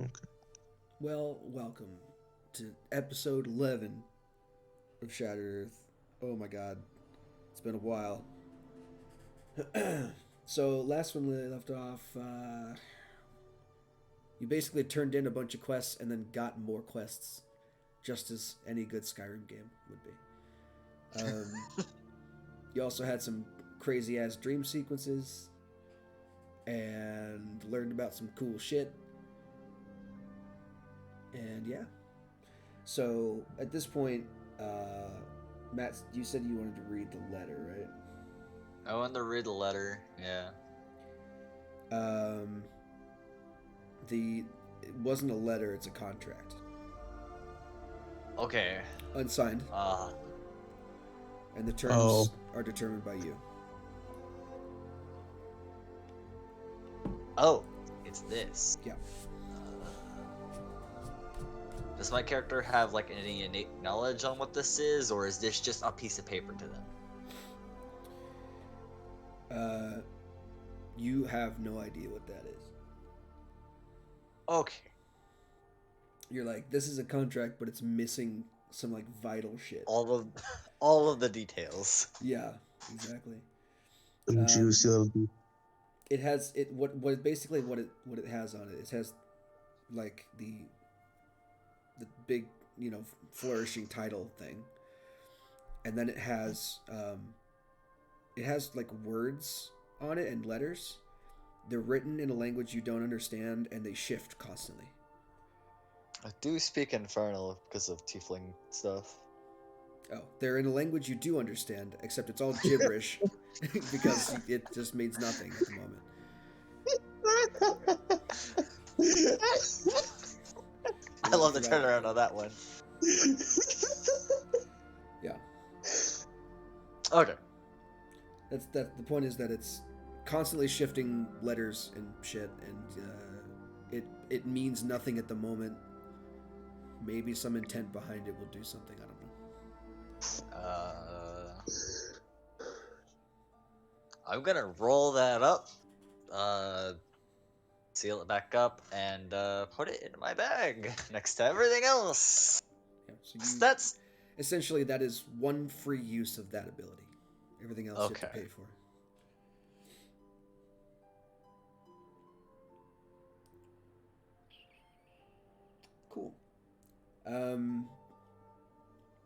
Okay. Well, welcome to episode 11 of Shattered Earth. Oh my god, it's been a while. So, last one we left off, you basically turned in a bunch of quests and then got more quests, just as any good Skyrim game would be. You also had some crazy ass dream sequences and learned about some cool shit. And yeah. So at this point, Matt, you said you wanted to read the letter, right? I wanted to read the letter, yeah. Um, it wasn't a letter; it's a contract, Okay. unsigned, and the terms Oh. are determined by you. Oh, it's this. Yeah. Does my character have like any innate knowledge on what this is, or is this just a piece of paper to them? You have no idea what that is. Okay. You're like, this is a contract, but it's missing some like vital shit. All of the details. Yeah, exactly. Juicy little. It has what basically what it has on it. It has like the big flourishing title thing, and then it has like words on it and letters. They're written in a language you don't understand, and they shift constantly. I do speak Infernal because of tiefling stuff. Oh, they're in a language you do understand, except it's all gibberish because it just means nothing at the moment. I love the turnaround on that one. Yeah. Okay. That's the point is that it's constantly shifting letters and shit, and it means nothing at the moment. Maybe some intent behind it will do something. I don't know. I'm gonna roll that up, seal it back up, and put it in my bag next to everything else. Yeah, so That's essentially that is one free use of that ability. Everything else you have to Okay. pay for. Cool.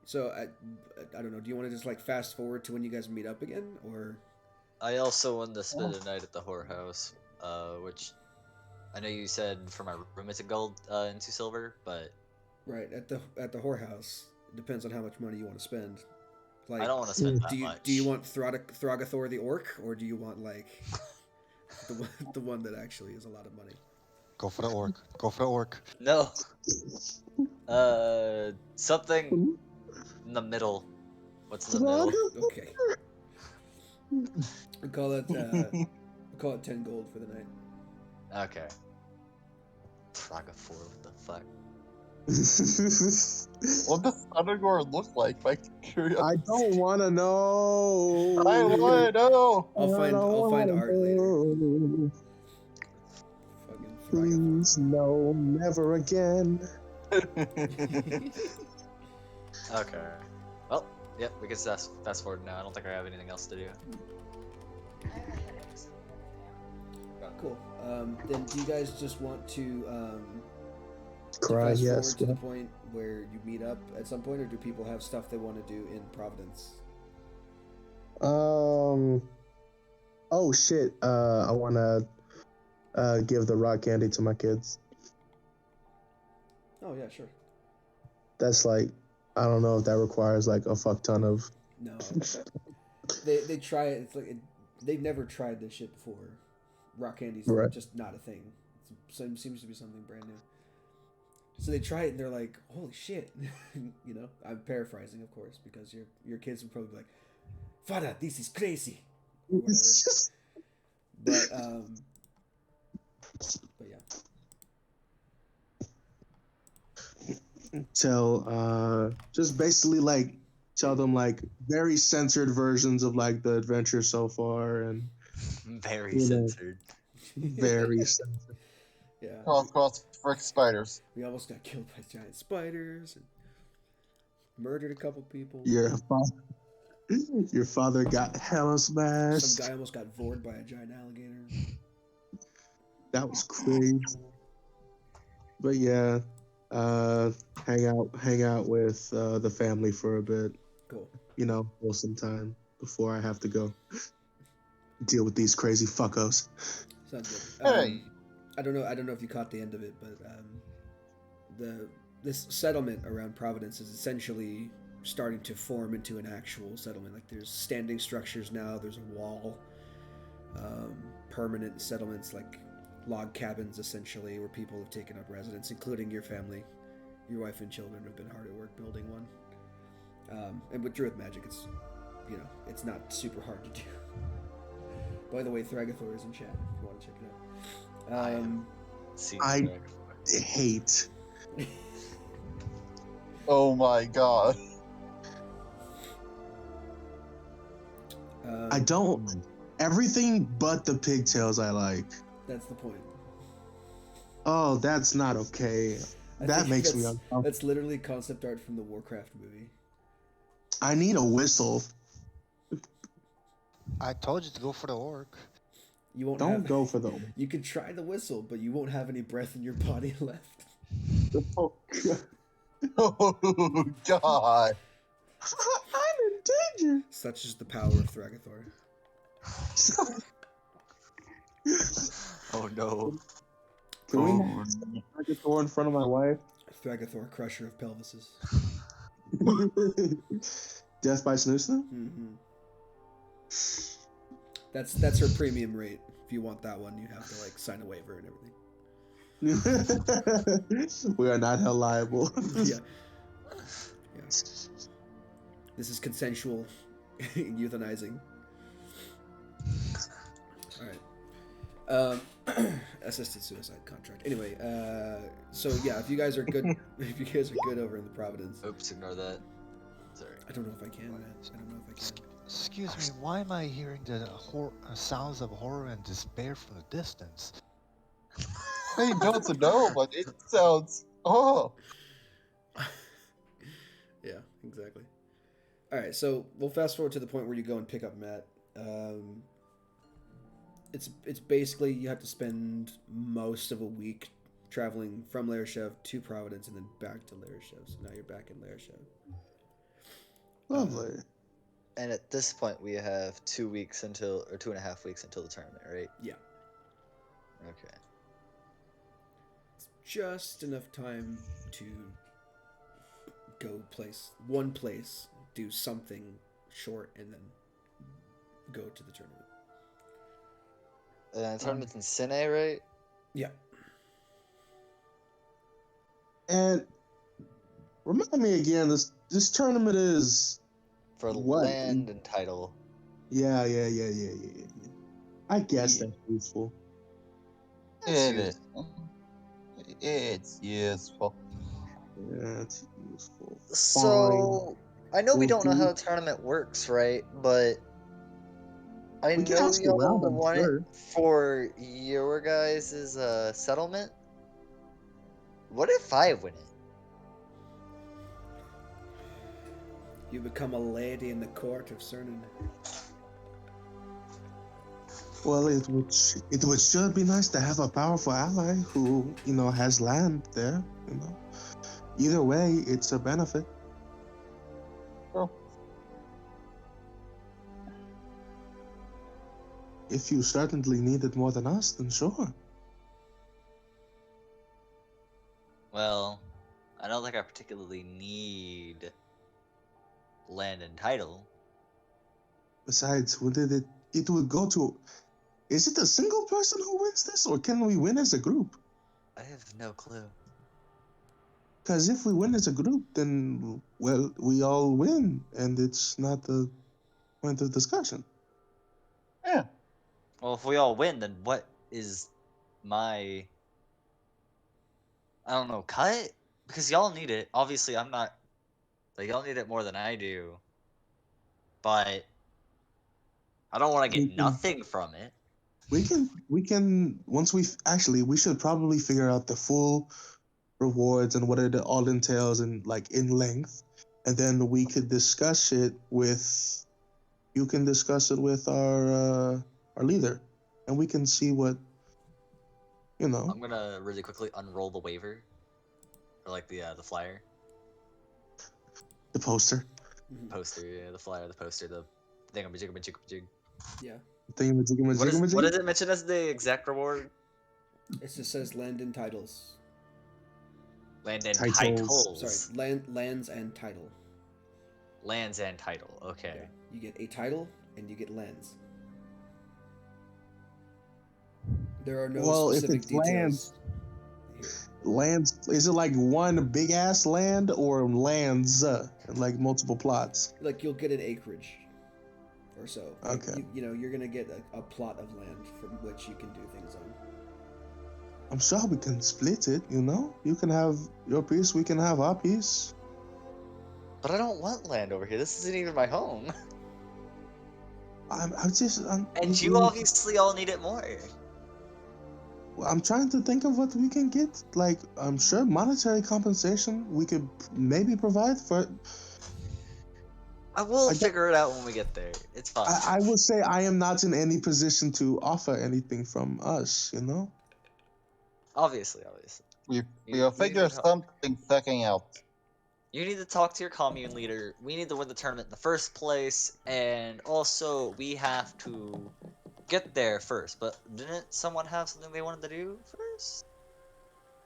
So I don't know. Do you want to just like fast forward to when you guys meet up again, or? I also wanted to spend a night at the whorehouse, which I know you said for my room it's a gold and 2 silver, but Right, at the whorehouse. It depends on how much money you want to spend. Like, I don't want to spend that do you much. do you want Thragathor the orc, or do you want like the one that actually is a lot of money? Go for the orc. Go for the orc. No. Something in the middle. What's in the middle? Okay. We call it 10 gold for the night. Okay. Tragafor, what the fuck? What does Thundergore look like? By curiosity. I don't want to know. I want to know. I'll find art later. Fucking Thragathor. Please, no, never again. Okay. Well, yep, we can fast forward now. I don't think I have anything else to do. Cool. Then do you guys just want to Cry, fast yes. forward to the point where you meet up at some point, or do people have stuff they want to do in Providence? Oh shit. I wanna give the rock candy to my kids. Oh yeah, sure. That's like, I don't know if that requires like a fuck ton of. No, they try it. It's like they've never tried this shit before. Rock candy's Right. just not a thing. It seems to be something brand new. So they try it and they're like, "Holy shit!" I'm paraphrasing, of course, because your kids would probably be like, "Father, this is crazy," or whatever. But yeah. Just basically like tell them like very censored versions of like the adventure so far and Very censored. very censored. Yeah. Cross frick spiders. We almost got killed by giant spiders and murdered a couple people. Your father got hella smashed. Some guy almost got vored by a giant alligator. That was crazy. But yeah, hang out with the family for a bit. Cool. You know, for some time before I have to go deal with these crazy fuckos. Sounds good. Hey. I don't know if you caught the end of it, but this settlement around Providence is essentially starting to form into an actual settlement. Like there's standing structures now. There's a wall. Permanent settlements like log cabins essentially, where people have taken up residence, including your family. Your wife and children have been hard at work building one. And with Druid magic, it's not super hard to do. By the way, Thragathor is in chat if you want to check it out. I hate. Oh my god. I don't. Everything but the pigtails I like. That's the point. Oh, that's not okay. That makes me uncomfortable. That's literally concept art from the Warcraft movie. I need a whistle. I told you to go for the orc. You won't. Don't go for the. You can try the whistle, but you won't have any breath in your body left. Oh, Oh god. I'm in danger. Such is the power of Thragathor. Oh no. Can we get Thor in front of my wife? Thragathor, crusher of pelvises. Death by snoozing? Mm-hmm. That's her premium rate. If you want that one, you have to like sign a waiver and everything. We are not held liable. Yeah. This is consensual euthanizing. All right. Assisted suicide contract. Anyway, so yeah, if you guys are good, over in the Providence. Oops, ignore that. Sorry. I don't know if I can, man. I don't know if I can. Excuse me, why am I hearing the sounds of horror and despair from the distance? I don't know, but it sounds. Oh. Yeah, exactly. All right, so we'll fast forward to the point where you go and pick up Matt. It's basically you have to spend most of a week traveling from Larishev to Providence and then back to Larishev. So now you're back in Larishev. Lovely. And at this point, we have 2 weeks until, or 2.5 weeks until the tournament, right? Yeah. Okay. It's just enough time to go one place, do something short, and then go to the tournament. Tournament's in Sine, right? Yeah. And remind me again, this tournament is For what? land and title. Yeah. I guess Yeah. that's useful. It is. It's useful. Yeah, it's useful. So, I know we We'll don't know do- how the tournament works, right? But I We can know ask y'all around, I'm want sure. it for your guys' settlement. What if I win it? You become a lady in the court of Cernan. Well, it would sure be nice to have a powerful ally who, has land there, Either way, it's a benefit. Sure. If you certainly need it more than us, then sure. Well, I don't think I particularly need land and title. Besides, it would go to... Is it a single person who wins this, or can we win as a group? I have no clue. Because if we win as a group, then, well, we all win, and it's not the point of discussion. Yeah. Well, if we all win, then what is my... I don't know, cut? Because y'all need it. Obviously, I'm not... Like, y'all need it more than I do. But... I don't want to get Mhm. nothing from it. we can once we should probably figure out the full rewards and what it all entails and like in length, and then we could discuss it with you can discuss it with our leader, and we can see what you know. I'm gonna really quickly unroll the waiver, or like the flyer, The poster. poster, yeah, the flyer, the poster, the thingamajig. Yeah. What does it mention as the exact reward? It just says land and titles. Land and Titles. titles. Sorry, lands and title. Lands and title. Okay. Yeah. You get a title and you get lands. There are no Well, if specific it's details. Lands, is it like one big ass land or lands like multiple plots? Like you'll get an acreage or so. Like, Okay. you're gonna get a plot of land from which you can do things on. I'm sure we can split it, you know? You can have your piece, we can have our piece. But I don't want land over here. This isn't even my home. I'm And you obviously all need it more. I'm trying to think of what we can get. Like, I'm sure monetary compensation we could maybe provide for. I will figure it out when we get there. It's fine. I will say I am not in any position to offer anything from us, you know? Obviously. We'll figure something fucking out. You need to talk to your commune leader. We need to win the tournament in the first place, and also we have to get there first. But didn't someone have something they wanted to do first?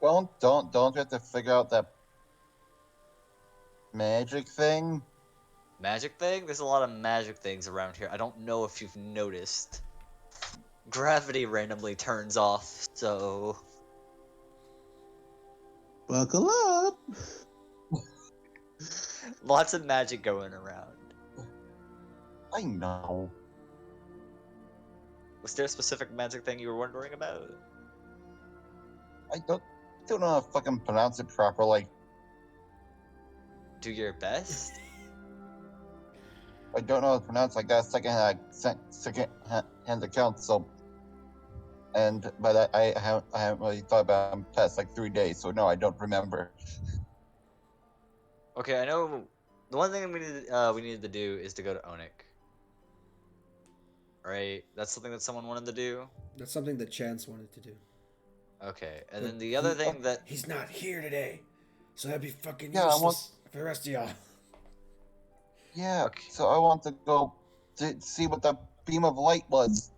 Well, don't you have to figure out that magic thing? Magic thing? There's a lot of magic things around here. I don't know if you've noticed. Gravity randomly turns off, so... Buckle up! Lots of magic going around. I know. Was there a specific magic thing you were wondering about? I don't know how to fucking pronounce it properly. Do your best? I don't know how to pronounce. I got a second-hand account, so, but I haven't really thought about it in the past like 3 days, so no, I don't remember. Okay, I know the one thing we needed to do is to go to Onik. Right? That's something that someone wanted to do. That's something that Chance wanted to do. Okay, and then the other thing that he's not here today, so that'd be fucking Yeah, useless for the rest of y'all. Yeah, Okay. so I want to go to see what the beam of light was.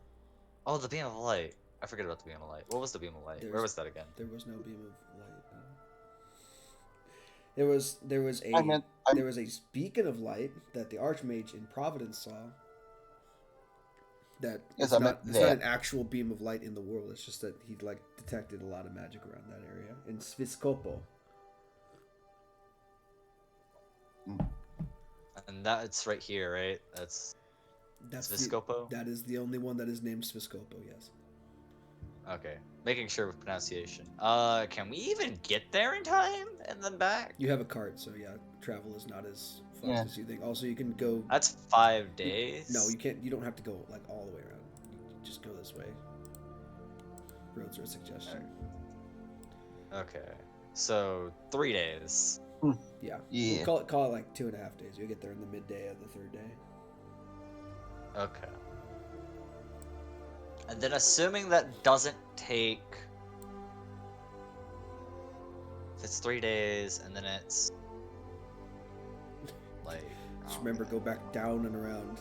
oh, the beam of light. I forget about the beam of light. What was the beam of light? Where was that again? There was no beam of light. There was there was a beacon of light that the Archmage in Providence saw. That Yes, it's not an actual beam of light in the world. It's just that he like detected a lot of magic around that area in Sviscopo. And that's right here, right? That's Sviscopo? That is the only one that is named Sviscopo. Yes. Okay. Making sure with pronunciation. Can we even get there in time and then back? You have a cart, so yeah, travel is not as fast as you think. Also, you can go. That's 5 days. No, you can't. You don't have to go like all the way around. You just go this way. Roads are a suggestion. Okay. So 3 days. Yeah. Yeah. We'll call it like 2.5 days. You'll get there in the midday of the third day. Okay. And then assuming that doesn't take... If it's 3 days, and then it's... like... Just remember, go back down and around.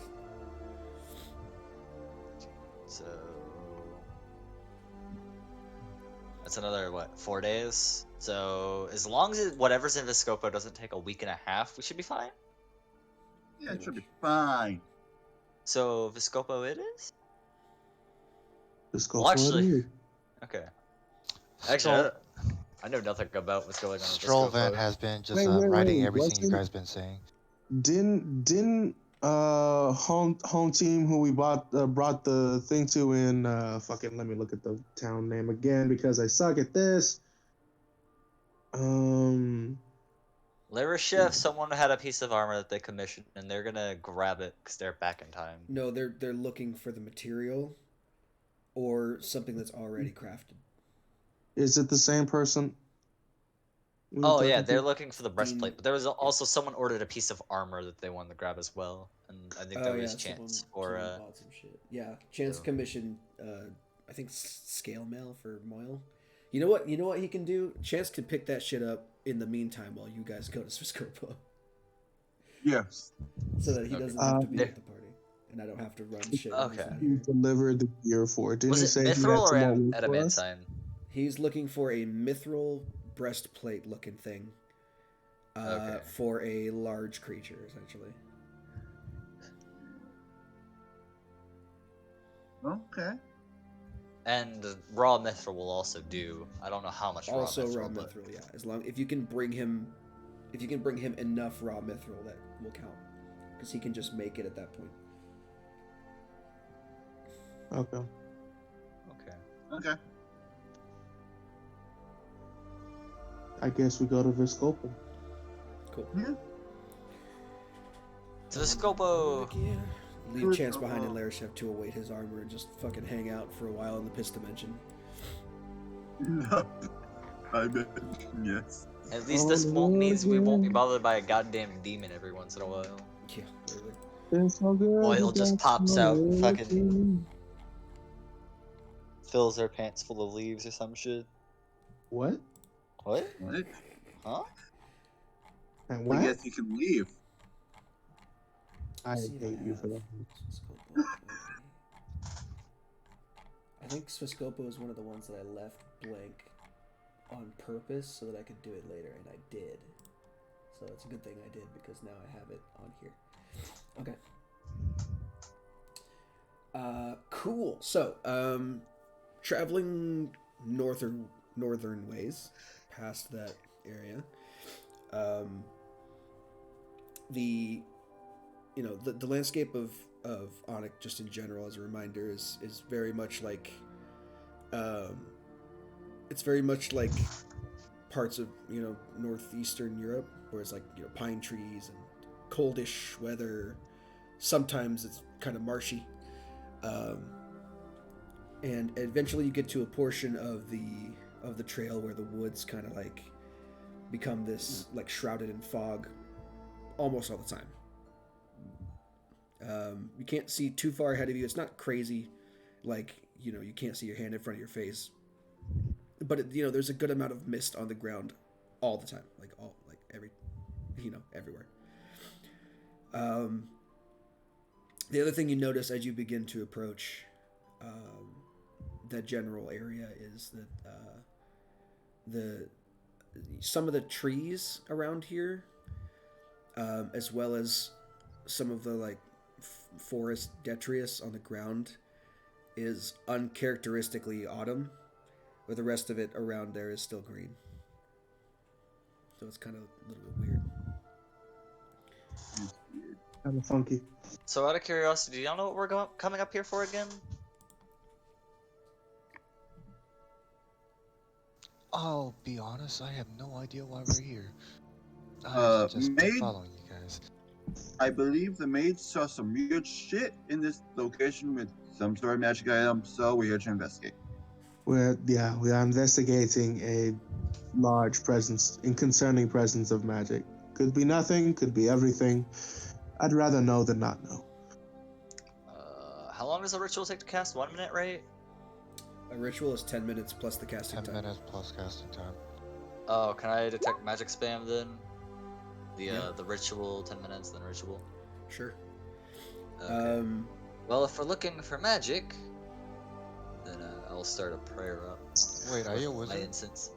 So... That's another, what, 4 days? So, as long as whatever's in Viscopo doesn't take a week and a half, we should be fine? Yeah, it should be fine. So, Viscopo it is? Just go Well, for actually- it. Okay. Actually, I know nothing about what's going on with Strollvent Viscopo. has been just Wait, writing everything you wasn't- guys been saying. Didn't home team who we brought the thing to in fucking let me look at the town name again because I suck at this. Larashef, someone had a piece of armor that they commissioned, and they're gonna grab it because they're back in time. No, they're looking for the material or something that's already crafted. Is it the same person? we were Oh yeah, talking they're to? looking for the breastplate, but there was also someone ordered a piece of armor that they wanted to grab as well, and I think that Oh was yeah, Chance or someone bought some shit. Yeah, Chance so- commissioned. I think scale mail for Moyle. You know what? You know what he can do. Chance can pick that shit up in the meantime while you guys go to Swiscopo, Yes. so that he Okay. doesn't have to be There- at the party, and I don't have to run shit when he's Okay. not He here. delivered the gear for it. Didn't Was he it say he had mithril or some more work for us? adamantine? He's looking for a mithril breastplate looking thing. Okay. For a large creature, essentially. Okay. And raw mithril will also do. I don't know how much Also raw raw mithril, but mithril, yeah. As long if you can bring him enough raw mithril, that will count, because he can just make it at that point. Okay. okay. Okay. I guess we go to Viscopa. Cool. Yeah. To the Scopo. Heck yeah. Leave Chance behind in Larishev to await his armor and just fucking hang out for a while in the piss dimension. I bet. Yes. At least this means we won't be bothered by a goddamn demon every once in a while. Yeah, literally. It's so good. Oil just pops out and fucking fills their pants full of leaves or some shit. What? What? What? Huh? And I what? guess you can leave. I See if hate you have for that. Swiscopo. I think Swiscopo is one of the ones that I left blank on purpose so that I could do it later, and I did. So it's a good thing I did, because now I have it on here. Okay. Cool. So, traveling northern ways past that area, the landscape of Onyx, just in general, as a reminder, is very much like it's very much like parts of northeastern Europe, where it's like pine trees and coldish weather. Sometimes it's kind of marshy, and eventually you get to a portion of the trail where the woods kind of like become this like shrouded in fog almost all the time. You can't see too far ahead of you. It's not crazy, like you can't see your hand in front of your face, but there's a good amount of mist on the ground all the time, everywhere. The other thing you notice as you begin to approach that general area is that some of the trees around here, as well as some of the forest detritus on the ground, is uncharacteristically autumn, but the rest of it around there is still green. So it's kind of a little bit weird. Kind of funky. So out of curiosity, do y'all know what we're coming up here for again? I'll be honest, I have no idea why we're here. I just been maid? following you guys. I believe the maid saw some weird shit in this location with some sort of magic item, so we're here to investigate. We are investigating a large concerning presence of magic. Could be nothing, could be everything. I'd rather know than not know. How long does a ritual take to cast? 1 minute, right? A ritual is 10 minutes plus the casting 10 time. minutes plus casting time. Oh, can I detect magic spam then? Yeah. The ritual 10 minutes, then ritual. Sure. Okay. Well, if we're looking for magic, then I'll start a prayer up. Wait, are you a My wizard? incense.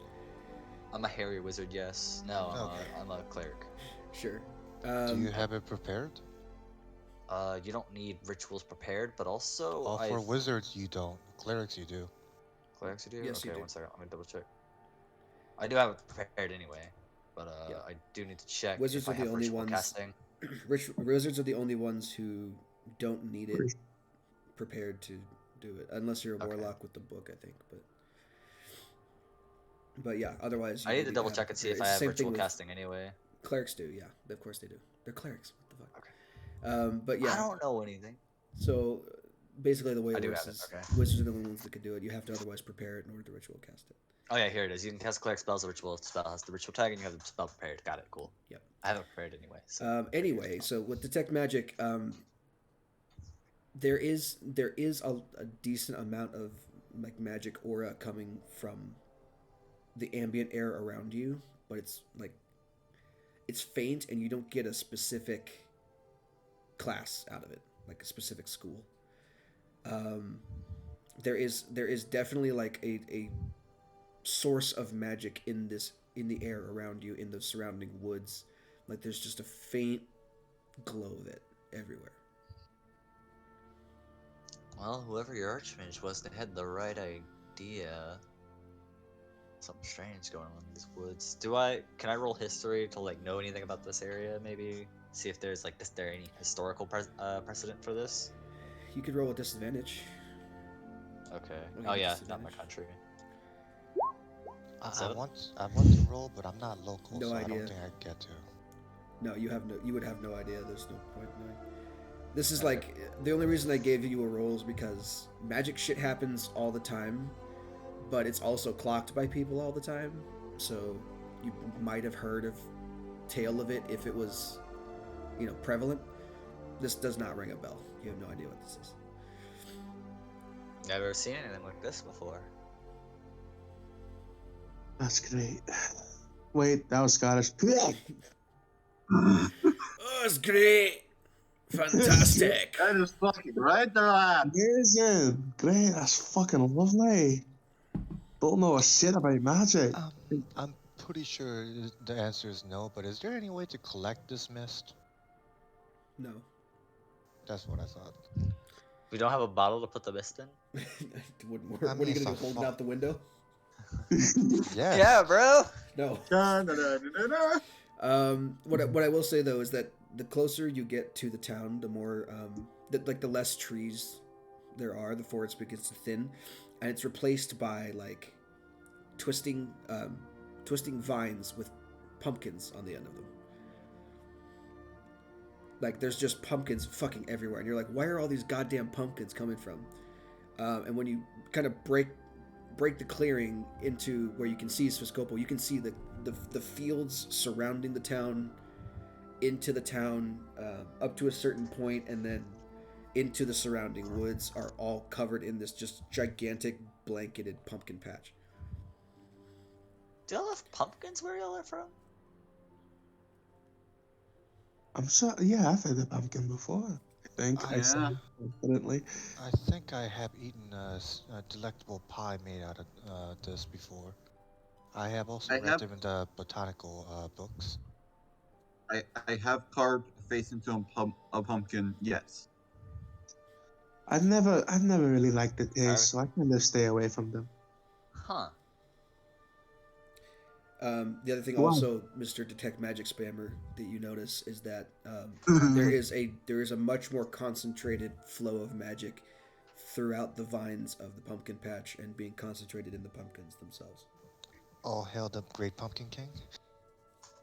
I'm a hairy wizard, yes. No, Okay. I'm a cleric. Sure. Do you have it prepared? You don't need rituals prepared, but also Oh, for wizards you don't. Clerics you do. clerics you do. Yes, you Okay, do. 1 second. I'm gonna double check. I do have it prepared anyway, but Yeah. I do need to check Wizards if I are the have only ritual ones- casting. Wizards are the only ones who don't need it prepared to do it, unless you're a Okay. warlock with the book, I think. But yeah, otherwise. I need to double check and see if I have ritual casting anyway. Clerics do, yeah. Of course they do. They're clerics. What the fuck? Okay. But yeah. I don't know anything. So Basically, the way I it do works have it, is okay. wizards are the only ones that can do it. You have to otherwise prepare it in order to ritual cast it. Oh yeah, here it is. You can cast cleric spells. The ritual spell has the ritual tag, and you have the spell prepared. Got it. Cool. Yep. I have it prepared anyway. So Anyway, so with detect magic, there is a decent amount of like magic aura coming from the ambient air around you, but it's faint, and you don't get a specific class out of it, like a specific school. There is definitely like a source of magic in the air around you, in the surrounding woods. Like there's just a faint glow of it everywhere. well, whoever your archmage was, they had the right idea. Something strange going on in these woods. Can I roll history to like know anything about this area? Maybe see if there's like is there any historical precedent for this? You could roll a disadvantage. Okay. Okay, Oh yeah, not my disadvantage. country. I Seven? want to roll, but I'm not local, No so I idea. don't think I get to. No, you would have no idea. There's no point knowing. This is Okay. like the only reason I gave you a roll is because magic shit happens all the time, but it's also clocked by people all the time. So you might have heard of tale of it if it was, prevalent. This does not ring a bell. You have no idea what this is. Never seen anything like this before. That's great. Wait, that was Scottish. Oh, it's great. Fantastic. That is fucking right there, lad. Amazing. Great. That's fucking lovely. Don't know a shit about magic. I'm pretty sure the answer is no, but is there any way to collect this mist? No. That's what I thought. We don't have a bottle to put the mist in? It wouldn't work. I What are mean, you it's going to a do, hold it fu- out the window? Yes. Yeah, bro. No. Dun, dun, dun, dun, dun, dun. What I will say though is that the closer you get to the town, the more the less trees there are, the forest begins to thin, and it's replaced by like twisting vines with pumpkins on the end of them. Like there's just pumpkins fucking everywhere, and you're like, why are all these goddamn pumpkins coming from? And when you kind of break the clearing into where you can see Sviscopo, you can see the fields surrounding the town, into the town, up to a certain point, and then into the surrounding woods are all covered in this just gigantic blanketed pumpkin patch. Do y'all have pumpkins where y'all are from? I'm sure. Yeah, I've had the pumpkin before. I think. I said Yeah. it confidently. I think I have eaten a delectable pie made out of this before. I have also I read have- them in the botanical books. I have carved a face into a pumpkin. Yes. I've never really liked the taste, so I kind of stay away from them. Huh. The other thing, Wow. also, Mr. Detect Magic Spammer, that you notice is that there is a much more concentrated flow of magic throughout the vines of the pumpkin patch and being concentrated in the pumpkins themselves. All hail the Great Pumpkin King.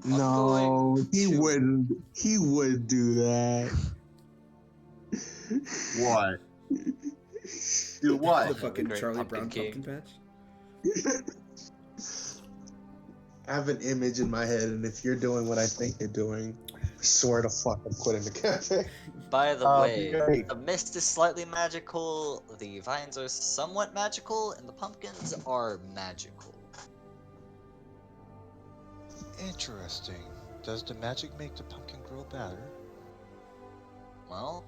No, he to- wouldn't. He would do that. What? Do The what? fucking Great Charlie Pumpkin Brown King. pumpkin patch. I have an image in my head, and if you're doing what I think you're doing, I swear to fuck, I'm quitting the cafe. By the way, great. the mist is slightly magical, the vines are somewhat magical, and the pumpkins are magical. Interesting. Does the magic make the pumpkin grow better? Well,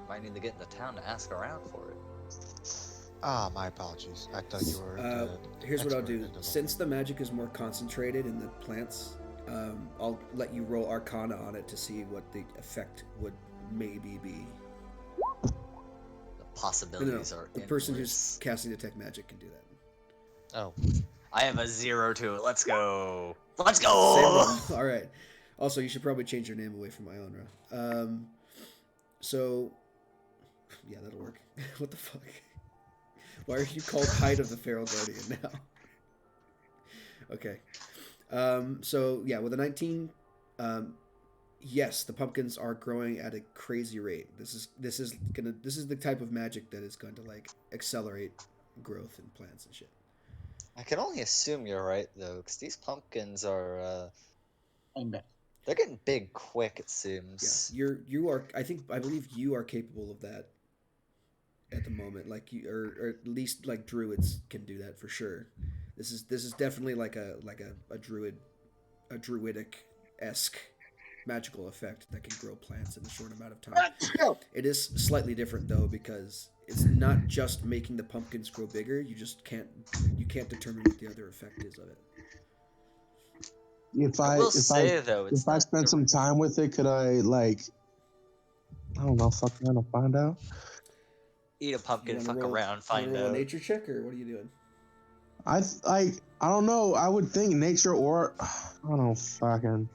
might need to get into town to ask around for it. Ah, my apologies. I thought you were. Here's what I'll expert do. in the Since the magic is more concentrated in the plants, I'll let you roll Arcana on it to see what the effect would maybe be. The possibilities are The person who's endless. casting Detect Magic can do that. Oh, I have a 0 to it. Let's go. Let's Same go. roll. All right. Also, you should probably change your name away from Ionra. So, yeah, that'll work. What the fuck? Why are you called Hide of the Feral Guardian now? Okay. So, yeah, with a 19, Yes, the pumpkins are growing at a crazy rate. This is the type of magic that is going to like accelerate growth in plants and shit. I can only assume you're right though, because these pumpkins are I'm back. they're getting big quick. It Yeah, seems. I believe you are capable of that at the moment. Like you, or at least like druids can do that for sure. This is definitely like a druidic esque magical effect that can grow plants in a short amount of time. It is slightly different though because it's not just making the pumpkins grow bigger. You can't determine what the other effect is of it. If I I will if I say though, it's if I not spend some time with it, could I like I don't know, fuck around and find out? eat a You pumpkin, want to fuck roll? around, You want find to roll a out. nature check or what are you doing? I don't know. I would think nature or I don't know. Fucking.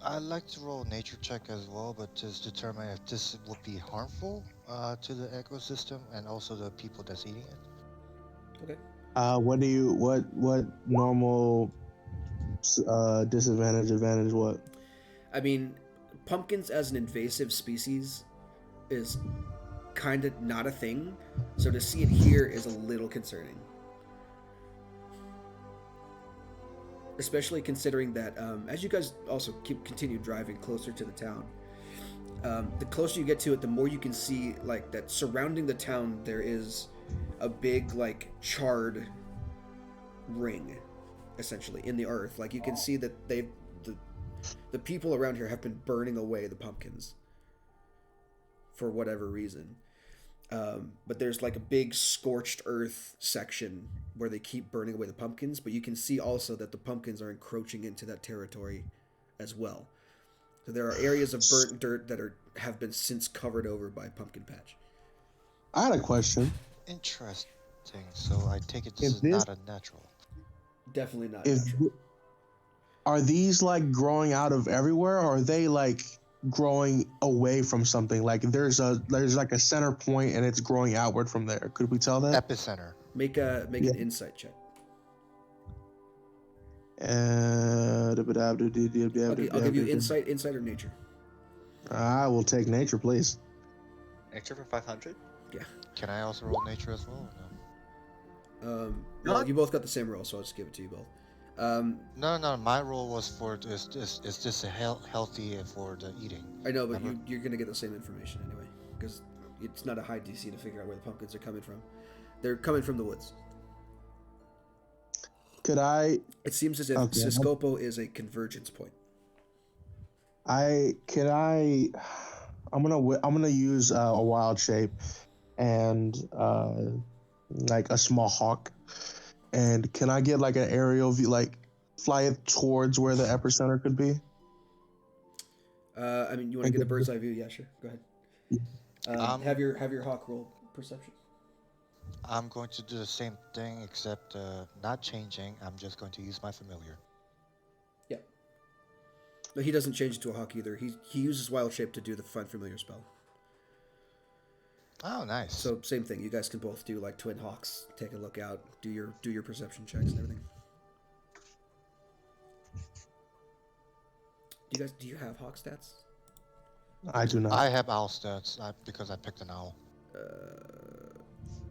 I'd like to roll a nature check as well, but just determine if this would be harmful to the ecosystem and also the people that's eating it. Okay. What normal disadvantage, advantage, what? I mean, pumpkins as an invasive species is kind of not a thing, so to see it here is a little concerning. Especially considering that as you guys also continue driving closer to the town, the closer you get to it, the more you can see like that surrounding the town there is a big like charred ring, essentially in the earth. Like you can see that the people around here have been burning away the pumpkins for whatever reason. But there's like a big scorched earth section where they keep burning away the pumpkins, but you can see also that the pumpkins are encroaching into that territory as well. So there are areas of burnt dirt that have been since covered over by pumpkin patch. I had a question. Interesting. So I take it this If is this, not a natural. Definitely not if natural. are these like growing out of everywhere, or are they like growing away from something? Like there's like a center point and it's growing outward from there. Could we tell that? Epicenter. Make Yeah. an insight check. I'll I'll give you insight or nature. I will take nature, please. Nature for 500. Yeah. Can I also roll nature as well? Or no? Well, you both got the same roll, so I'll just give it to you both. No. My role was for is this a healthy for the eating? I know, but you're gonna get the same information anyway, because it's not a high DC to figure out where the pumpkins are coming from. They're coming from the woods. Could I? It seems as if Okay. Siskopo is a convergence point. I'm gonna use a wild shape and like a small hawk. And can I get like an aerial view, like fly it towards where the epicenter could be? I mean, you want to get a bird's eye view? Yeah, sure. Go ahead. Have your hawk roll perception. I'm going to do the same thing, except not changing. I'm just going to use my familiar. Yeah. No, he doesn't change it to a hawk either. He uses wild shape to do the find familiar spell. Oh, nice. So same thing. You guys can both do like twin hawks. Take a look out. Do your perception checks and everything. Do you have hawk stats? I do not. I have owl stats because I picked an owl.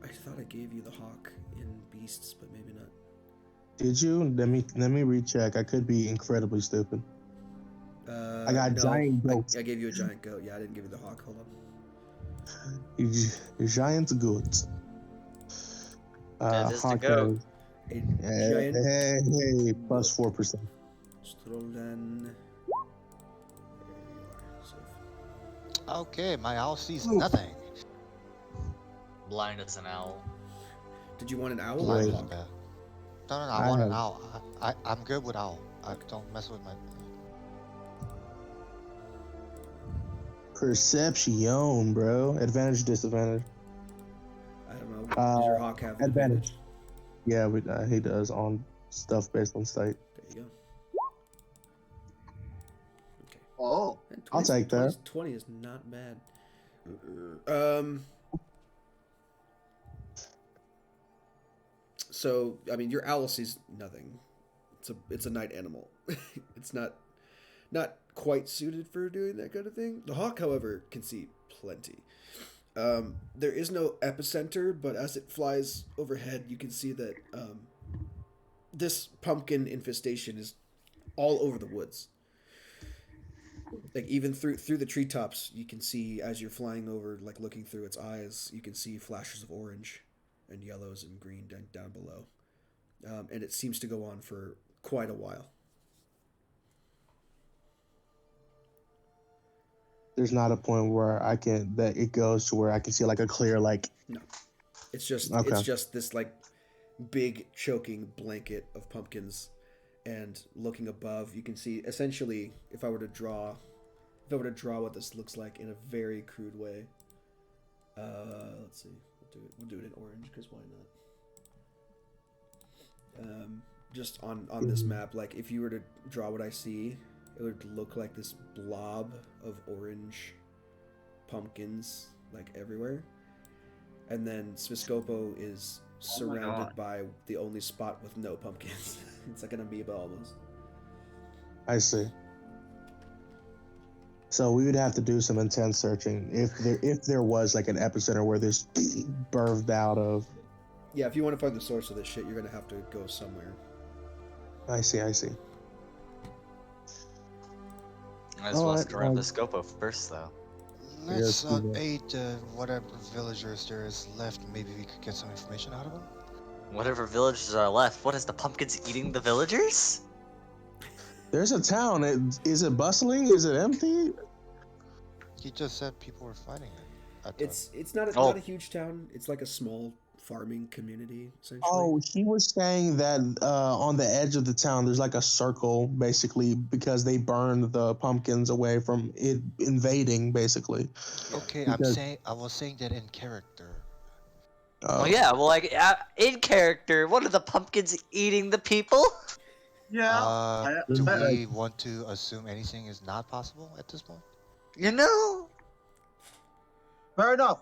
I thought I gave you the hawk in beasts, but maybe not. Did you? Let me recheck. I could be incredibly stupid. I got no, giant goats. I gave you a giant goat. Yeah, I didn't give you the hawk. Hold on. Giant goats. That is the hawk goat. A head. giant Hey, plus 4%. Strolden. There you are. Safe. Okay, my owl sees nothing. Blind as an owl. Did you want an owl or Blind a is hawk? bad. No, I want an owl. I'm good with owl. I don't mess with my. Perception, bro. Advantage, disadvantage. I don't know. Does your hawk have advantage? Yeah, he does on stuff based on sight. There you go. Okay. Oh, And I'll 20 take that. 20 is not bad. So I mean, your owl sees nothing. It's a night animal. It's not not quite suited for doing that kind of thing. The hawk, however, can see plenty. There is no epicenter, but as it flies overhead, you can see that this pumpkin infestation is all over the woods. Like even through the treetops, you can see as you're flying over, like looking through its eyes, you can see flashes of orange and yellows and green down below, and it seems to go on for quite a while. There's not a point where that it goes to where I can see like a clear like. No, it's just Okay. this like big choking blanket of pumpkins, and looking above, you can see essentially if I were to draw what this looks like in a very crude way. Let's see. We'll do it in orange because why not? Just on this map, like if you were to draw what I see, it would look like this blob of orange pumpkins like everywhere, and then Sviscopo is surrounded God. by the only spot with no pumpkins. It's like an amoeba almost. I see. So we would have to do some intense searching if there was like an epicenter where this birthed out of. Yeah, if you want to find the source of this shit, you're gonna have to go somewhere. I see. Might as well Alright, grab the Scopo first, though. Let's Yes, we will. aid whatever villagers there is left. Maybe we could get some information out of them. Whatever villagers are left. What is the pumpkins eating the villagers? There's a town. Is it bustling? Is it empty? He just said people were fighting it. It's not Oh. not a huge town. It's like a small farming community essentially. Oh, he was saying that on the edge of the town, there's like a circle, basically, because they burned the pumpkins away from it invading, basically. Okay, Because- I was saying that in character. Oh yeah, well, like in character, what are the pumpkins eating the people? Yeah. Do I- we want to assume anything is not possible at this point? You know? Fair enough.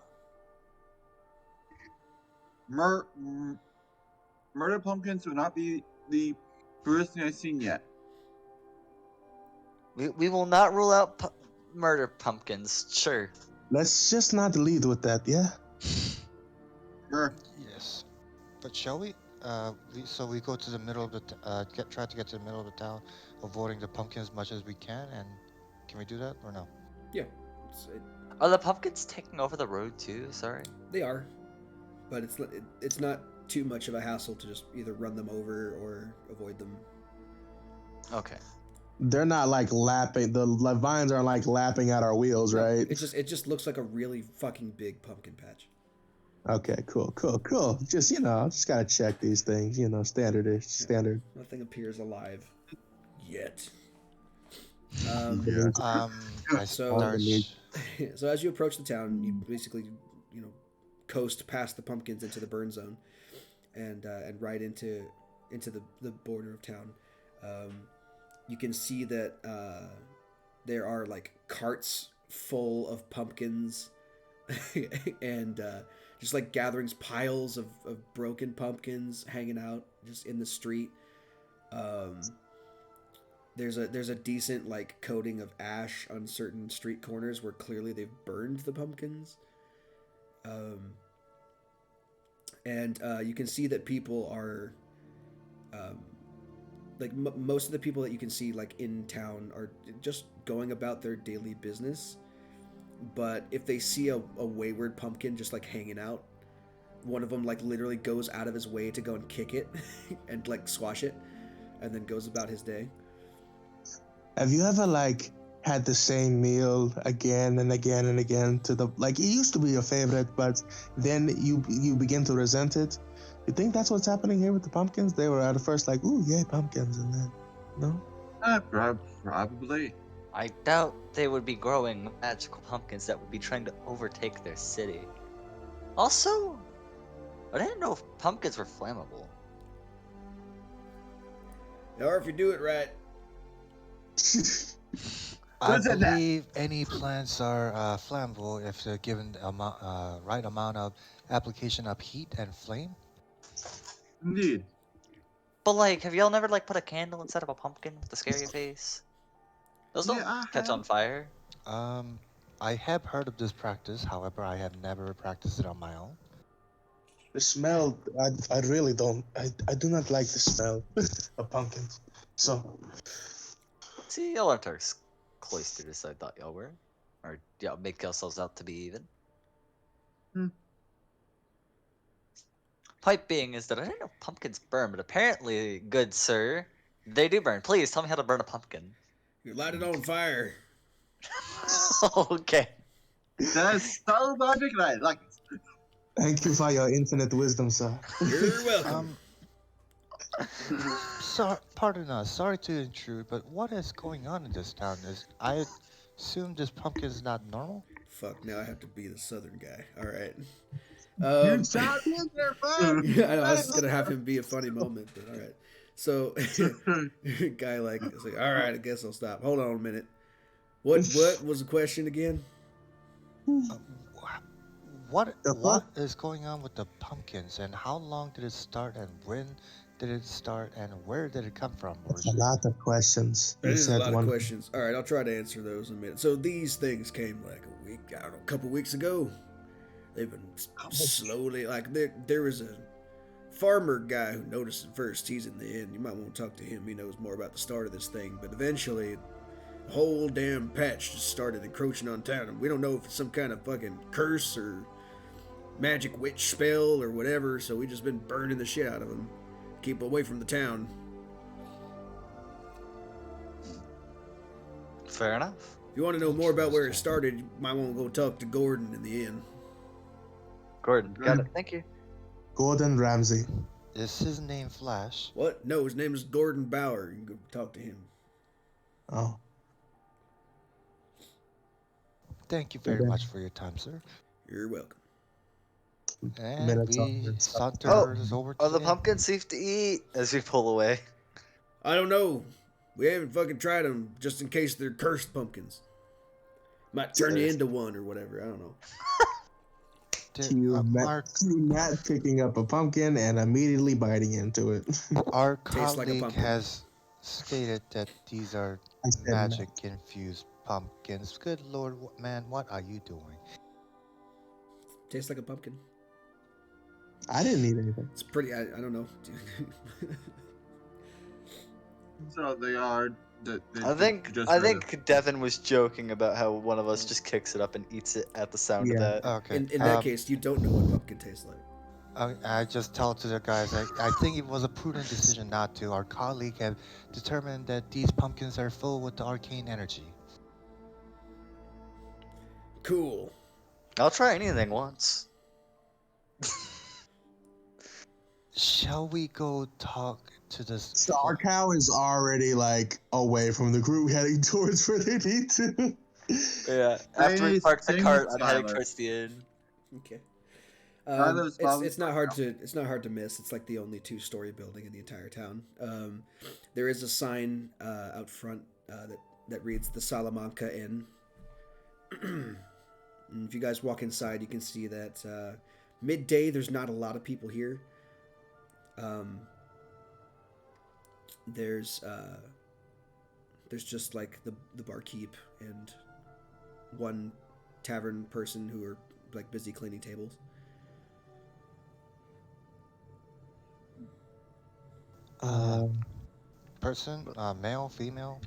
Murder pumpkins will not be the first thing I've seen yet. We will not rule out murder pumpkins. Sure. Let's just not lead with that, yeah? Sure. Yes. But shall we? We go to the middle of the try to get to the middle of the town, avoiding the pumpkin as much as we can. And can we do that or no? Yeah, Are the pumpkins taking over the road too? Sorry. they are, but it's not too much of a hassle to just either run them over or avoid them. Okay. They're not like lapping, the vines aren't like lapping at our wheels, No, right? it just looks like a really fucking big pumpkin patch. Okay, cool. Just, just gotta check these things, standard. Nothing appears alive yet. I So- start. So as you approach the town, you basically, coast past the pumpkins into the burn zone, and right into the border of town. You can see that there are like carts full of pumpkins, and just like gatherings, piles of broken pumpkins hanging out just in the street. There's a decent like coating of ash on certain street corners where clearly they've burned the pumpkins. And you can see that people are, like most of the people that you can see like in town are just going about their daily business. But if they see a wayward pumpkin just like hanging out, one of them like literally goes out of his way to go and kick it and like squash it, and then goes about his day. Have you ever like had the same meal again and again and again it used to be your favorite, but then you begin to resent it? You think that's what's happening here with the pumpkins? They were at first like, ooh, yay, pumpkins, and then, no? Probably. I doubt they would be growing magical pumpkins that would be trying to overtake their city. Also, I didn't know if pumpkins were flammable. Or if you do it right. I Who's in that? believe any plants are flammable if they're given the right amount of application of heat and flame. Indeed. But like, have y'all never like put a candle inside of a pumpkin to scare your face? Those Yeah, don't I catch on have. fire. I have heard of this practice. However, I have never practiced it on my own. The smell, I really don't. I do not like the smell of pumpkins. So, See, y'all aren't as cloistered as I thought y'all were. Or, yeah, make yourselves out to be even. Hmm. Point being is that I didn't know pumpkins burn, but apparently, good sir, they do burn. Please tell me how to burn a pumpkin. You light it on fire. Okay. That's so logic, and I like it. thank you for your infinite wisdom, sir. You're welcome. Pardon us. Sorry to intrude, but what is going on in this town? I assume this pumpkin is not normal? Fuck, now I have to be the southern guy. All right. You shot in there, bud. Yeah, I know. I was just gonna have him be a funny moment, but all right. So, guy like, it's like, all right, I guess I'll stop. Hold on a minute. What was the question again? Uh, what The what is going on with the pumpkins, and how long did it start, and when did it start, and where did it come from That's a originally? lot of questions. That You is a said lot of one. questions. All right, I'll try to answer those in a minute. So these things came like a week, I don't know, a couple weeks ago. They've been slowly like there was a farmer guy who noticed it first. He's in the inn. You might want to talk to him. He knows more about the start of this thing. But eventually, the whole damn patch just started encroaching on town, and we don't know if it's some kind of fucking curse or magic witch spell or whatever. So we just been burning the shit out of them. Keep away from the town. Fair enough. If you want to know more about where it started, you might want to go talk to Gordon in the inn. Gordon, got it. Thank you. Gordon Ramsay. Is his name Flash? What? No, his name is Gordon Bauer. You can go talk to him. Oh, Thank you very Okay. much for your time, sir. You're welcome. And Minotaur we and stuff. saunters over to Are the inn. pumpkins safe to eat? As we pull away. I don't know. We haven't fucking tried them just in case they're cursed pumpkins. Might turn you into one or whatever. I don't know. You not picking up a pumpkin and immediately biting into it. Our Tastes like a colleague pumpkin. has stated that these are I said no. magic infused pumpkins. Good lord, man, what are you doing? Tastes like a pumpkin. I didn't eat anything. It's pretty. I don't know. So they are. I think Devin was joking about how one of us just kicks it up and eats it at the sound of Yeah. that. Okay. In that case, you don't know what pumpkin tastes like. I just tell to the guys, I think it was a prudent decision not to. Our colleague have determined that these pumpkins are full with the arcane energy. Cool. I'll try anything once. Shall we go talk to this? So our cow is already like away from the group, heading towards where they need to. Yeah. After we park the Same cart, with I'm heading Tyler. towards the inn. Okay. Tyler's mom- It's not hard to miss. It's like the only two-story building in the entire town. There is a sign out front that reads the Salamanca Inn. And if you guys walk inside, you can see that midday there's not a lot of people here. There's just like the barkeep and one tavern person who are like busy cleaning tables. Person, male, female.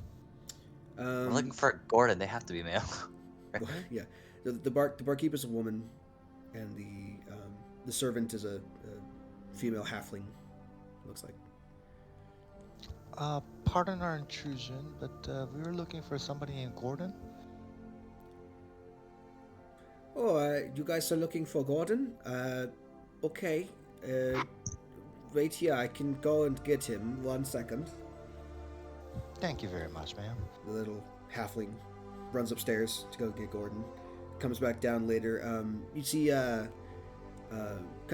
We're looking for Gordon. They have to be male. Yeah, the barkeep is a woman, and the servant is a female halfling. Looks like. Pardon our intrusion, but we were looking for somebody named Gordon. Oh, you guys are looking for Gordon? Okay. Wait here. I can go and get him. 1 second. Thank you very much, ma'am. The little halfling runs upstairs to go get Gordon. Comes back down later. You see kind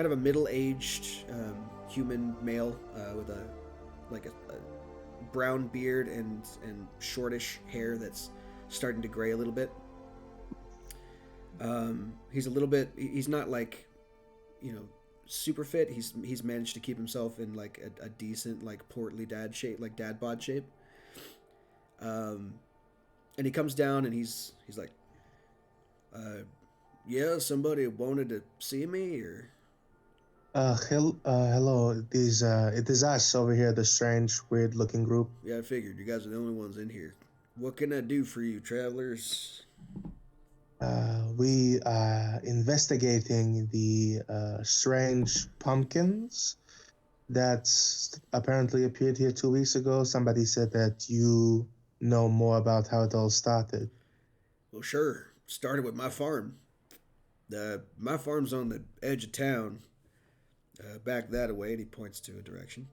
of a middle-aged human male with a brown beard and shortish hair that's starting to gray a little bit. He's a little bit. He's not like, super fit. He's managed to keep himself in like a decent like portly dad shape, like dad bod shape. And he comes down and he's like, yeah, somebody wanted to see me, or Hello. It is us over here, the strange, weird-looking group. yeah, I figured you guys are the only ones in here. What can I do for you, travelers? We are investigating the strange pumpkins that apparently appeared here 2 weeks ago. Somebody said that you know more about how it all started. Well, sure. Started with my farm. My farm's on the edge of town, back that way, and he points to a direction.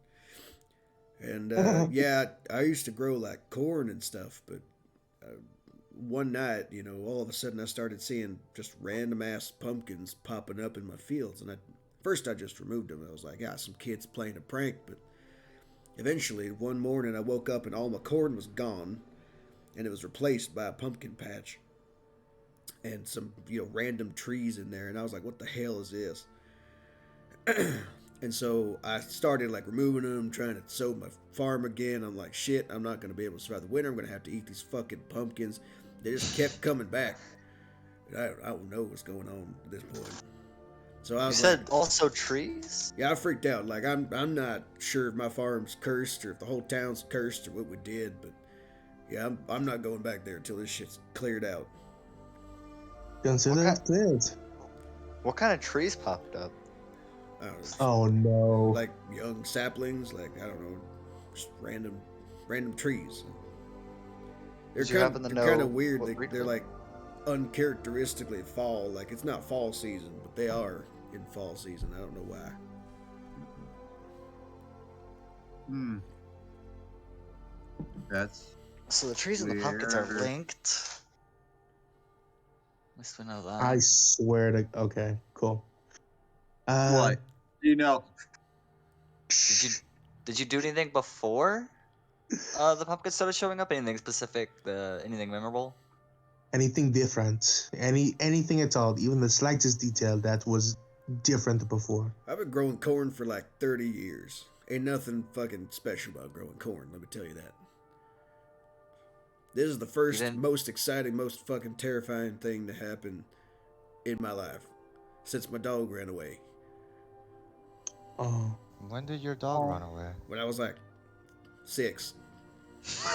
And yeah, I used to grow like corn and stuff, but one night, all of a sudden I started seeing just random ass pumpkins popping up in my fields, and first I just removed them. I was like, some kids playing a prank, but eventually one morning I woke up and all my corn was gone, and it was replaced by a pumpkin patch and some random trees in there, and I was like, what the hell is this? And so I started like removing them, trying to sow my farm again. I'm like, shit, I'm not going to be able to survive the winter. I'm going to have to eat these fucking pumpkins. They just kept coming back. I don't know what's going on at this point. So I was said also trees? Yeah, I freaked out. Like I'm not sure if my farm's cursed or if the whole town's cursed or what we did, but yeah, I'm not going back there until this shit's cleared out. Consider it cleared. What kind of trees popped up? I don't know, Oh no! like young saplings, like I don't know, just random trees. They're kind of weird. They're like uncharacteristically fall. Like it's not fall season, but they are in fall season. I don't know why. That's So the trees and the pumpkins are weird. linked. At least we know that. I swear to. Okay, cool. What? Did you do anything before the pumpkins started showing up? Anything specific? Anything memorable? Anything different? Anything at all? Even the slightest detail that was different before? I've been growing corn for like 30 years. Ain't nothing fucking special about growing corn, let me tell you that. This is the first, most exciting, most fucking terrifying thing to happen in my life since my dog ran away. Oh. When did your dog run away? When I was like 6. So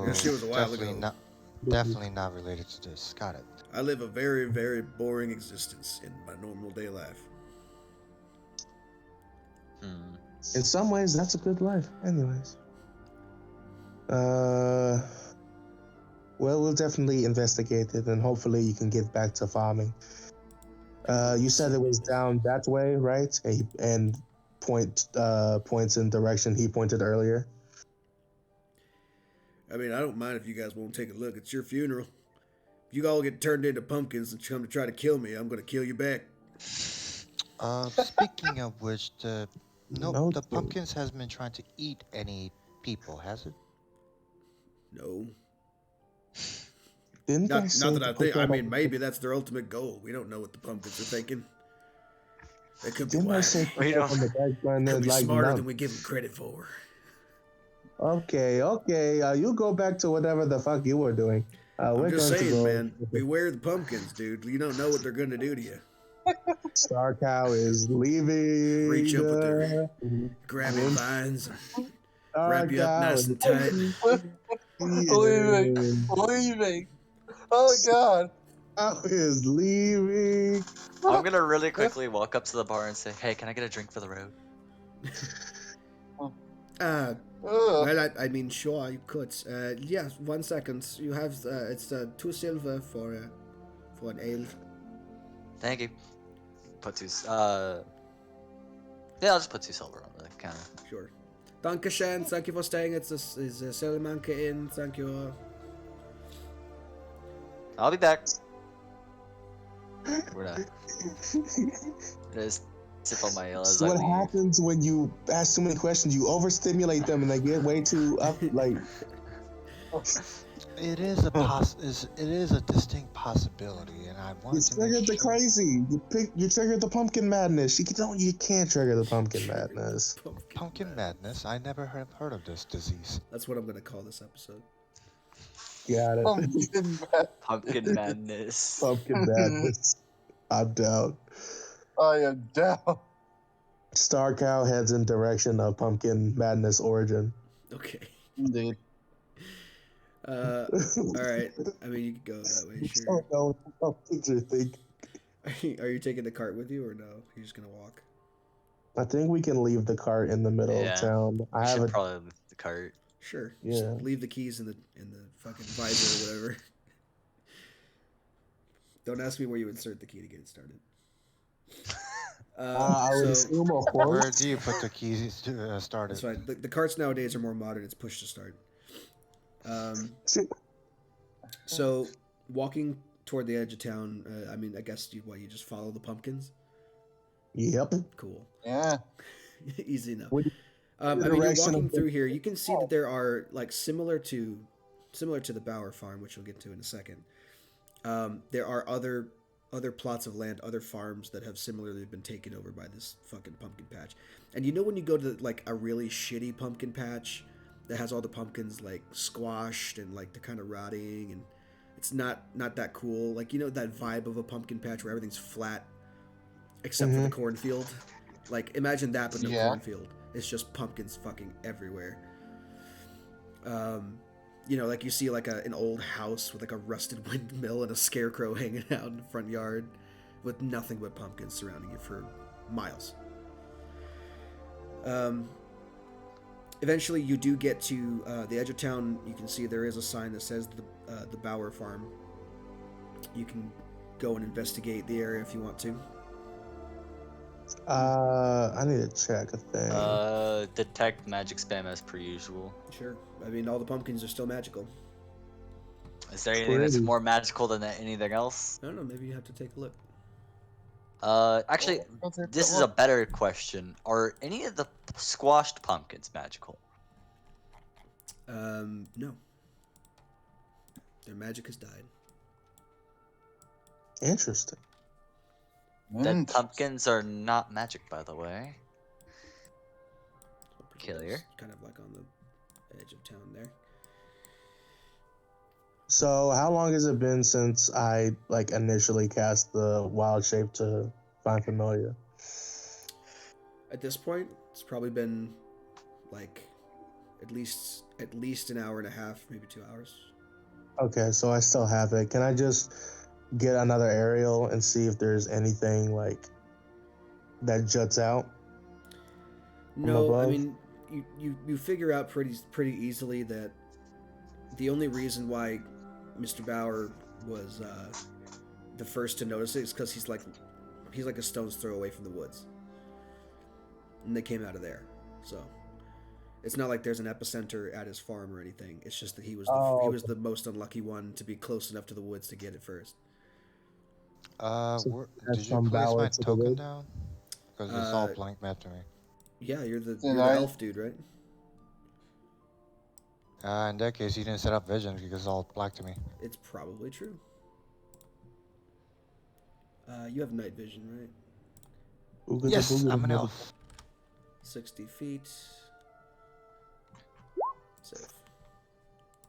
That shit was a while ago. Definitely not related to this. Got it. I live a very, very boring existence in my normal day life. In some ways, that's a good life. Anyways. Well, we'll definitely investigate it, and hopefully you can get back to farming. You said it was down that way, right? And points in direction he pointed earlier. I mean, I don't mind if you guys won't take a look. It's your funeral. If you all get turned into pumpkins and come to try to kill me, I'm going to kill you back. Speaking of which, the pumpkins hasn't been trying to eat any people, has it? No. Not that I think. I mean, maybe that's their ultimate goal. We don't know what the pumpkins are thinking. They could be wise. Could be smarter than we give them credit for. Okay. You go back to whatever the fuck you were doing. I'm just saying, man. Beware the pumpkins, dude. You don't know what they're gonna do to you. Star Cow is leaving. Reach up with their grabbing vines, wrap you up nice and tight. Leaving. Oh God. Cow is leaving. I'm gonna really quickly walk up to the bar and say, "Hey, can I get a drink for the road?" Well, I mean, sure, you could. Yeah, 1 second. You have it's 2 silver for an ale. Thank you. Put 2. Yeah, I'll just put 2 silver on the counter. Sure. Dankeschön. Thank you for staying at the Salamanca Inn. Thank you. I'll be back. We're not. Just sip on my ale as So I what leave. happens when you ask too many questions? You overstimulate them and they get way too up. Like It is a distinct possibility, and I want you to triggered make the sure. crazy. You triggered the pumpkin madness. You can't trigger the pumpkin madness. Pumpkin madness? I never have heard of this disease. That's what I'm gonna call this episode. Got it. Pumpkin man. Pumpkin madness. Pumpkin madness. I'm down. I am down. Star Cow heads in direction of Pumpkin Madness origin. Okay. Indeed. All right. I mean, you could go that way, sure. So no pumpkins are thinking. Are you taking the cart with you, or no? You're just gonna walk. I think we can leave the cart in the middle Yeah. of town. I I have should a probably leave the cart. Sure. Yeah. Just leave the keys in the fucking visor or whatever. Don't ask me where you insert the key to get it started. I would So assume a Where horse. do you put the keys to start that's it? fine. The carts nowadays are more modern. It's push to start. So walking toward the edge of town. I mean, I guess you just follow the pumpkins. Yep. Cool. Yeah. Easy enough. Would- I mean, you're direction walking of the- through here. You can see that there are like similar to the Bauer farm, which we'll get to in a second. There are other plots of land, other farms that have similarly been taken over by this fucking pumpkin patch. And you know when you go to like a really shitty pumpkin patch that has all the pumpkins like squashed and like they're kind of rotting and it's not that cool. Like, you know, that vibe of a pumpkin patch where everything's flat except for the cornfield. Like, imagine that, but no Yeah. cornfield. It's just pumpkins fucking everywhere. You know, like you see like an old house with like a rusted windmill and a scarecrow hanging out in the front yard with nothing but pumpkins surrounding you for miles. Eventually, you do get to the edge of town. You can see there is a sign that says the Bauer Farm. You can go and investigate the area if you want to. I need to check a thing. Detect magic spam as per usual. Sure. I mean, all the pumpkins are still magical. Is there anything that's Pretty. more magical than anything else? I don't know. Maybe you have to take a look. Actually, I'll take this that is a look. better question. Are any of the squashed pumpkins magical? No. Their magic has died. Interesting. Dead pumpkins are not magic, by the way. Killier. Kind of like on the edge of town there. So, how long has it been since I like initially cast the wild shape to find familiar? At this point, it's probably been like at least an hour and a half, maybe 2 hours. Okay, so I still have it. Can I just get another aerial and see if there's anything like that juts out? No, I above? mean you figure out pretty easily that the only reason why Mr. Bauer was the first to notice it is because he's like a stone's throw away from the woods, and they came out of there. So it's not like there's an epicenter at his farm or anything. It's just that he was he was the most unlucky one to be close enough to the woods to get it first. Did you from place Bauer my to the token wood? down? Because it's all blank map to me. Yeah, you're the Then I- elf dude, right? In that case, you didn't set up vision because it's all black to me. It's probably true. You have night vision, right? Oogada Yes, boogada I'm an boogada. elf. 60 feet. Safe.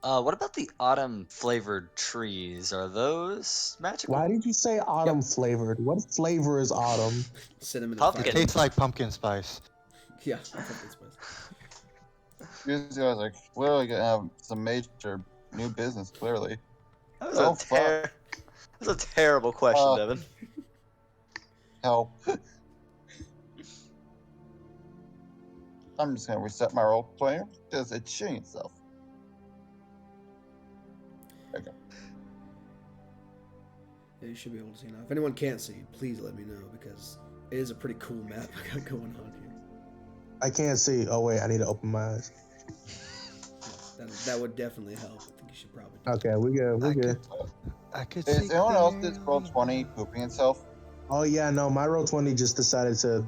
What about the autumn flavored trees? Are those magical? Why did you say autumn flavored? What flavor is autumn? Cinnamon Pumpkin. and It fire. tastes like pumpkin spice. Yeah, pumpkin spice. These guys are clearly gonna have some major new business. Clearly. That was, Oh, that was a terrible question, Uh, Devin. Help. I'm just gonna reset my role player. Does it change itself? Okay. Yeah, you should be able to see now. If anyone can't see, please let me know because it is a pretty cool map I got going on here. I can't see. Oh wait, I need to open my eyes. That would definitely help. I think you should probably do Okay, we good. We I good. I could Is see anyone else that's roll clearly. 20 pooping itself? Oh yeah, no, my roll 20 just decided to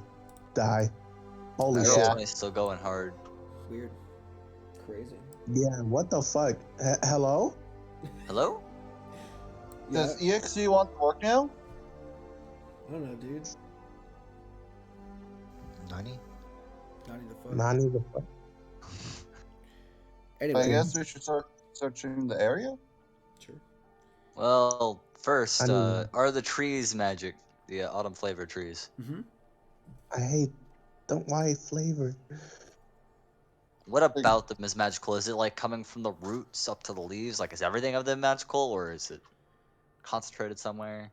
die. Holy My shit. roll 20 is still going hard. Weird. Crazy. Yeah, what the fuck? Hello? Hello? Yeah, Does EXE want to work now? I don't know, dude. Nani? Not even the fuck. Nani the fuck? Anyway, I guess we should start searching the area. Sure. Well, first, I mean- are the trees magic? The autumn flavored trees. Mm-hmm. Don't like flavor. What about them is magical? Is it like coming from the roots up to the leaves? Like, is everything of them magical, or is it concentrated somewhere?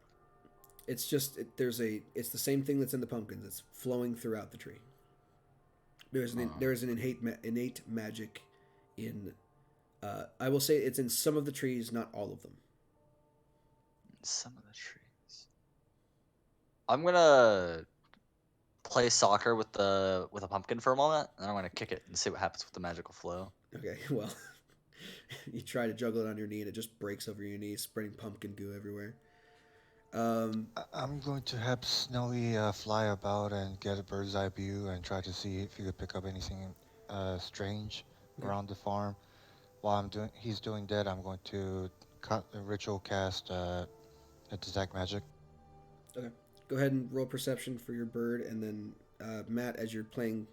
It's just it's the same thing that's in the pumpkins. It's flowing throughout the tree. There's an innate magic in. I will say it's in some of the trees, not all of them. Some of the trees. I'm gonna play soccer with a pumpkin for a moment, and I'm gonna kick it and see what happens with the magical flow. Okay, well, you try to juggle it on your knee, and it just breaks over your knee, spreading pumpkin goo everywhere. I'm going to have Snowy fly about and get a bird's eye view and try to see if he could pick up anything strange around the farm. While he's doing that, I'm going to ritual cast a detect magic. Okay, go ahead and roll perception for your bird, and then Matt, as you're playing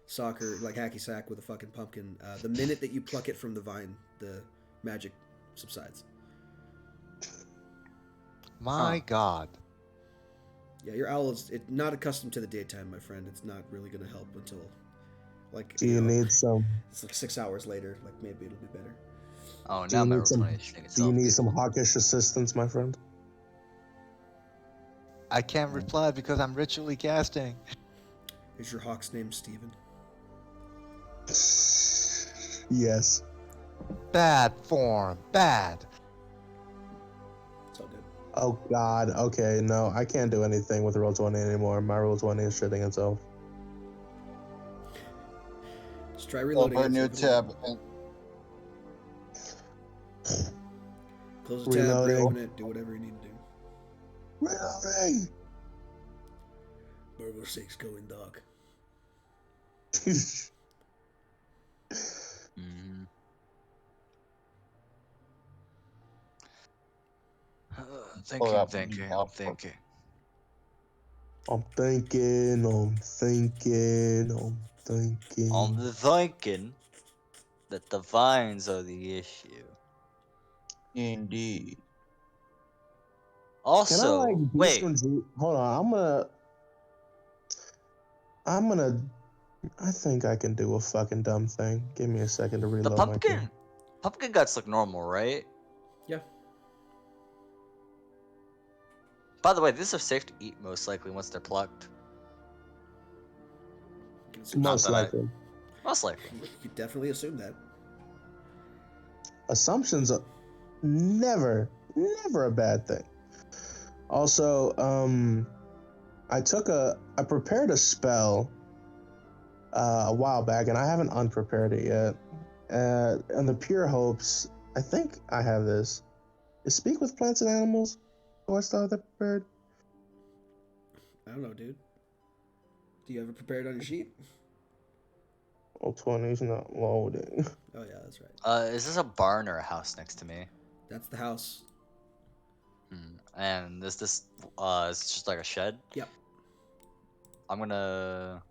soccer like hacky sack with a fucking pumpkin, the minute that you pluck it from the vine, the magic subsides. My God. Yeah, your owl is not accustomed to the daytime, my friend. It's not really going to help until, like, Do you need some? It's like 6 hours later. Like, maybe it'll be better. Oh, Do now you my need some? rotation Do you need itself. some hawkish assistance, my friend? I can't reply because I'm ritually casting. Is your hawk's name Steven? Yes. Bad form. Bad. It's all good. Oh God. Okay. No, I can't do anything with roll 20 anymore. My roll 20 is shitting itself. Just try reloading. Open a new it, see if it'll- tab. And Close the tab, Reloading. reopen it, do whatever you need to do. Reloading. Burger 6 going dark. Mhm. Hold up, Thinking. I'm thinking. I'm thinking that the vines are the issue. indeed. Can Also, I like do wait, some hold on, I'm gonna I think I can do a fucking dumb thing. Give me a second to the reload my game. pumpkin guts look normal, right? Yeah. By the way, these are safe to eat most likely once they're plucked. Most that I- likely. Most likely. You could definitely assume that. Assumptions are never a bad thing. Also, I prepared a spell a while back, and I haven't unprepared it yet. And the pure hopes, I think I have this. Is speak with plants and animals? Do I still have that prepared? I don't know, dude. Do you have it prepared on your sheet? Oh, 20's not loading. Oh, yeah, that's right. Is this a barn or a house next to me? That's the house. And is this is it just like a shed? Yep. I'm gonna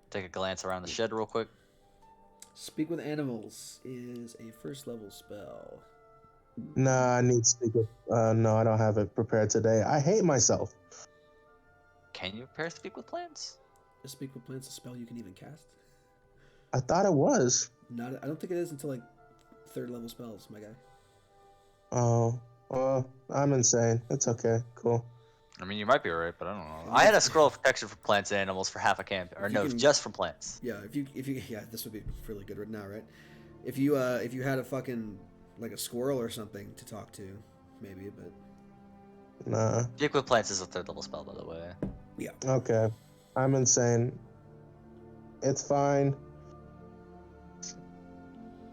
take a glance around the shed real quick. Speak with animals is a first level spell. Nah, I need to speak with. No, I don't have it prepared today. I hate myself. Can you prepare speak with plants? Is Speak with plants a spell you can even cast? I thought it was. Not. I don't think it is until like 3rd level spells, my guy. Oh, well, I'm insane. It's okay. Cool. I mean, you might be right, but I don't know. I had a scroll of protection for plants and animals for half a camp, or If you no, can- just for plants. Yeah, if you this would be really good right now, right? If you had a fucking like a squirrel or something to talk to, maybe, but Nah. Speak with plants is a 3rd level spell, by the way. yeah. Okay. I'm insane. It's fine.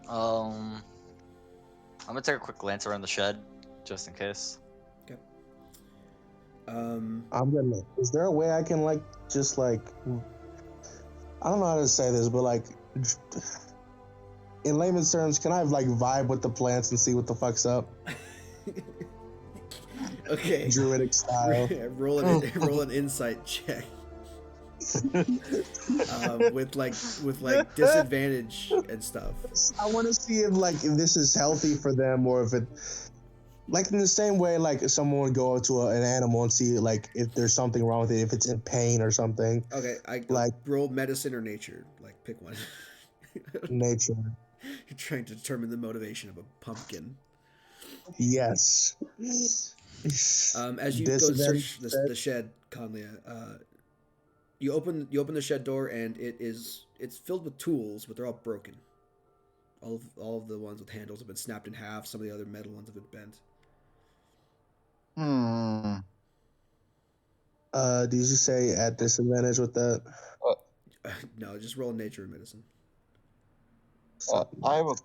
I'm gonna take a quick glance around the shed, just in case. Is there a way I can like just like I don't know how to say this, but like in layman's terms, can I like vibe with the plants and see what the fuck's up? Okay. Druidic style. roll an insight check. with disadvantage and stuff. I want to see if this is healthy for them or if it, like in the same way, like if someone would go up to an animal and see like if there's something wrong with it, if it's in pain or something. Okay, I Like- roll medicine or nature. Like pick one. Nature. You're trying to determine the motivation of a pumpkin. Yes. As you go to search the shed, Conlia, you open the shed door and it's filled with tools, but they're all broken. All of the ones with handles have been snapped in half. Some of the other metal ones have been bent. Did you say at disadvantage with that? No, just roll nature and medicine. I have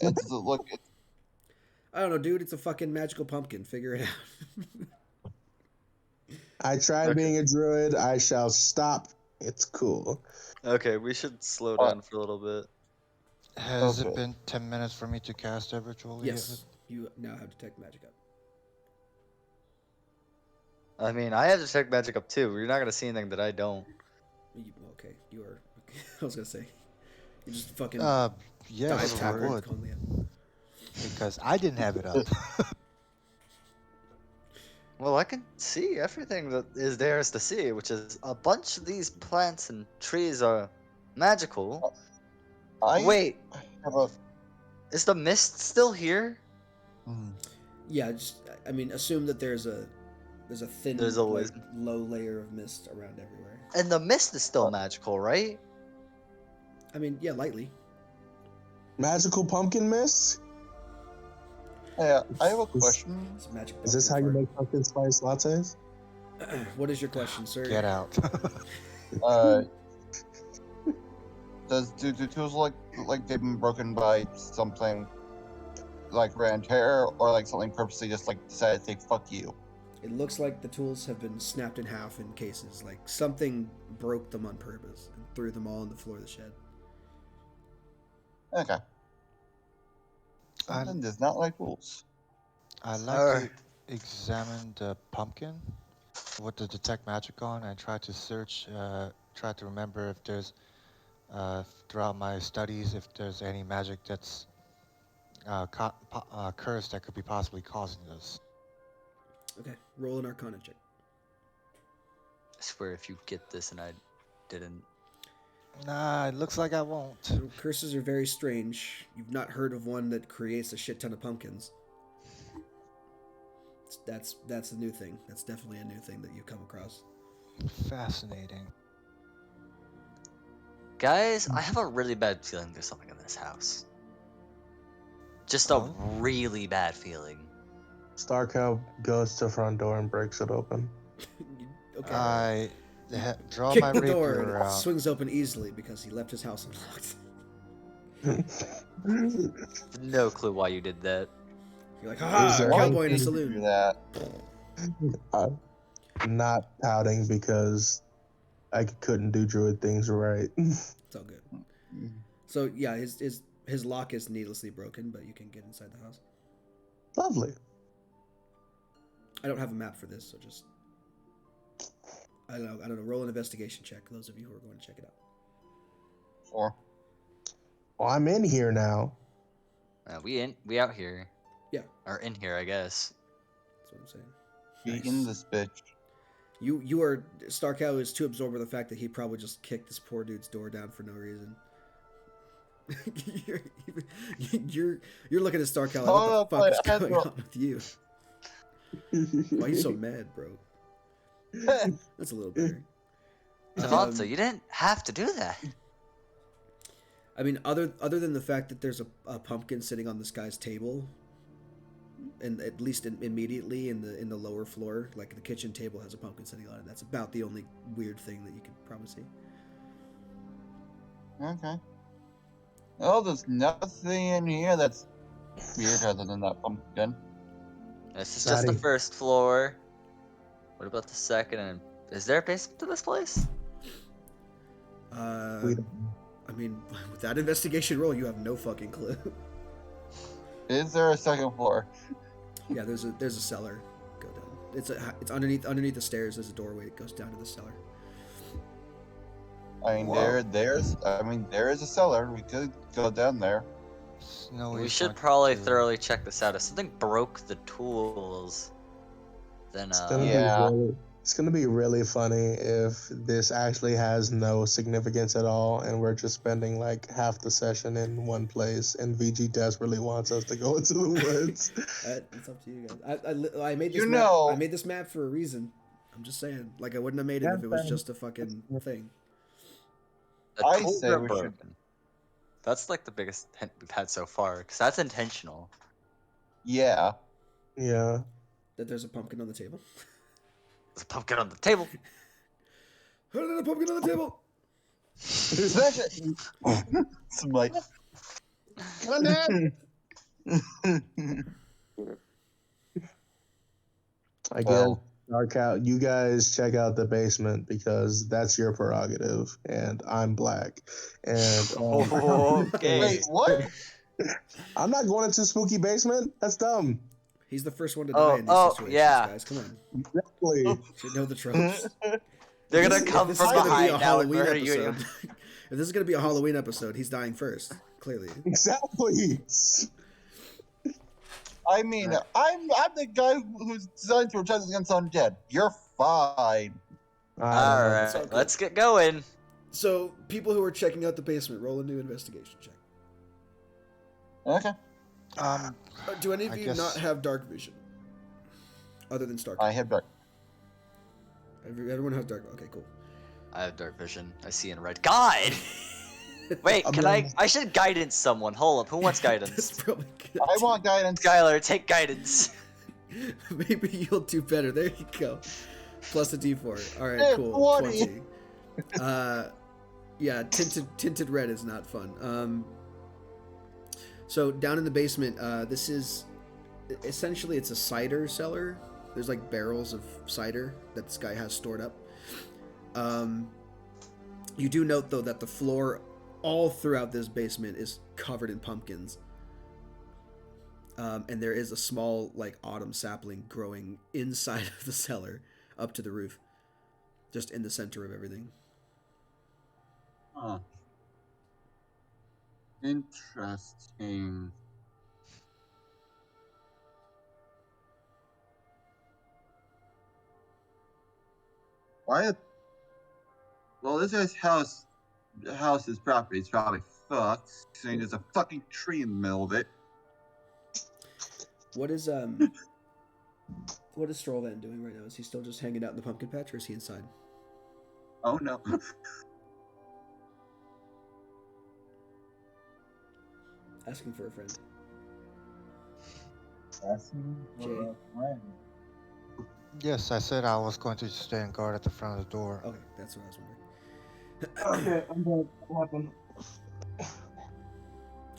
it's look. I don't know, dude. It's a fucking magical pumpkin. Figure it out. I tried being a druid. I shall stop. It's cool. Okay, we should slow down for a little bit. Has it been 10 minutes for me to cast it virtually? Yes, you now have detect magic up. I mean, I have detect magic up too. You're not gonna see anything that I don't. Okay, you are. Okay. I was gonna say, you just fucking yes, dive I tap would. Conlia. Because I didn't have it up. Well, I can see everything that is there is to see, which is a bunch of these plants and trees are magical. Wait, is the mist still here? Yeah, I mean, assume that there's a thin, There's always low layer of mist around everywhere. And the mist is still magical, right? I mean, yeah, lightly. Magical pumpkin mist? Yeah, I have a question. It's magic. Is this how you make pumpkin spice lattes? What is your question, sir? Get out. Do tools look like they've been broken by something like ran terror, or like something purposely just like decided to say fuck you? It looks like the tools have been snapped in half in cases. Like something broke them on purpose and threw them all on the floor of the shed. Okay. Something does not like tools. I'd like to examine the pumpkin with the detect magic on and try to search, try to remember if there's, throughout my studies, if there's any magic that's cursed that could be possibly causing this. Okay, roll an Arcana check. I swear if you get this and I didn't. Nah, it looks like I won't. Curses are very strange. You've not heard of one that creates a shit ton of pumpkins. That's a new thing. That's definitely a new thing that you come across. Fascinating. Guys, I have a really bad feeling there's something in this house. Just a really bad feeling. Starcow goes to the front door and breaks it open. Okay. I draw Kick my the door and rapier it out. swings open easily because he left his house unlocked. No clue why you did that. You're like, haha, cowboy in a saloon. Do that. Not pouting because I couldn't do druid things right. It's all good. So yeah, his lock is needlessly broken, but you can get inside the house. Lovely. I don't have a map for this, so just I don't know. Roll an investigation check. Those of you who are going to check it out. 4. Well, I'm in here now. We out here. Yeah. Or in here, I guess. That's what I'm saying. Be in this bitch. You are Starcow is too absorbed with the fact that he probably just kicked this poor dude's door down for no reason. you're looking at Starcow like, what the fuck is going on with you? Why are you so mad, bro? That's a little better. Tavanta, you didn't have to do that. I mean, other than the fact that there's a pumpkin sitting on this guy's table, and at least immediately in the lower floor, like the kitchen table has a pumpkin sitting on it. That's about the only weird thing that you could probably see. Okay. Oh, there's nothing in here that's weird other than that pumpkin. This is just the first floor. What about the second? And is there a basement to this place? I mean, with that investigation roll, you have no fucking clue. Is there a second floor? Yeah, there's a cellar. Go down. It's underneath the stairs. There's a doorway that goes down to the cellar. I mean, Whoa. there is a cellar. We could go down there. Snowy We is should going probably to- thoroughly check this out. If something broke the tools, then It's gonna Yeah. it's gonna be really funny if this actually has no significance at all, and we're just spending like half the session in one place, and VG desperately wants us to go into the woods. It's up to you guys. I made this You map. know- I made this map for a reason. I'm just saying. Like I wouldn't have made it if it was just a fucking thing. the I tools say are we should- broken. That's like the biggest hint we've had so far, because that's intentional. Yeah. Yeah. That there's a pumpkin on the table. There's a pumpkin on the table. There's a pumpkin on the table. Smash it. Smite. Come on, I guess Well- you guys check out the basement because that's your prerogative, and I'm black, and Okay. Wait, what? I'm not going into spooky basement. That's dumb. He's the first one to die in these situations, yeah. guys. Come on. Exactly. Should know the tropes. They're If gonna this- come if this from is gonna be behind a now and Halloween murder you. episode, if this is gonna be a Halloween episode, he's dying first. Clearly. Exactly. I mean, I'm the guy who's designed to protect against undead. You're fine. All right, okay. let's get going. So, people who are checking out the basement, roll a new investigation check. Okay. Do any of I you guess- not have dark vision? Other than Stark. I have dark. Everyone has dark. Okay, cool. I have dark vision. I see in red. God. Wait, can I should guidance someone. Hold up. Who wants That's guidance? probably good. I want guidance. Skylar, take guidance. Maybe you'll do better. There you go. Plus a D4. All right, Hey, cool. 20. Yeah, tinted red is not fun. So down in the basement, this is essentially it's a cider cellar. There's like barrels of cider that this guy has stored up. You do note though that the floor all throughout this basement is covered in pumpkins. And there is a small like autumn sapling growing inside of the cellar up to the roof, just in the center of everything. Huh. Interesting. Why? Well, this guy's house, the house's property is probably fucked. Saying there's a fucking tree in the middle of it. What is what is Strollvan doing right now? Is he still just hanging out in the pumpkin patch, or is he inside? Oh no. Asking for a friend. Jay. Yes, I said I was going to stand guard at the front of the door. Okay, that's what I was wondering. Okay, I'm going to happen.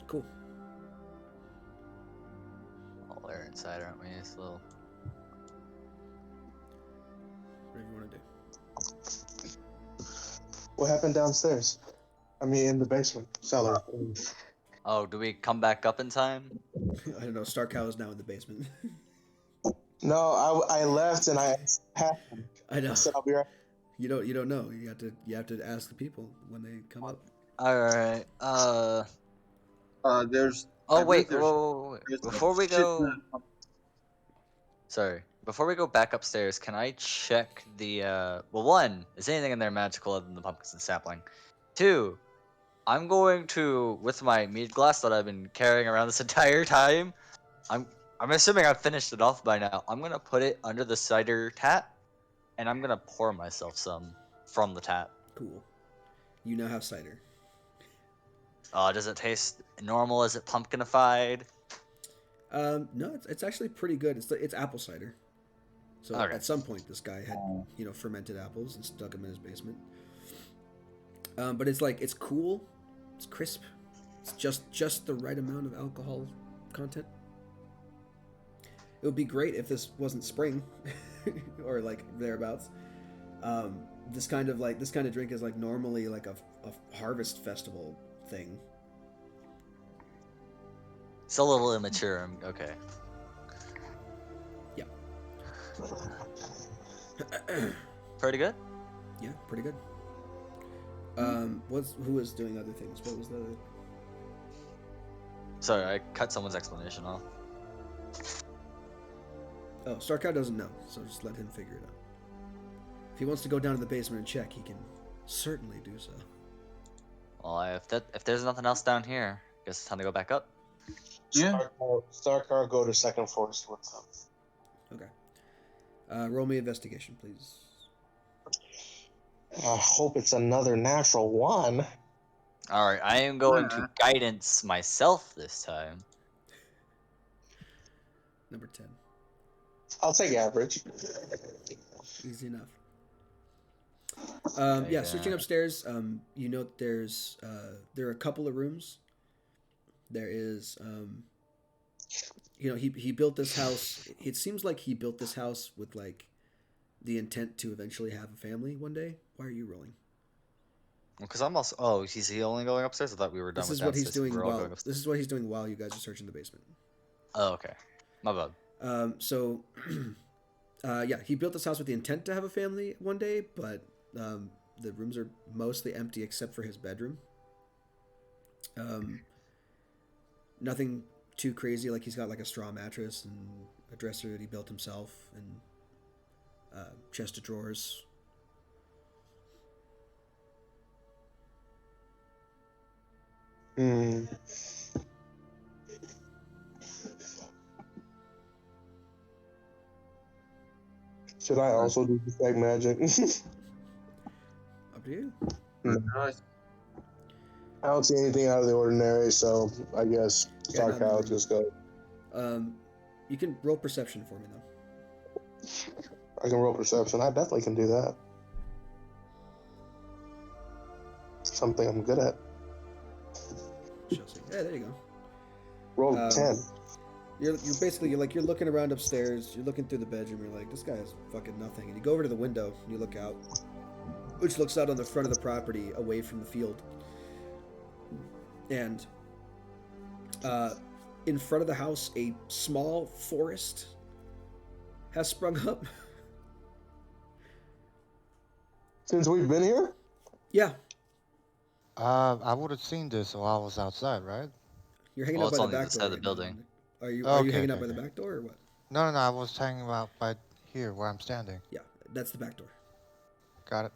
Cool. Oh, they're inside, aren't we? It's a little. Whatever you want to do. What happened downstairs? I mean, in the basement cellar. Oh, do we come back up in time? I don't know. Starcow is now in the basement. No, I left and I passed him. I know. I said I'll be right. You don't know. You have to ask the people when they come up. All right. There's. Oh I wait. believe Whoa. there's a Before we shit go. ton of- Sorry. Before we go back upstairs, can I check the well, one, is anything in there magical other than the pumpkins and sapling? Two, I'm going to, with my mead glass that I've been carrying around this entire time, I'm assuming I've finished it off by now. I'm gonna put it under the cider tap, and I'm gonna pour myself some from the tap. Cool. You now have cider. Does it taste normal? Is it pumpkinified? No, it's actually pretty good. It's apple cider. So Okay. at some point, this guy had fermented apples and stuck them in his basement. But it's cool. It's crisp. It's just the right amount of alcohol content. It would be great if this wasn't spring, or like thereabouts. This kind of drink is like normally like a harvest festival thing. It's a little immature. Okay. Yeah. Pretty good. Yeah, pretty good. Who was doing other things? What was the? Sorry, I cut someone's explanation off. Oh, Starcow doesn't know, so just let him figure it out. If he wants to go down to the basement and check, he can certainly do so. Well, if there's nothing else down here, I guess it's time to go back up. Yeah. Starcar go to second floor. See what's up. Okay. Roll me investigation, please. I hope it's another natural one. All right, I am going to guidance myself this time. Number 10. I'll take average. Easy enough. Okay, yeah, searching upstairs, you note there are a couple of rooms. There is, he built this house. It seems like he built this house with like the intent to eventually have a family one day. Why are you rolling? Because I'm also. Oh, is he only going upstairs? I thought we were done This with is what he's downstairs. doing We're all while going upstairs. this is what he's doing while you guys are searching the basement. Oh, okay. My bad. So, yeah, he built this house with the intent to have a family one day, but the rooms are mostly empty except for his bedroom. Nothing too crazy. Like he's got like a straw mattress and a dresser that he built himself and chest of drawers. Hmm. Should I also do detect magic? Up to you. Nice. I don't see anything out of the ordinary, so I guess Yeah, Stark out, just go. You can roll perception for me though. I can roll perception. I definitely can do that. Something I'm good at. Chelsea. Yeah, there you go. Roll 10. You're basically you're looking around upstairs. You're looking through the bedroom. You're like, this guy has fucking nothing. And you go over to the window and you look out, which looks out on the front of the property, away from the field. And in front of the house, a small forest has sprung up. Since we've been here? Yeah, I would have seen this while I was outside, right? you're hanging Well, out it's by on the the back other door. side of the right now. building. Are you Okay, hanging out okay, by the okay. back door or what? No, I was hanging out by here where I'm standing. Yeah, that's the back door. Got it.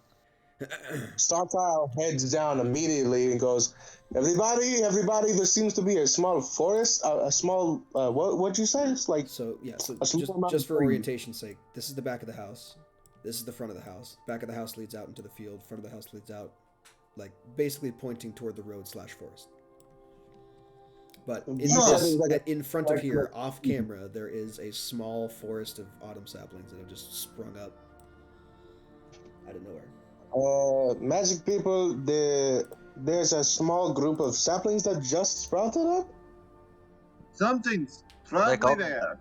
Startile heads down immediately and goes, everybody, there seems to be a small forest, a small, what'd you say? It's like, So yeah, so A small amount just of for trees. orientation's sake, this is the back of the house. This is the front of the house. Back of the house leads out into the field. Front of the house leads out, like basically pointing toward the road / forest. But in, Yeah. this, Like in front of here, off camera, there is a small forest of autumn saplings that have just sprung up out of nowhere. magic people, there's a small group of saplings that just sprouted up? Something's probably all- there.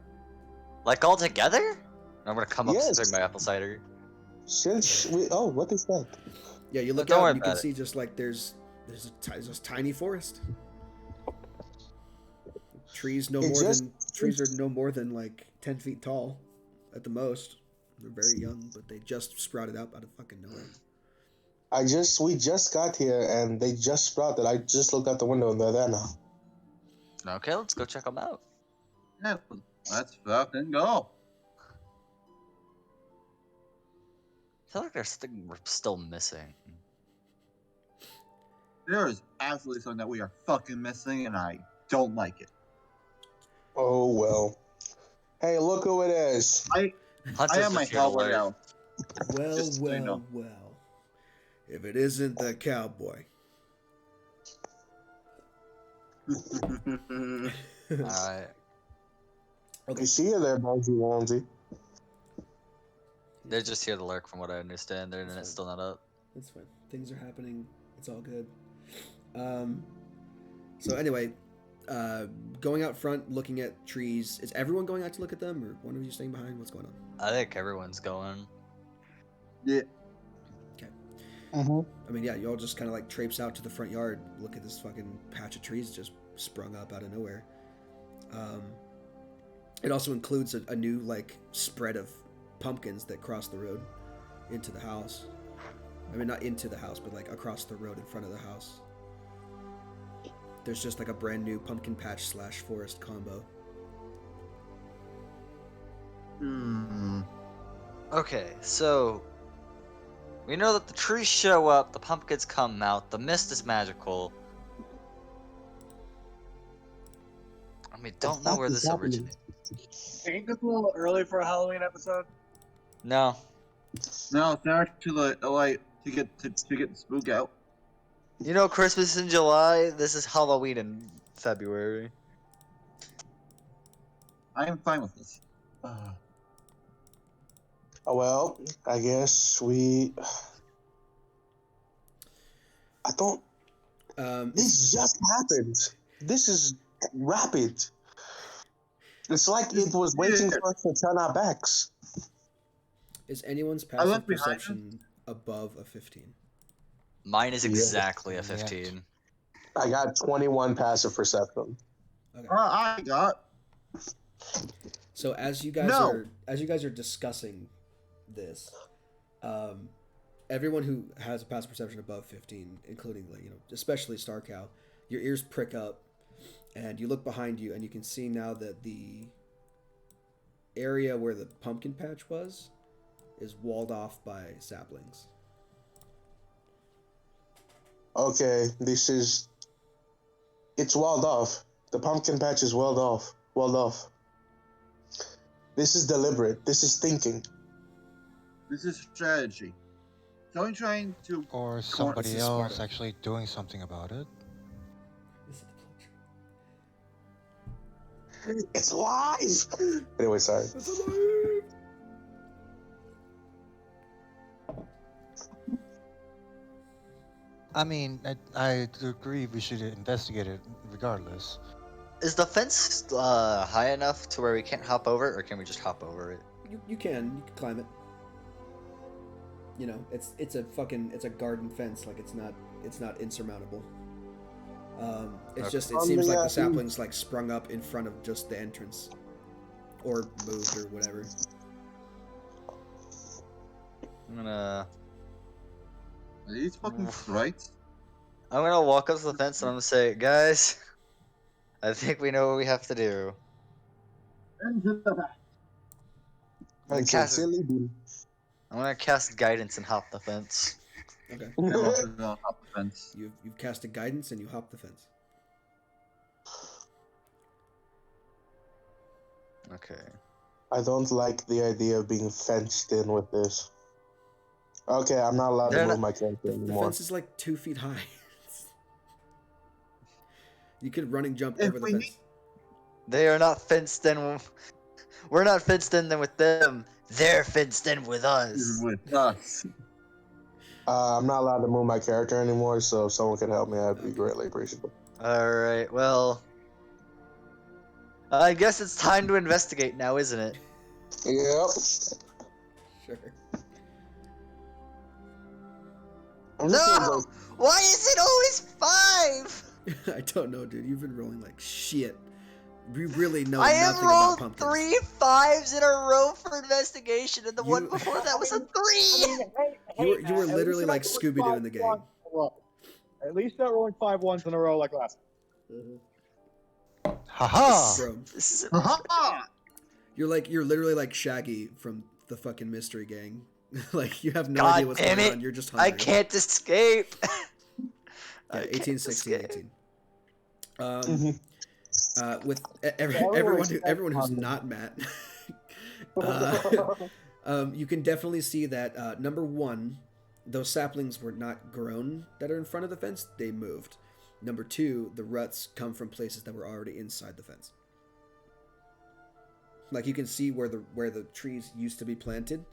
Like all together? I'm gonna come up Yes. and drink my apple cider. Since what is that? Yeah, you look Don't out worry and you can about it. see just like there's this tiny forest. Trees are no more than like 10 feet tall, at the most. They're very young, but they just sprouted up out of fucking nowhere. We just got here and they just sprouted. I just looked out the window and they're there now. Okay, let's go check them out. Yeah, let's fucking go. I feel like there's something we're still missing. There is absolutely something that we are fucking missing, and I don't like it. Oh well. Hey, look who it is. I have my cowboy out. Well, Just so you know. well. If it isn't the cowboy. Alright. You see you there, Bouncy Womsy. They're just here to lurk from what I understand. Their internet's still not up. That's fine. Things are happening. It's all good. So anyway, going out front, looking at trees. Is everyone going out to look at them, or one of you staying behind? What's going on? I think everyone's going. Yeah. Mm-hmm. I mean, yeah, you all just kind of like traipse out to the front yard. Look at this fucking patch of trees just sprung up out of nowhere. It also includes a new like spread of pumpkins that cross the road into the house. I mean, not into the house, but like across the road in front of the house. There's just like a brand new pumpkin patch / forest combo. Okay, so we know that the trees show up, the pumpkins come out, the mist is magical. And we don't know where this originated. Ain't this a little early for a Halloween episode? No. No, it's never too late to get the spook out. You know, Christmas in July, this is Halloween in February. I am fine with this. Well, I guess we. I don't. This just happened. This is rapid. It's like it was waiting for us to turn our backs. Is anyone's I passive left behind perception above a 15? Mine is Yeah. exactly a 15. I got 21 passive perception. Okay. I got. So as you guys are discussing this, everyone who has a passive perception above 15, including especially Starcow, your ears prick up, and you look behind you, and you can see now that the area where the pumpkin patch was is walled off by saplings. Okay, it's walled off. The pumpkin patch is walled off. This is deliberate. This is thinking. This is strategy. Someone trying to. Or somebody else Sparta. actually doing something about it. It's alive! Anyway, sorry. I mean, I agree we should investigate it regardless. Is the fence high enough to where we can't hop over it, or can we just hop over it? You can climb it. It's a garden fence. Like it's not insurmountable. It seems like the saplings like sprung up in front of just the entrance, or moved or whatever. I'm gonna Are these fucking sprites? I'm gonna walk up to the fence and I'm gonna say, guys, I think we know what we have to do. I sincerely do. I'm gonna cast guidance and hop the fence. Okay. I'm also gonna hop the fence. You've casted guidance and you hop the fence. Okay. I don't like the idea of being fenced in with this. Okay, I'm not allowed to move my character The anymore. fence is like 2 feet high. You could running jump If over the we fence. need- They are not fenced in. We're not fenced in with them. They're fenced in with us. With us. I'm not allowed to move my character anymore, so if someone could help me, I'd be greatly appreciative. Alright, well. I guess it's time to investigate now, isn't it? Yep. Sure. I'm just gonna No! go- Why is it always 5? I don't know, dude. You've been rolling like shit. You really know I have nothing about rolled pumpkins. 3 5s in a row for investigation, and the one before that was a 3! You were literally like Scooby-Doo in the game. At least not rolling 5 ones in a row like last. Haha! Bro, This is you're literally like Shaggy from the fucking Mystery Gang. Like you have no God idea what's damn going it. on. You're just hungry. I can't escape. Yeah, 18, 16, 18. Mhm. With everyone who's not Matt, you can definitely see that number one, those saplings were not grown that are in front of the fence; they moved. Number two, the ruts come from places that were already inside the fence. Like you can see where the trees used to be planted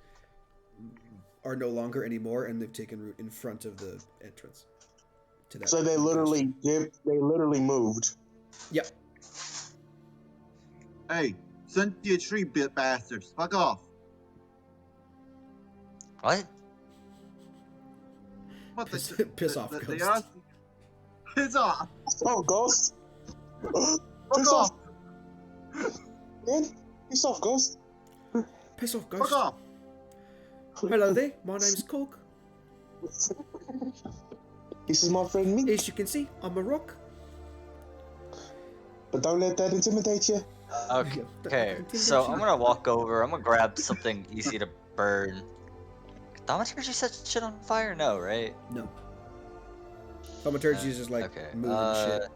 are no longer anymore, and they've taken root in front of the entrance. To that So they literally moved. Yep. Hey, sentient tree bit bastards, fuck off. What? What Piss off, they Ghost. are- Piss off. Oh, Ghost! Fuck Piss off. off! Man, piss off, Ghost! Piss off, Fuck Ghost. off. Hello there, my name's Coke. This is my friend me. As you can see, I'm a rock. But don't let that intimidate you. Okay, so I'm gonna walk over. I'm gonna grab something easy to burn. Thaumaturgy set shit on fire? No, right? No. Thaumaturgy is just like okay, moving shit.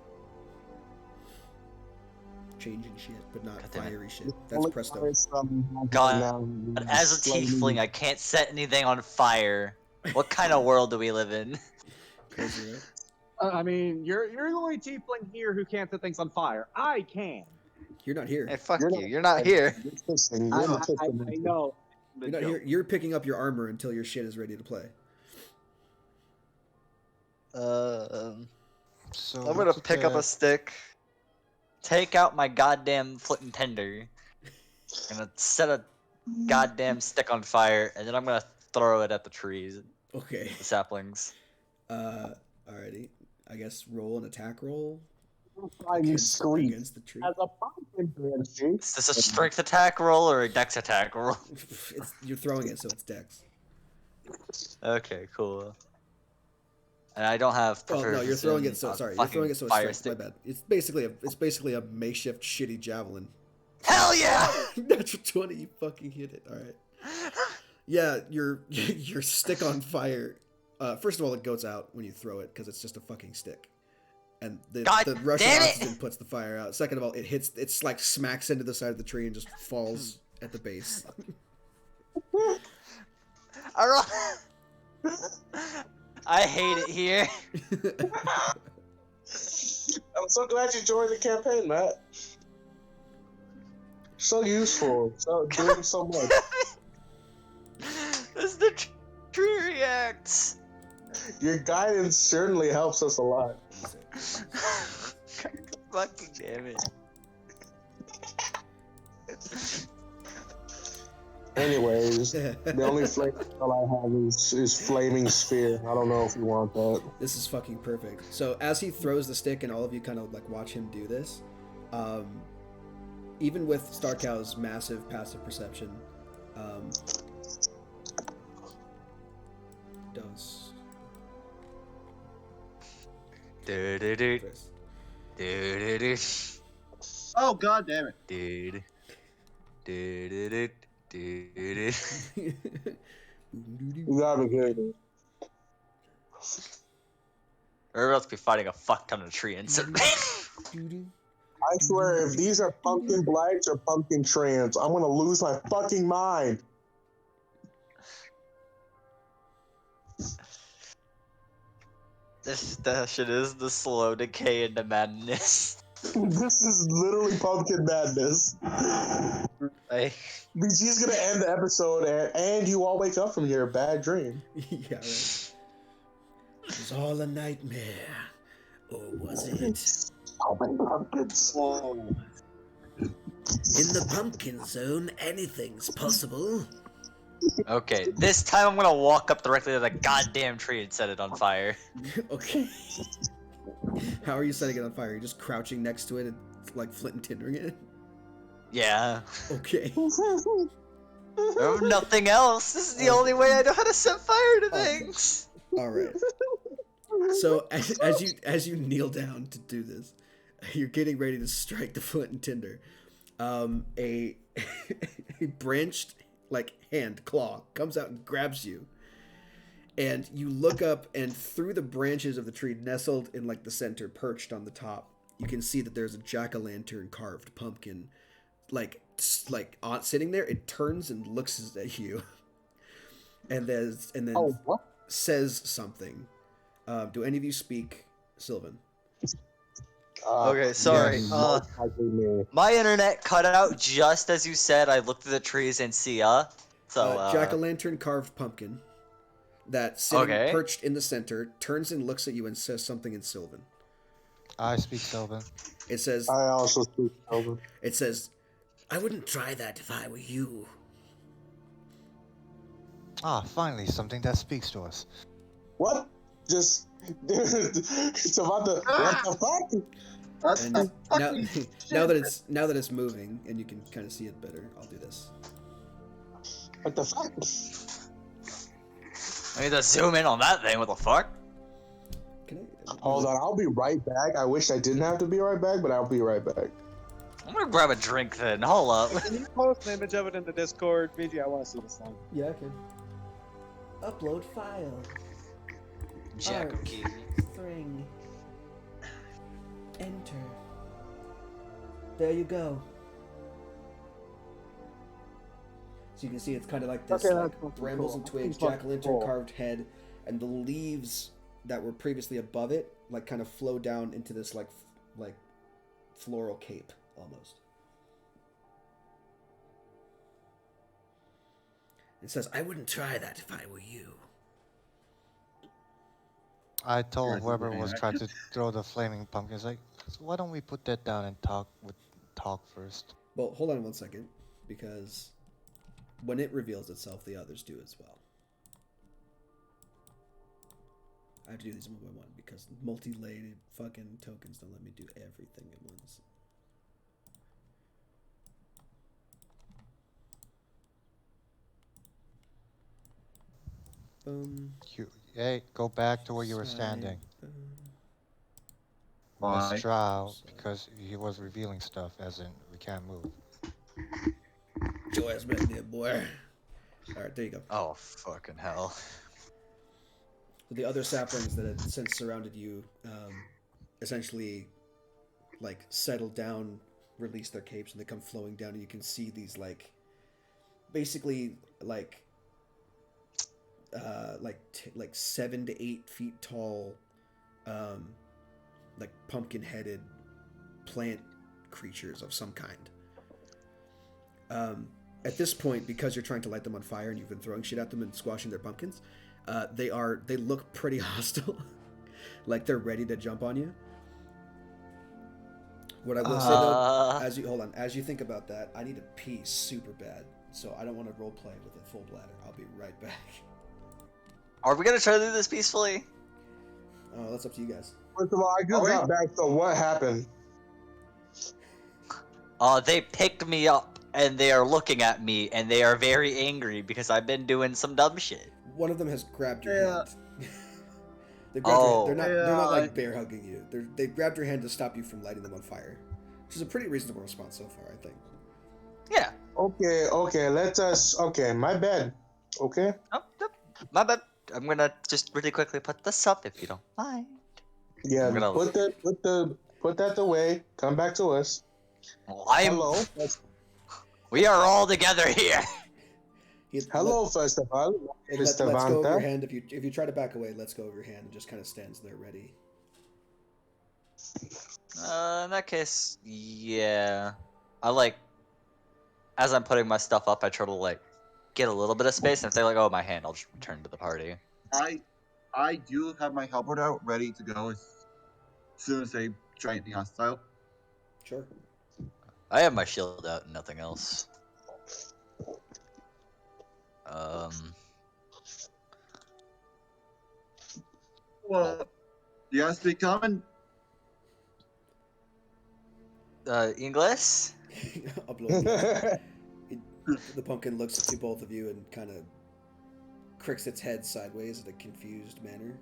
Changing shit, but not God damn it. fiery shit. That's presto. God, but as a tiefling, I can't set anything on fire. What kind of world do we live in? Crazy, right? I mean, you're the only tiefling here who can't set things on fire. I can. You're not here. Hey, fuck you. You're not here. I know. You're not here. You're picking up your armor until your shit is ready to play. So I'm gonna pick up a stick, take out my goddamn flint and tinder, gonna set a goddamn stick on fire, and then I'm gonna throw it at the trees, Okay. the saplings. Alrighty. I guess roll an attack roll. Against Against the tree. As a pumpkin branch. Is this a strength attack roll or a dex attack roll? You're throwing it, so it's dex. Okay, cool. And I don't have. Oh no, you're throwing it. So sorry, you're throwing it. So it's strength. Stick. My bad. It's basically a makeshift shitty javelin. Hell yeah! Natural 20, you fucking hit it. All right. Yeah, your stick on fire. First of all, it goes out when you throw it because it's just a fucking stick, and the rush of oxygen puts the fire out. Second of all, it's like smacks into the side of the tree and just falls at the base. I hate it here. I'm so glad you joined the campaign, Matt. So useful. So doing so much. As the tree reacts. Your guidance certainly helps us a lot. Fucking damn it. Anyways, the only flavor I have is flaming sphere. I don't know if you want that. This is fucking perfect. So as he throws the stick and all of you kind of like watch him do this, even with Starcow's massive passive perception, does Oh god damn it! You gotta be kidding. We're about to be fighting a fuck ton of tree insects. I swear, if these are pumpkin blights or pumpkin trans, I'm gonna lose my fucking mind. That shit is the slow decay into madness. This is literally pumpkin madness. BG's gonna end the episode and you all wake up from your bad dream. Yeah, right. It was all a nightmare. Or was it? Oh my pumpkins. In the pumpkin zone, anything's possible. Okay, this time I'm gonna walk up directly to the goddamn tree and set it on fire. Okay. How are you setting it on fire? You're just crouching next to it and like flint and tindering it? Yeah. Okay. Nothing else. This is the only way I know how to set fire to things. All right. So as you kneel down to do this, you're getting ready to strike the flint and tinder. A branched like hand claw comes out and grabs you, and you look up, and through the branches of the tree, nestled in like the center, perched on the top, you can see that there's a jack-o'-lantern carved pumpkin, like sitting there. It turns and looks at you, and then says something. Do any of you speak Sylvan? Okay, sorry. My internet cut out just as you said. I looked at the trees and see ya. So jack-o'-lantern carved pumpkin that sitting perched in the center turns and looks at you and says something in Sylvan. I speak Sylvan. It says. I also speak Sylvan. It says, "I wouldn't try that if I were you." Ah, finally something that speaks to us. What? Just it's about the what the fuck? And now that it's moving and you can kind of see it better, I'll do this. What the fuck? I need to zoom in on that thing. What the fuck? Can I? Hold on, I'll be right back. I wish I didn't have to be right back, but I'll be right back. I'm gonna grab a drink then. Hold up. Can you post an image of it in the Discord? BG, I want to see this thing. Yeah, I can. Upload file. Jack Art. key. String. Enter. There you go. So you can see it's kind of like this, Okay, like that's fucking brambles cool. and twigs, That's fucking jack-o'-lantern cool. carved head, and the leaves that were previously above it, like kind of flow down into this like floral cape almost. It says, "I wouldn't try that if I were you." I told You're whoever the was brainiac. trying to throw the flaming pumpkins, like, "So why don't we put that down and talk first?" Well, hold on one second, because when it reveals itself, the others do as well. I have to do these one by one because multi-layered fucking tokens don't let me do everything at once. Boom. Hey, go back to where you were Side, standing. boom. Why? Let's try, because he was revealing stuff, as in, we can't move. Get your ass back there, boy. Alright, there you go. Oh fucking hell. So the other saplings that had since surrounded you essentially like settle down, release their capes, and they come flowing down, and you can see these basically like 7 to 8 feet tall like pumpkin-headed plant creatures of some kind. At this point, because you're trying to light them on fire and you've been throwing shit at them and squashing their pumpkins, they look pretty hostile. Like they're ready to jump on you. What I will say though, as you think about that, I need to pee super bad, so I don't want to roleplay with a full bladder. I'll be right back. Are we gonna try to do this peacefully? Oh, that's up to you guys. First of all, I just got back, so what happened? They picked me up and they are looking at me and they are very angry because I've been doing some dumb shit. One of them has grabbed your Yeah. hand. They grabbed your Oh. hand. They're not like Yeah. bear hugging you. They grabbed your hand to stop you from lighting them on fire, which is a pretty reasonable response so far, I think. Yeah. Okay, let us. Okay, my bad. Okay. Oh, my bad. I'm gonna just really quickly put this up if you don't mind. Yeah, I'm gonna- put that away. Come back to us. Well, Hello. We are all together here. Hello, first of all. Let's go over your Tavanta. hand. If you try to back away, let's go over your hand and just kind of stands there ready. In that case, yeah. As I'm putting my stuff up, I try to get a little bit of space, and if they let go of my hand, I'll just return to the party. I do have my halberd out, ready to go as soon as they try anything hostile. Sure. I have my shield out and nothing else. Well, you guys speak common? English? Upload. The pumpkin looks at both of you and kind of cricks its head sideways in a confused manner.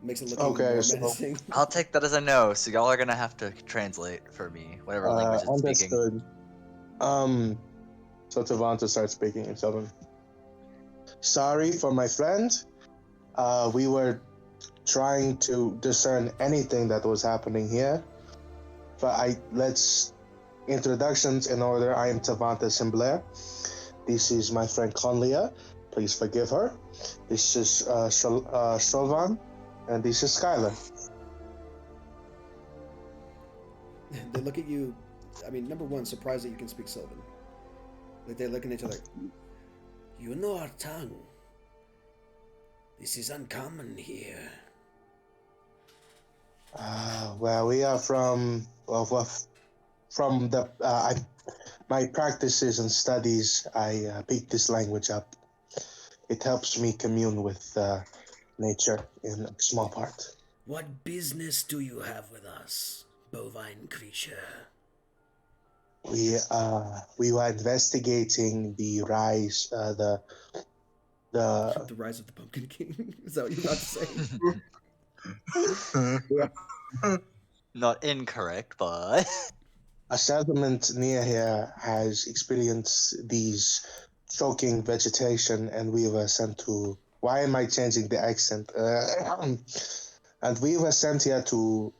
Makes it look even more menacing. I'll take that as a no, so y'all are gonna have to translate for me, whatever language it's speaking. Understood. So Tavanta starts speaking and tells him, "Sorry for my friend. We were trying to discern anything that was happening here. But let's introductions in order. I am Tavanta Simblair. This is my friend Conlia. Please forgive her. This is Sholvan, and this is Skylar." They look at you. I mean, number one, surprised that you can speak Sylvan. Like they're looking at each other. You know our tongue. This is uncommon here. Well, we are from the my practices and studies. I picked this language up. It helps me commune with nature in a small part. What business do you have with us, bovine creature? We were investigating the rise, the the The Rise of the Pumpkin King. Is that what you're about to say? Not incorrect, but a settlement near here has experienced these choking vegetation, and we were sent to. Why am I changing the accent? And we were sent here to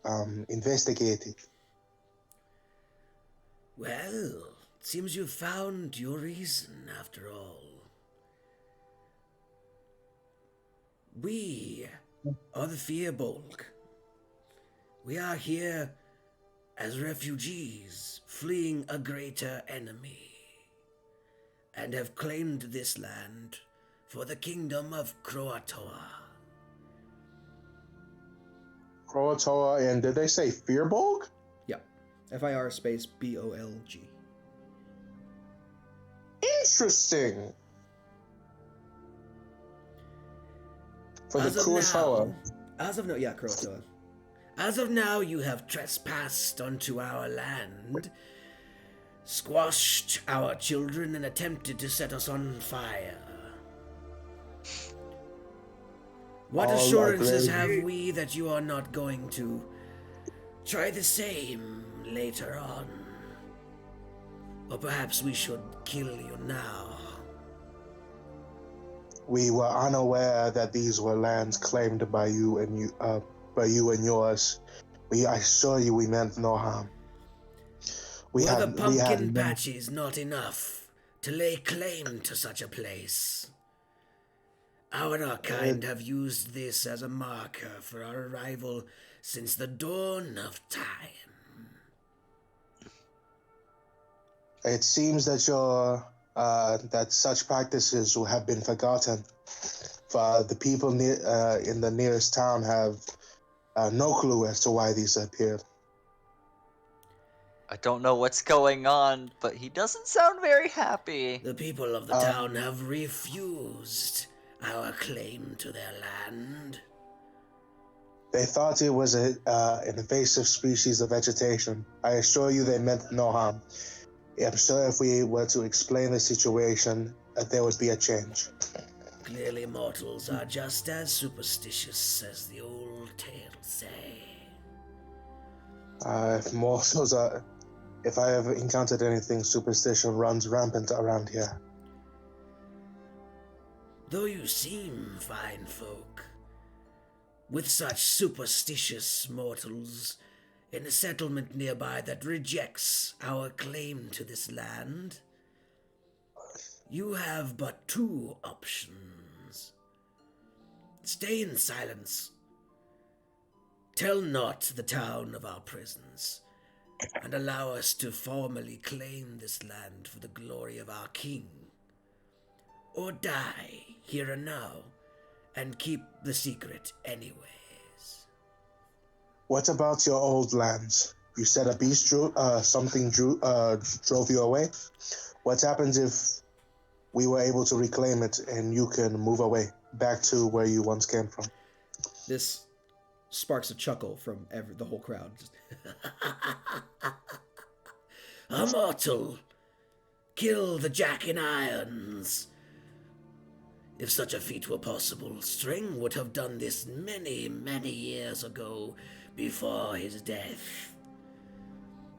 investigate it. Well, seems you found your reason after all. We are the Fearbolg. We are here as refugees fleeing a greater enemy, and have claimed this land for the kingdom of Croatoa. Croatoa, and did they say Fearbolg? Yeah. FIR space BOLG. Interesting. For the As of Croatoa. now, Croatoa. As of now, you have trespassed onto our land, squashed our children, and attempted to set us on fire. What All assurances agreed. have we that you are not going to try the same later on? Or perhaps we should kill you now. We were unaware that these were lands claimed by you and yours. I assure you, we meant no harm. Were the pumpkin patches not enough to lay claim to such a place? Our kind have used this as a marker for our arrival since the dawn of time. It seems that that such practices have been forgotten. For the people in the nearest town have no clue as to why these appeared. I don't know what's going on, but he doesn't sound very happy. The people of the town have refused our claim to their land. They thought it was an invasive species of vegetation. I assure you they meant no harm. I'm sure if we were to explain the situation, there would be a change. Clearly mortals are just as superstitious as the old tales say. If I ever encountered anything, superstition runs rampant around here. Though you seem fine folk, with such superstitious mortals in a settlement nearby that rejects our claim to this land, you have but two options. Stay in silence. Tell not the town of our presence, and allow us to formally claim this land for the glory of our king. Or die here and now, and keep the secret anyways. What about your old lands? You said a beast drove you away? What happens if we were able to reclaim it and you can move away back to where you once came from? This sparks a chuckle from the whole crowd. Just a mortal, kill the Jack in Irons. If such a feat were possible, String would have done this many, many years ago, before his death.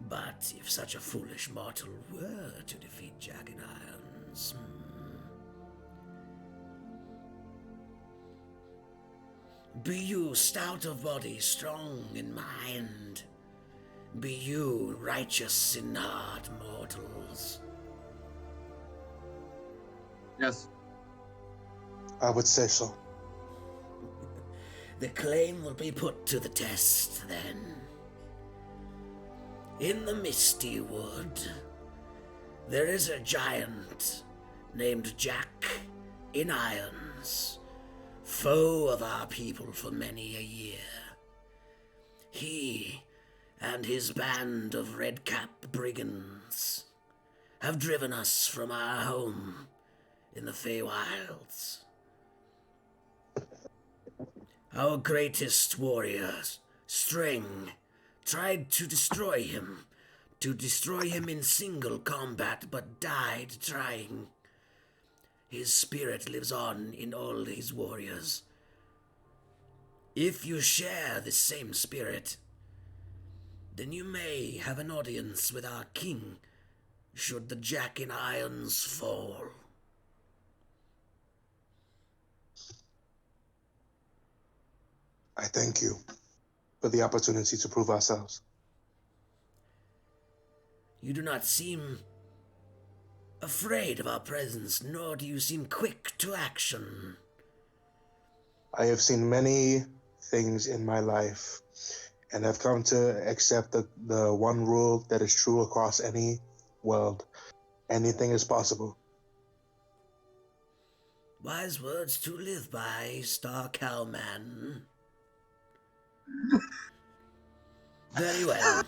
But if such a foolish mortal were to defeat Jack in Irons, be you stout of body, strong in mind. Be you righteous in heart, mortals. Yes. I would say so. The claim will be put to the test, then. In the Misty Wood, there is a giant named Jack in Irons, foe of our people for many a year. He and his band of red-cap brigands have driven us from our home in the Feywilds. Our greatest warriors, String, tried to destroy him in single combat, but died trying. His spirit lives on in all his warriors. If you share this same spirit, then you may have an audience with our king, should the Jack in Irons fall. I thank you for the opportunity to prove ourselves. You do not seem afraid of our presence, nor do you seem quick to action. I have seen many things in my life and have come to accept the one rule that is true across any world. Anything is possible. Wise words to live by, Star Cowman. Very well.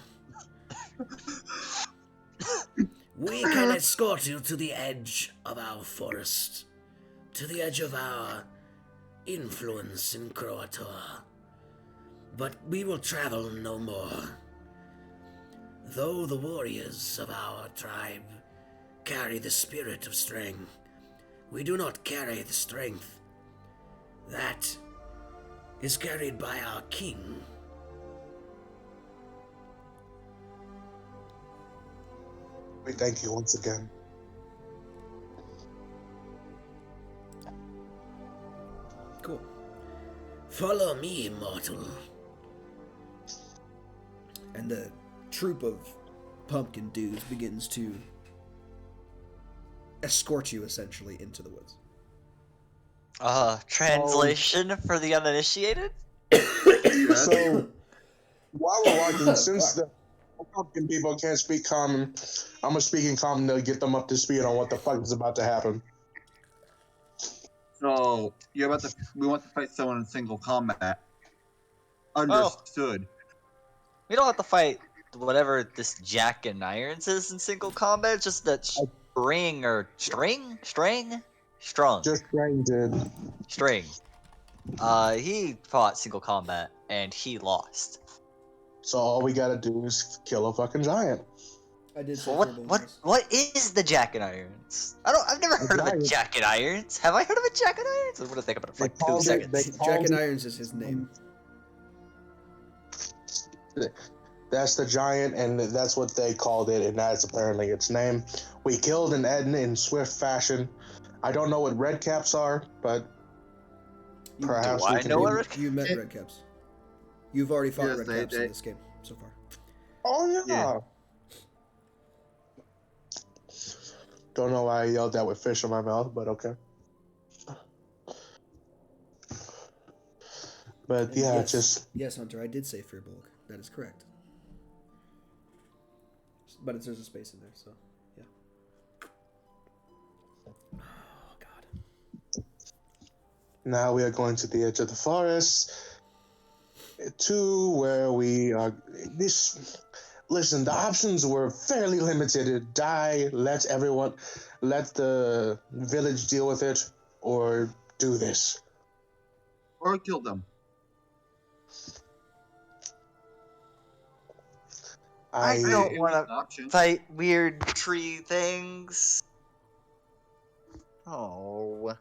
We can escort you to the edge of our forest, to the edge of our influence in Croator. But we will travel no more. Though the warriors of our tribe carry the spirit of strength, we do not carry the strength that is carried by our king. We thank you once again. Cool. Follow me, mortal. And the troop of pumpkin dudes begins to escort you essentially into the woods. Translation for the uninitiated? So, while we're walking, since the pumpkin people can't speak common, I'm gonna speak in common to get them up to speed on what the fuck is about to happen. So we want to fight someone in single combat. Understood. We don't have to fight whatever this Jack and Irons is in single combat. It's just that string. Just Strang did. String. He fought single combat and he lost. So all we gotta do is kill a fucking giant. I did say What is the Jack and Irons? I've never heard of a Jack and Irons. Have I heard of a Jack and Irons? I'm gonna think about it for like 2 seconds. Jack and Irons is his name. That's the giant, and that's what they called it, and that's apparently its name. We killed an Eden in swift fashion. I don't know what red caps are, but perhaps we can. You met red caps. You've already fought red caps in this game so far. Oh yeah. Don't know why I yelled that with fish in my mouth, but okay. But yeah, yes, Hunter, I did say Fearbulk. That is correct. But there's a space in there, so yeah. Oh God. Now we are going to the edge of the forest, to where we are. Listen, the options were fairly limited. Die, let the village deal with it, or do this. Or kill them. I don't want to fight weird tree things. Oh.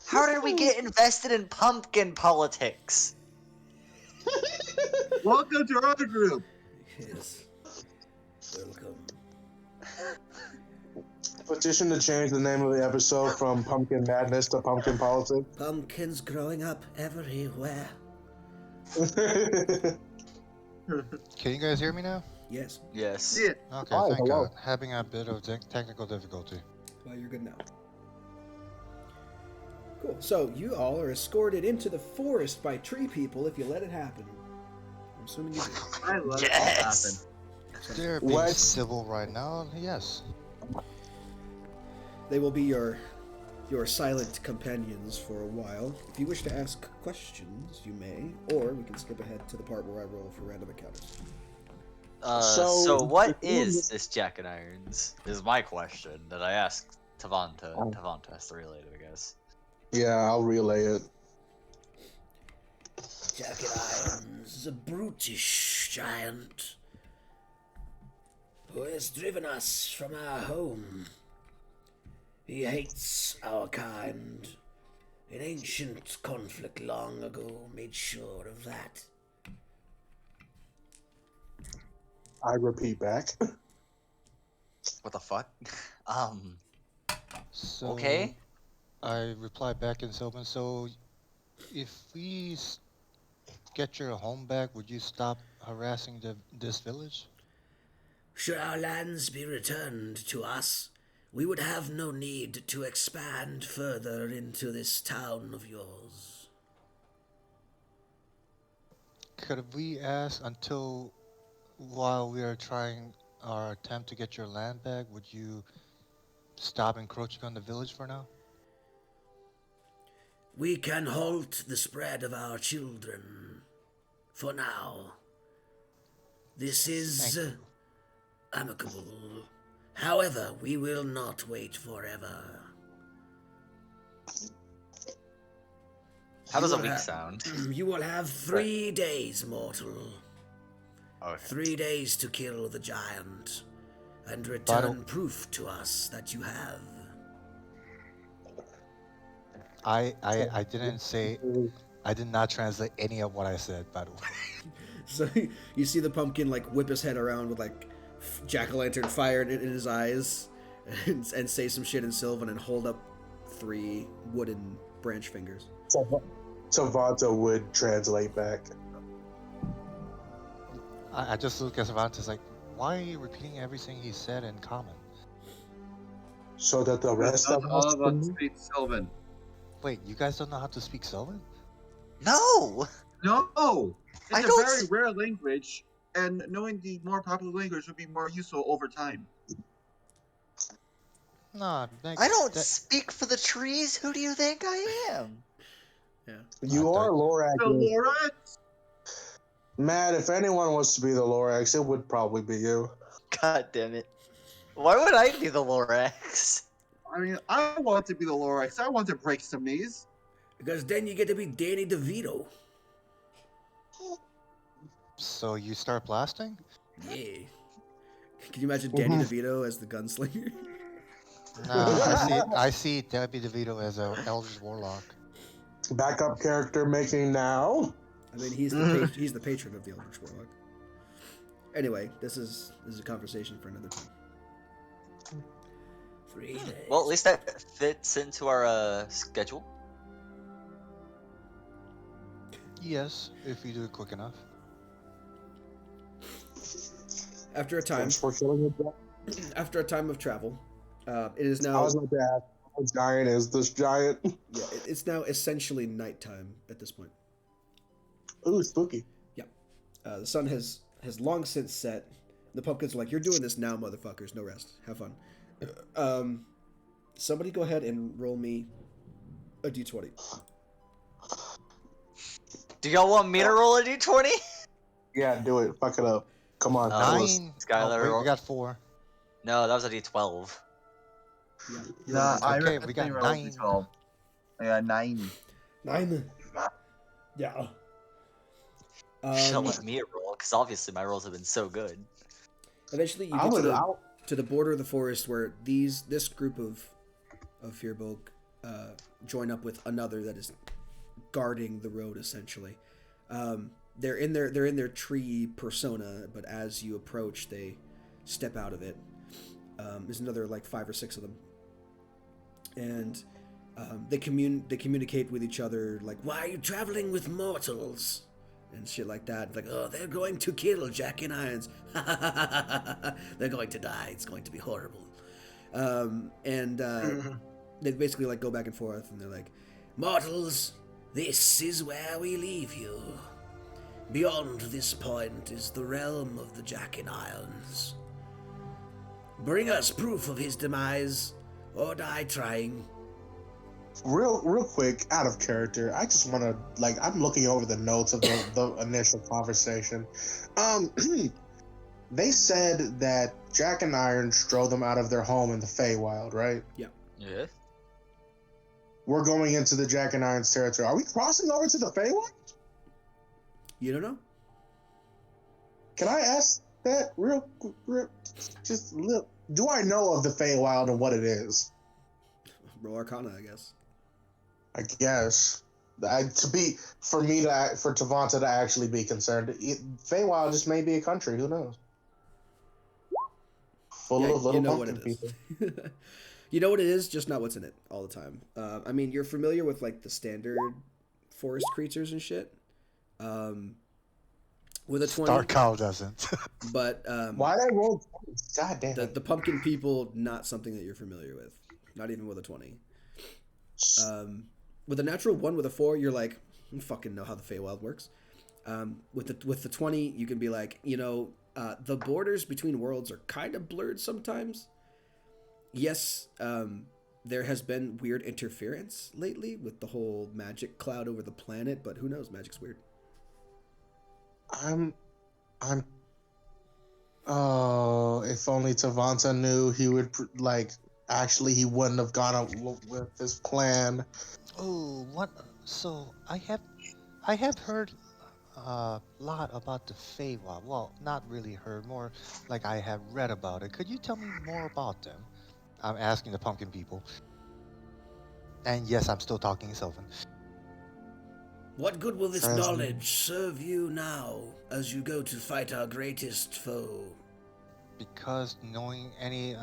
How did we get invested in pumpkin politics? Welcome to our group. Yes. Welcome. Petition to change the name of the episode from Pumpkin Madness to Pumpkin Politics. Pumpkins growing up everywhere. Can you guys hear me now? Yes. Yes. Yeah. Okay, Hi, thank hello. God. Having a bit of technical difficulty. Well, you're good now. Cool. So you all are escorted into the forest by tree people if you let it happen. I'm assuming you do. I love Yes. They're being civil right now. Yes. They will be your silent companions for a while. If you wish to ask questions, you may, or we can skip ahead to the part where I roll for random encounters. So what is this Jack and Irons? Is my question that I asked Tavanta. Tavanta has to relay it, I guess. Yeah, I'll relay it. Jack in Irons is a brutish giant who has driven us from our home He hates our kind. An ancient conflict long ago made sure of that. I repeat back. What the fuck? So Okay. I replied back in Sylvan. So if we get your home back, would you stop harassing this village? Should our lands be returned to us, we would have no need to expand further into this town of yours. Could we ask until while we are trying our attempt to get your land back, would you stop encroaching on the village for now? We can halt the spread of our children. For now. This is Thank you. amicable. However, we will not wait forever. How does You a will week ha- sound? You will have 3 days, mortal. Okay. 3 days to kill the giant and return Battle. proof to us that you have. I didn't say. I did not translate any of what I said, by the way. So you see the pumpkin like whip his head around with like jack-o'-lantern fire in his eyes, and say some shit in Sylvan and hold up 3 wooden branch fingers. Tavanta would translate back. I just look at Cervantes like, why are you repeating everything he said in common? So that the rest Not of all us of us can... speak Sylvan. Wait, you guys don't know how to speak Sylvan? No. No! I It's a don't very s- rare language, and knowing the more popular language would be more useful over time. Nah, I don't speak for the trees. Who do you think I am? Yeah. You I are thought- Lorax. The Lorax? Matt, if anyone wants to be the Lorax, it would probably be you. God damn it. Why would I be the Lorax? I mean, I want to be the Lorax. I want to break some knees. Because then you get to be Danny DeVito. So you start blasting? Yeah. Can you imagine Danny DeVito as the gunslinger? Nah, I see Debbie DeVito as a Eldritch Warlock. Backup character making now. I mean, he's the patron of the Eldritch Warlock. Anyway, this is a conversation for another time. 3 days. Well, at least that fits into our schedule. Yes, if you do it quick enough. After a time, Thanks for killing it. after a time of travel, it is I now was about to ask, what giant is this giant? it's now essentially nighttime at this point. Ooh, spooky. The sun has long since set. The pumpkins are like, "You're doing this now, motherfuckers. No rest. Have fun." Somebody go ahead and roll me a d20. Do y'all want me to roll a d20? Yeah, do it. Fuck it up. Come on. tell us. 9. Skylar, wait, roll- we got 4. No, that was a d12. Yeah. Nah, I Okay, reckon we got rolled 9. 12. I got 9. 9. Yeah. Should let me roll, because obviously my rolls have been so good. Eventually, you I get would. to the border of the forest where this group of Firbolg join up with another that is guarding the road. Essentially, they're in their tree persona, but as you approach, they step out of it. There's another like 5 or 6 of them, and they communicate with each other like, "Why are you traveling with mortals?" and shit like that. Like, "Oh, they're going to kill Jack and Irons. They're going to die. It's going to be horrible." They basically like go back and forth, and they're like, "Mortals, this is where we leave you. Beyond this point is the realm of the Jack and Irons. Bring us proof of his demise, or die trying." Real quick, out of character, I just want to, like, I'm looking over the notes of the initial conversation. They said that Jack and Irons drove them out of their home in the Feywild, right? Yeah. We're going into the Jack and Irons territory. Are we crossing over to the Feywild? You don't know? Can I ask that real just look? Do I know of the Feywild and what it is? roll Arcana, I guess. I guess. For Tavanta to actually be concerned, Feywild just may be a country. Who knows? Full of little pumpkin people. You know what it is, just not what's in it all the time. I mean, you're familiar with like the standard forest creatures and shit. With a 20, Star Cow doesn't. but why did I roll? God damn. The pumpkin people, not something that you're familiar with. Not even with a 20. With a natural 1 with a 4, you're like, I don't fucking know how the Feywild works. With the 20, you can be like, the borders between worlds are kind of blurred sometimes. Yes, there has been weird interference lately with the whole magic cloud over the planet, but who knows? Magic's weird. Oh, if only Tavanta knew, he would he wouldn't have gone with his plan. Oh, what? So I have heard a lot about the Feywild. Well, not really heard, more like I have read about it. Could you tell me more about them? I'm asking the pumpkin people. And yes, I'm still talking Sylvan. What good will this knowledge serve you now as you go to fight our greatest foe? Because knowing any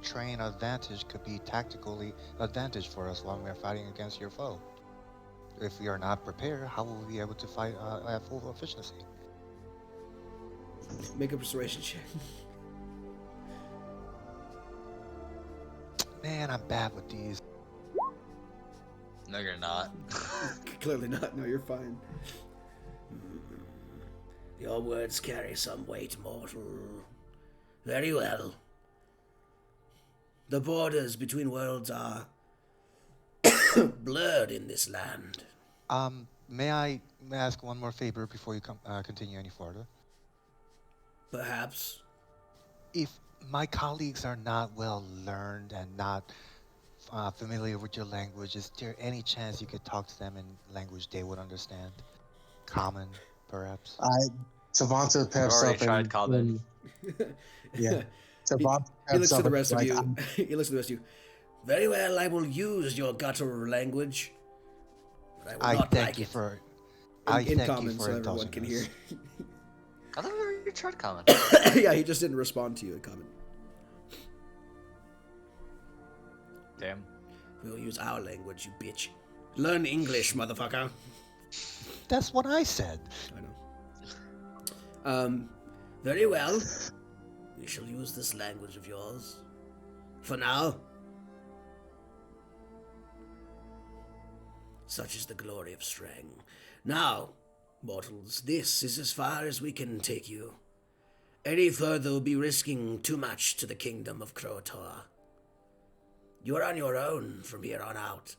terrain advantage could be tactically advantage for us while we're fighting against your foe. If we are not prepared, how will we be able to fight at full efficiency? Make a persuasion check. Man, I'm bad with these. No, you're not. Clearly not. No, you're fine. Your words carry some weight, mortal. Very well. The borders between worlds are blurred in this land. May I ask one more favor before you continue any further? Perhaps. If my colleagues are not well learned and not familiar with your language, is there any chance you could talk to them in language they would understand? Common, perhaps? Tavanta peps already up tried common. Yeah. Tavanta He looks to the rest of like, you. He looks to the rest of you. Very well, I will use your guttural language. But I will I not thank like you it. for. In common, so everyone can hear. I thought we already tried common. Yeah, he just didn't respond to you in common. Damn. We will use our language, you bitch. Learn English, motherfucker. That's what I said. I know. Very well. We shall use this language of yours. For now. Such is the glory of Strang. Now, mortals, this is as far as we can take you. Any further will be risking too much to the kingdom of Croator. You are on your own from here on out.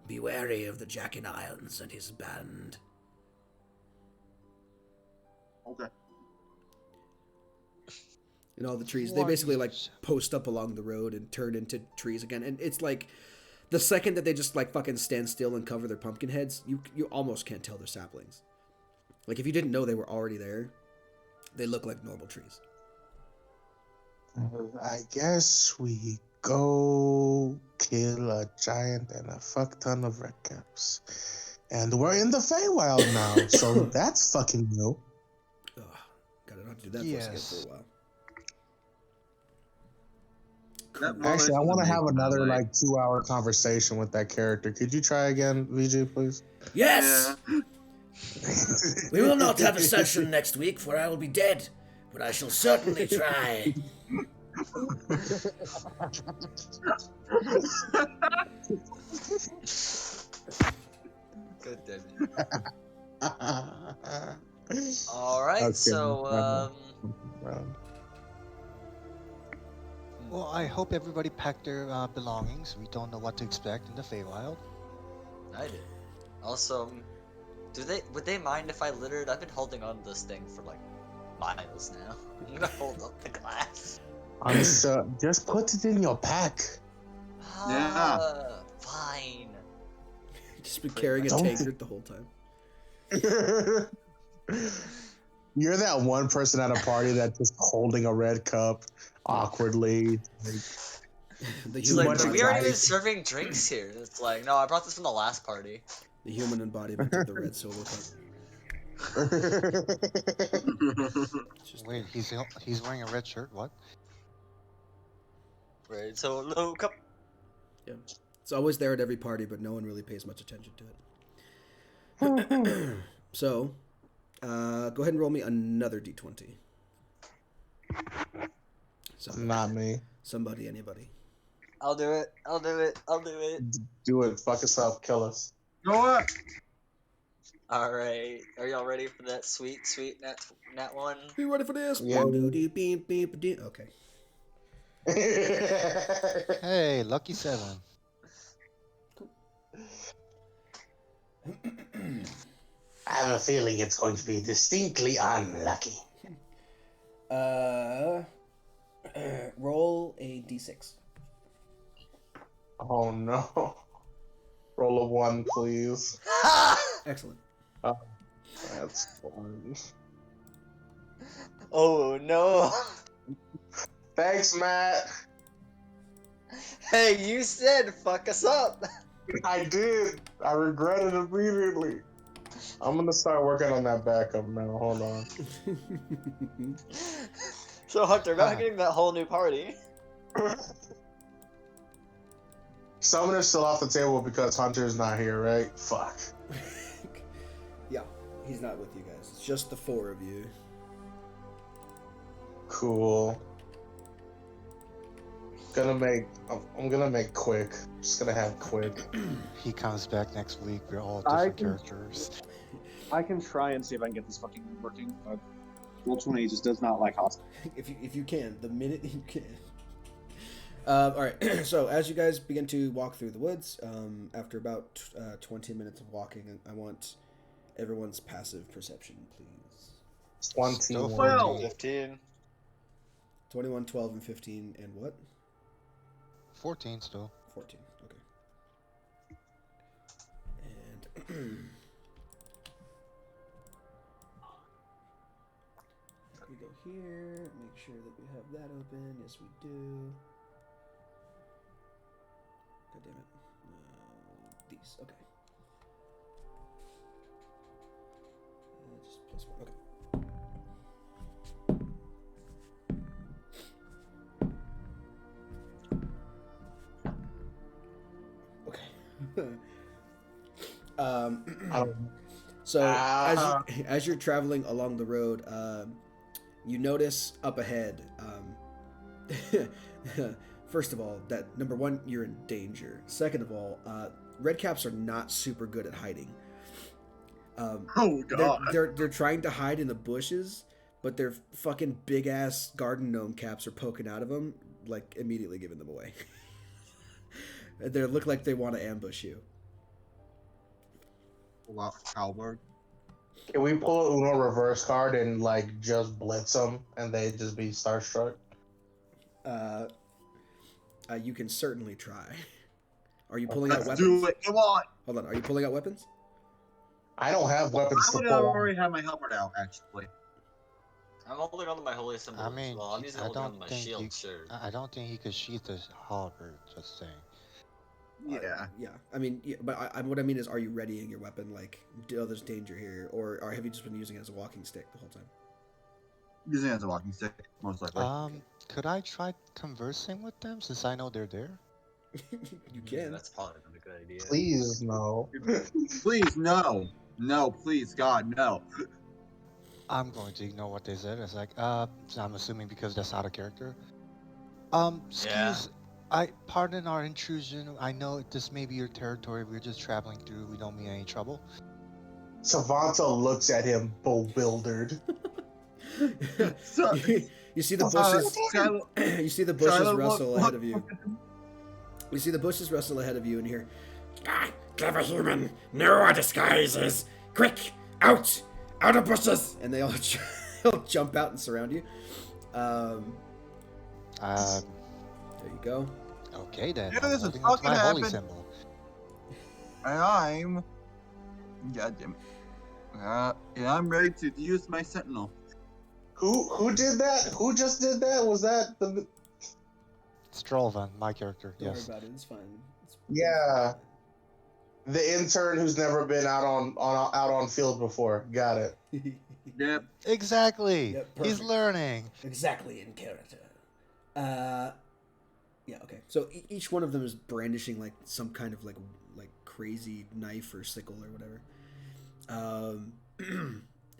Be wary of the Jack in Irons and his band. Okay. And all the trees, they basically like post up along the road and turn into trees again. And it's like the second that they just like fucking stand still and cover their pumpkin heads, you almost can't tell they're saplings. Like if you didn't know they were already there, they look like normal trees. I guess we go kill a giant and a fuck ton of red caps. And we're in the Feywild now, so that's fucking new. Ugh, gotta not do that for us again for a while. Actually, I want to have another 2-hour conversation with that character. Could you try again, VJ, please? Yes! We will not have a session next week, for I will be dead, but I shall certainly try. Good damn it. Alright, Okay, so Well, I hope everybody packed their belongings. We don't know what to expect in the Feywild. I did. Also, would they mind if I littered? I've been holding on to this thing for miles now. I'm gonna hold up the glass. Just put it in your pack. Yeah. Fine. Just been carrying a tankard the whole time. You're that one person at a party that's just holding a red cup awkwardly. The It's human like, much but we aren't even anxiety. serving drinks here. It's like, no, I brought this from the last party. The human embodiment of the red solo cup. It's just Wait, he's wearing a red shirt. What? Right, so low cup. It's always there at every party, but no one really pays much attention to it. So, go ahead and roll me another d20. Not me. Somebody, anybody. I'll do it. I'll do it. I'll do it. Do it. Fuck yourself. Kill us. You know what? All right. Are y'all ready for that sweet nat one? You ready for this? Yeah. Okay. Hey, lucky 7. I have a feeling it's going to be distinctly unlucky. Roll a d6. Oh no. Roll a 1, please. Excellent. That's fun. Oh no. Thanks, Matt. Hey, you said fuck us up. I did. I regret it immediately. I'm gonna start working on that backup now. Hold on. So Hunter, about getting that whole new party. Summoner's still off the table because Hunter's not here, right? Fuck. Yeah, he's not with you guys. It's just the 4 of you. Cool. I'm gonna make quick. Just gonna have quick. He comes back next week. We're all I different can- characters. I can try and see if I can get this fucking working. Roll 20 just does not like hostile. if you can, the minute you can. All right. So as you guys begin to walk through the woods, after about 20 minutes of walking, I want everyone's passive perception, please. 21. Well. 15. 21, 12, and 15, and what? 14 still. 14. Okay. And we go here. Make sure that we have that open. Yes, we do. God damn it. These. Okay. Just +1. Okay. Okay. I don't So as you're traveling along the road, you notice up ahead. First of all, that number one, you're in danger. Second of all, red caps are not super good at hiding. Oh god. They're trying to hide in the bushes, but their fucking big ass garden gnome caps are poking out of them, like immediately giving them away. They look like they want to ambush you. Wow, Albert. Can we pull a Uno reverse card and like just blitz them and they just be starstruck? You can certainly try. Are you pulling out Let's weapons? do it. Come on. Hold on. Are you pulling out weapons? I don't have weapons I to would pull. already have my helmet out, actually. I'm holding on to my holy symbol. I mean, well, I'm using I holding on don't to my think shield. you- Sure. I don't think he could sheath his halberd. Just saying. Yeah. Yeah. I mean, yeah, but what I mean is, are you readying your weapon? Like, oh, there's danger here, or have you just been using it as a walking stick the whole time? Using it as a walking stick, most likely. Could I try conversing with them since I know they're there? You can. That's probably not a good idea. Please, no. Please, no. No, please, God, no. I'm going to ignore what they said. It's like, so I'm assuming because that's out of character. Excuse, pardon our intrusion. I know this may be your territory. We're just traveling through. We don't mean any trouble. Tavanta looks at him bewildered. You see the bushes. You see the bushes Tyler, rustle what- ahead of you. You see the bushes rustle ahead of you, and hear, Clever human, know our disguises. Quick, out of bushes. and they all they'll jump out and surround you. There you go. Okay then. Yeah, I'm this is holding on to fucking my holy happen. symbol. And I'm... God damn it. And I'm ready to use my sentinel. Who did that? Who just did that? Was that the? Strovan, my character. Don't Yes. worry about it. It's fine. It's Yeah. The intern who's never been out on field before. Got it. Yep. Exactly. Yep, He's perfect. learning. Exactly in character. Yeah. Okay. So each one of them is brandishing like some kind of like crazy knife or sickle or whatever.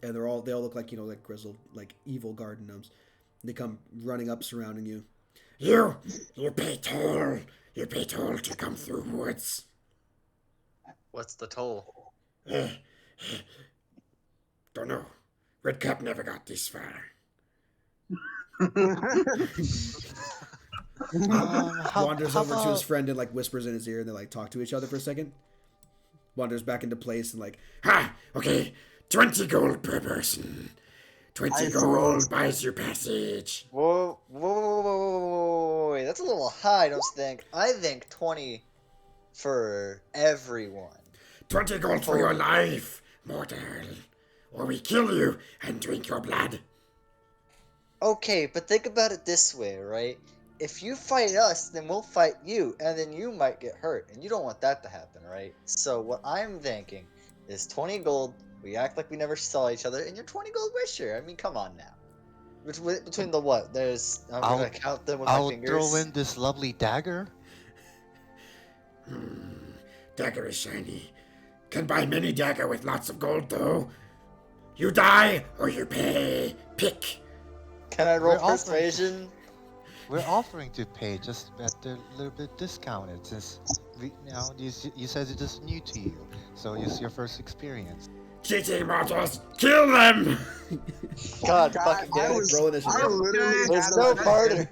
And they all look like like grizzled like evil garden gnomes. They come running up, surrounding you. You pay toll. You pay toll to come through woods. What's the toll? Don't know. Redcap never got this far. Wanders over to his friend and like whispers in his ear, and they like talk to each other for a second. Wanders back into place and like, Ha! Okay, 20 gold per person. 20 gold buys you passage. Whoa, wait, that's a little high, don't you think? I think 20 for everyone. 20 gold for your life, mortal. Or we kill you and drink your blood. Okay, but think about it this way, right? If you fight us, then we'll fight you, and then you might get hurt, and you don't want that to happen, right? So what I'm thinking is 20 gold, we act like we never saw each other, and you're 20 gold wisher. I mean, come on now. Between the what? I'm gonna count them with my fingers. I'll throw in this lovely dagger. Dagger is shiny. Can buy mini dagger with lots of gold, though. You die or you pay. Pick. Can I roll We're offering- persuasion? We're offering to pay just at a little bit discounted since you said it is new to you, so it's your first experience. Cheating mortals, kill them! God fucking damn it. roll initiative. I literally There's no barter.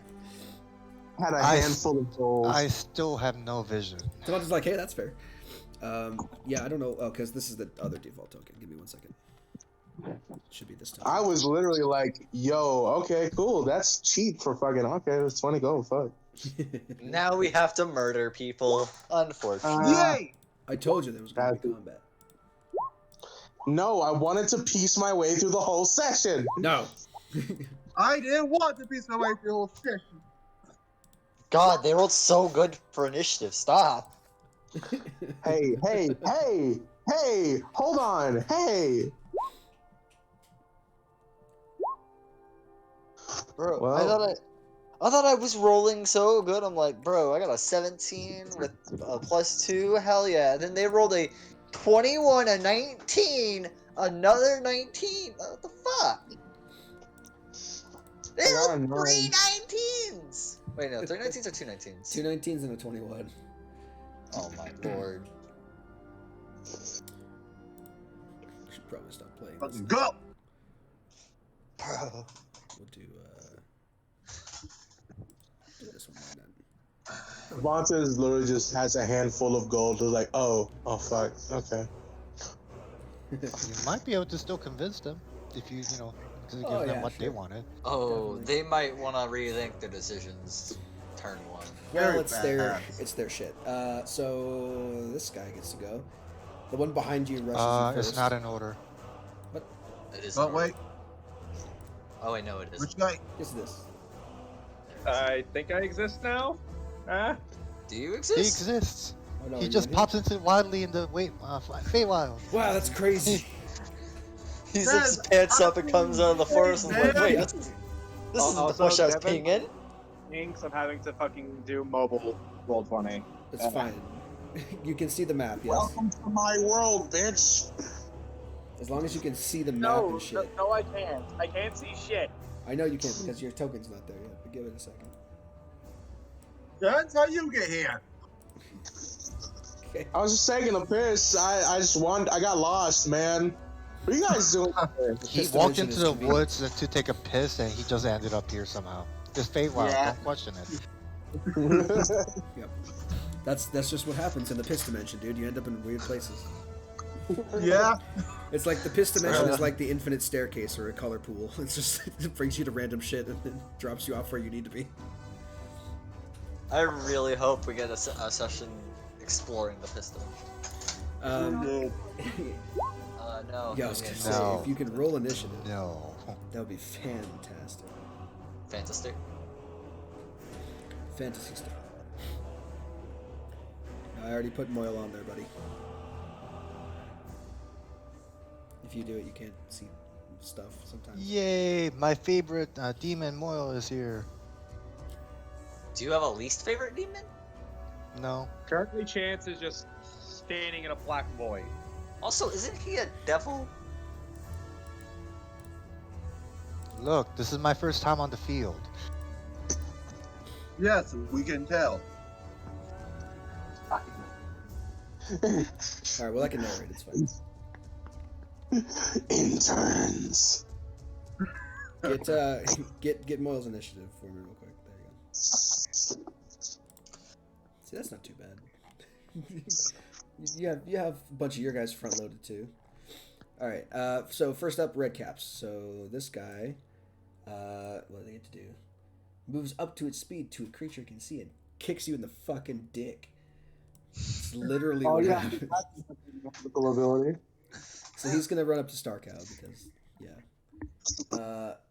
had a I handful of gold. I still have no vision. Tavanta's like, hey, that's fair. Yeah, I don't know. Oh, because this is the other default token. Give me 1 second. Should be this time. I was literally like, yo, okay, cool. That's cheap for fucking, okay, it's 20 gold, fuck. Now we have to murder people, unfortunately. Yay! I told you there was going to be That- combat. No, I wanted to piece my way through the whole session. No. I didn't want to be so away for the whole session. God, they rolled so good for initiative. Stop. Hey, hold on, hey. Bro, Well- I thought I was rolling so good. I'm like, bro, I got a 17 with a +2. Hell yeah. Then they rolled a 21, a 19, another 19. What the fuck? They I got a rolled 3 nine. 19s. Wait, no, 3 19s or 2 19s? 2 19s and a 21. Oh my lord. Should probably stop playing. Let's This. go! Bro. We'll do this one. Why not? Tavanta is literally just has a handful of gold. They're like, oh fuck, okay. You might be able to still convince them if you give Oh, them yeah, what they sure. wanted. Oh, Definitely. they might want to rethink their decisions. Turn 1. Well, Very it's their shit. So this guy gets to go. The one behind you rushes you first. It's not in order. It is. Oh, not- wait. Oh, wait, no, it is. Which guy? It's this. I think I exist now. Huh? Do you He exist? exists. Oh, no, He you just know pops into wildly in the Feywild. Wow, that's crazy. He zips his pants up and comes out of the forest and is like, wait, this is the Also, bush I was Devin- peeing in? Inks, I'm having to fucking do mobile roll 20. It's fine. You can see the map, yes. Welcome to my world, bitch. As long as you can see the map and shit. No, I can't. I can't see shit. I know you can't because your token's not there yet, but give it a second. That's how you get here. Okay. I was just taking a piss. I got lost, man. What are you guys doing? He This walked dimension into is the convenient. woods to take a piss, and he just ended up here somehow. It's Feywild. Yeah. Don't question it. Yep. That's just what happens in the piss dimension, dude. You end up in weird places. Yeah. It's like the piss dimension is like the infinite staircase or a color pool. It's just it brings you to random shit and then drops you off where you need to be. I really hope we get a session exploring the piston. No. Yeah, I was gonna say, No. if you can roll initiative, No. that would be fantastic. Fantastic. Fantasy Star. I already put Moyle on there, buddy. If you do it, you can't see stuff sometimes. Yay! My favorite demon Moyle is here. Do you have a least favorite demon? No. Currently, Chance is just standing in a black void. Also, isn't he a devil? Look, this is my first time on the field. Yes, we can tell. Alright, well I can narrate, it's fine. Interns. Get Moyle's initiative for me real quick. There you go. See, that's not too bad. you have a bunch of your guys front loaded too. Alright, so first up, red caps. So this guy, what do they get to do? Moves up to its speed to a creature it can see and kicks you in the fucking dick. It's literally what happens. Ability. So he's gonna run up to Starcow because, yeah.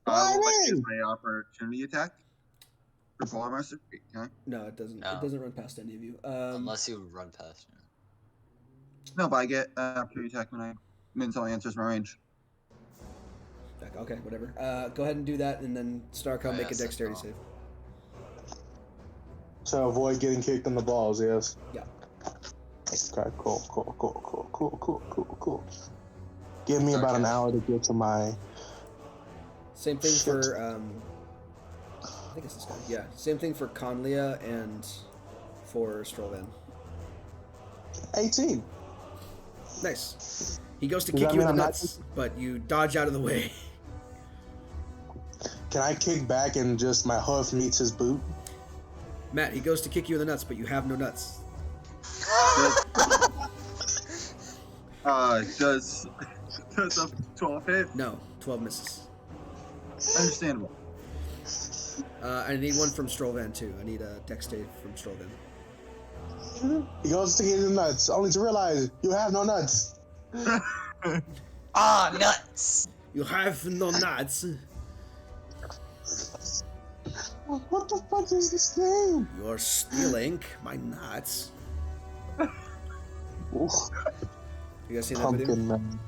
I will use my opportunity attack. Perform our secret, huh? No, it doesn't. No. It doesn't run past any of you. Unless you run past. No, but I get opportunity attack when someone answers my range. Okay, whatever. Go ahead and do that, and then Starcow make a yes, dexterity that's save. To avoid getting kicked in the balls, yes. Yeah. Okay, cool. Give me about an hour to get to my... Same thing for I think it's this guy. Yeah, same thing for Conlia and for Strollvan. 18. Nice. He goes to Does kick that you in the mean I'm not- nuts, but you dodge out of the way. Can I kick back and just my hoof meets his boot? Matt, he goes to kick you in the nuts, but you have no nuts. Does a 12 hit? No, 12 misses. Understandable. I need one from Strollvan too. I need a dex save from Strollvan. He goes to get his nuts, only to realize you have no nuts. Ah, nuts! You have no nuts. What the fuck is this game? You're stealing my nuts. Oof, You guys seen that video? pumpkin man.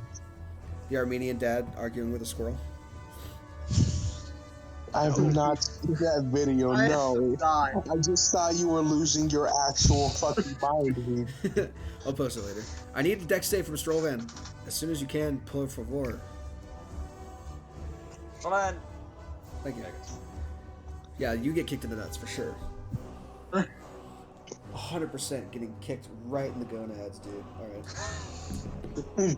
The Armenian dad arguing with a squirrel. I have not seen that video, no. I just thought you were losing your actual fucking mind, dude. I'll post it later. I need a dex save from Strollvan. As soon as you can, por favor. Come on. Thank you. Yeah, you get kicked in the nuts for sure. 100% getting kicked right in the gonads, dude. Alright.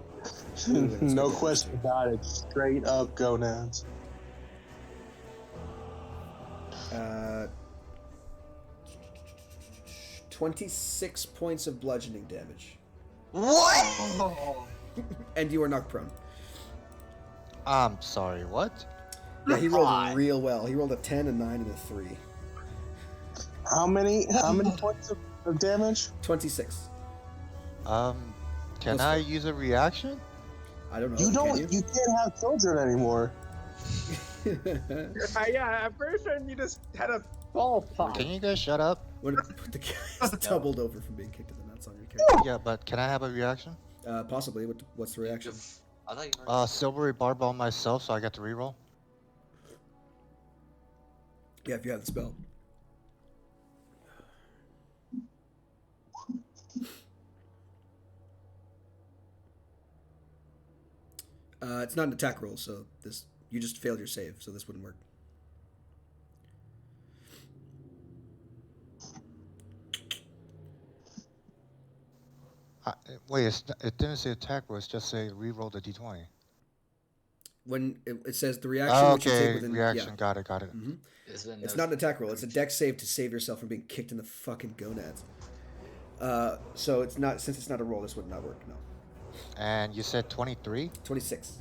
No question about it. Straight up gonads. 26 points of bludgeoning damage. What? And you are knocked prone. I'm sorry, what? Yeah, he rolled real well. He rolled a 10, a 9, and a 3. How many points of damage? 26. Can I use a reaction? I don't know. You can don't. You can't have children anymore. Yeah, I'm pretty sure you just had a ball pop. Can you guys shut up? When the guy's doubled over from being kicked in the nuts on your character. Yeah, but can I have a reaction? Possibly. What's the reaction? I thought you were... Silvery barbell myself, so I get to reroll. Yeah, if you have the spell. It's not an attack roll, so you just failed your save, so this wouldn't work. Wait, it didn't say attack roll, it's just say reroll the d20. When it says the reaction, Oh, which you take okay, within, reaction, yeah. got it. Mm-hmm. Isn't It's no- not an attack roll. It's a dex save to save yourself from being kicked in the fucking gonads. So it's not, since it's not a roll, this would not work. No. And you said 23? 26.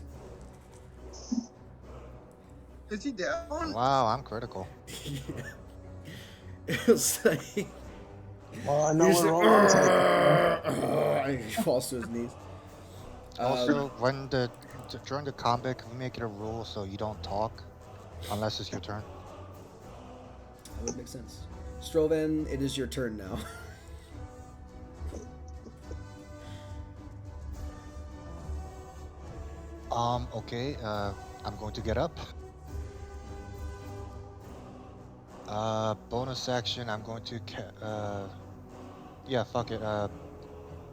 Is he down? Wow, I'm critical. It was like Well, I know he's we're like, rolling. and he falls to his knees. Also, during the combat, can we make it a rule so you don't talk unless it's your turn? That would make sense. Strovan, it is your turn now. Okay, I'm going to get up. Bonus action, I'm going to yeah, fuck it,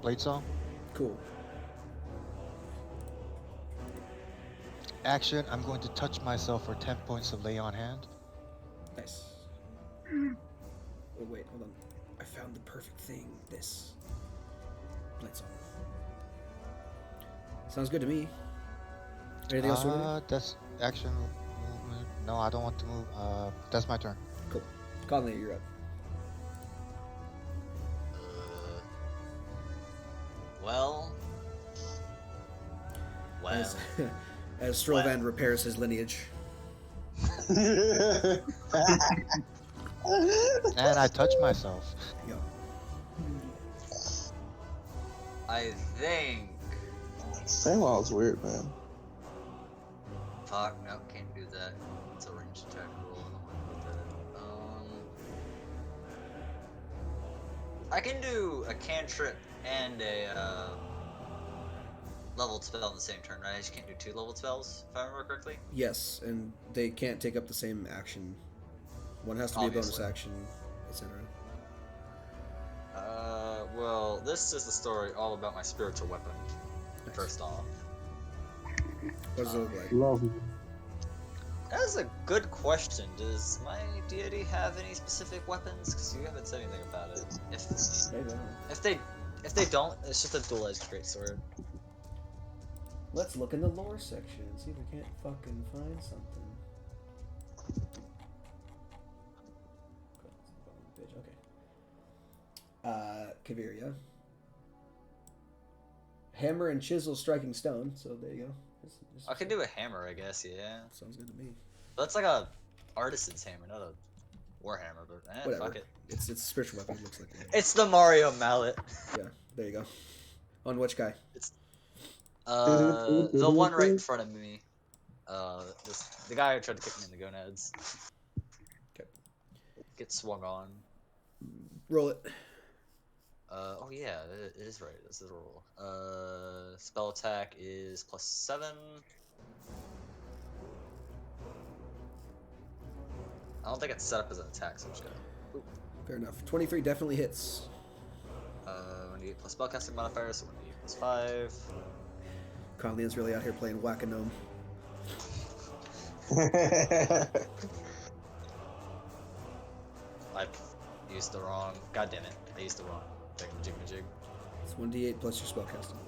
Blade Song. Cool. Action, I'm going to touch myself for 10 points of lay on hand. Nice. Oh wait, hold on. I found the perfect thing. This. Lights on. Sounds good to me. Anything else you want to do? That's action movement. No, I don't want to move. That's my turn. Cool. Conley, you're up. Well. As, as Strovan repairs his lineage. And I touch myself. Yeah. I think. Saywild's weird, man. Fuck, no, can't do that. It's a ranged attack roll. I don't want to do that. I can do a cantrip and a leveled spell in the same turn, right? I just can't do 2 leveled spells, if I remember correctly. Yes, and they can't take up the same action. One has to be Obviously. a bonus action, etc. Well, this is the story all about my spiritual weapon. Nice. First off. What does it look like? Lovely. That's a good question. Does my deity have any specific weapons? Because you haven't said anything about it. If they don't, it's just a dual-edged greatsword. Let's look in the lore section and see if we can't fucking find something. Okay. Kaviria. Hammer and chisel striking stone, so there you go. I could do a hammer, I guess, yeah. Sounds good to me. That's like a artisan's hammer, not a warhammer, but Whatever. fuck it. It's a spiritual weapon, it looks like. It's the Mario mallet. Yeah, there you go. On which guy? It's the one right in front of me. The guy who tried to kick me in the gonads. Okay. Get swung on. Roll it. Oh yeah, it is right. This is a roll. Spell attack is +7. I don't think it's set up as an attack, so I'm just gonna. Oop. Fair enough. 23 definitely hits. 1d8 plus spellcasting modifier, so 1d8 plus 5. Conley's really out here playing whack-a-gnome. I used the wrong. God damn it! I used the wrong. Jig. It's 1d8 plus your spellcasting.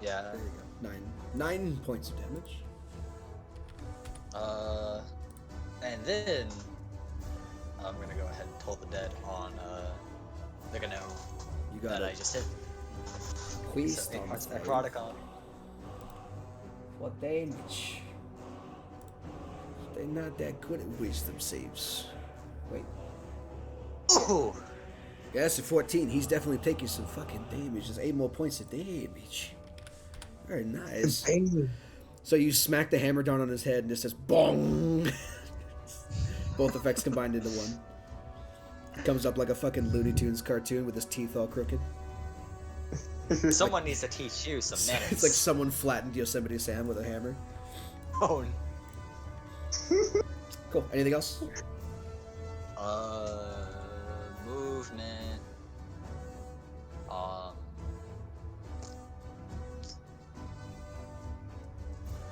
Yeah. There you go. 9 points of damage. And then I'm gonna go ahead and toll the dead on the gnome You got that it. I just hit. Please So, stop. necrotic on. What damage? They're not that good at wisdom saves. Wait. Ooh. Yeah, that's a 14. He's definitely taking some fucking damage. There's 8 more points of damage. Very nice. So you smack the hammer down on his head and it says bong. Both effects combined into one. Comes up like a fucking Looney Tunes cartoon with his teeth all crooked. Someone needs to teach you some manners. It's like someone flattened Yosemite Sam with a hammer. Oh. Cool. Anything else? Movement.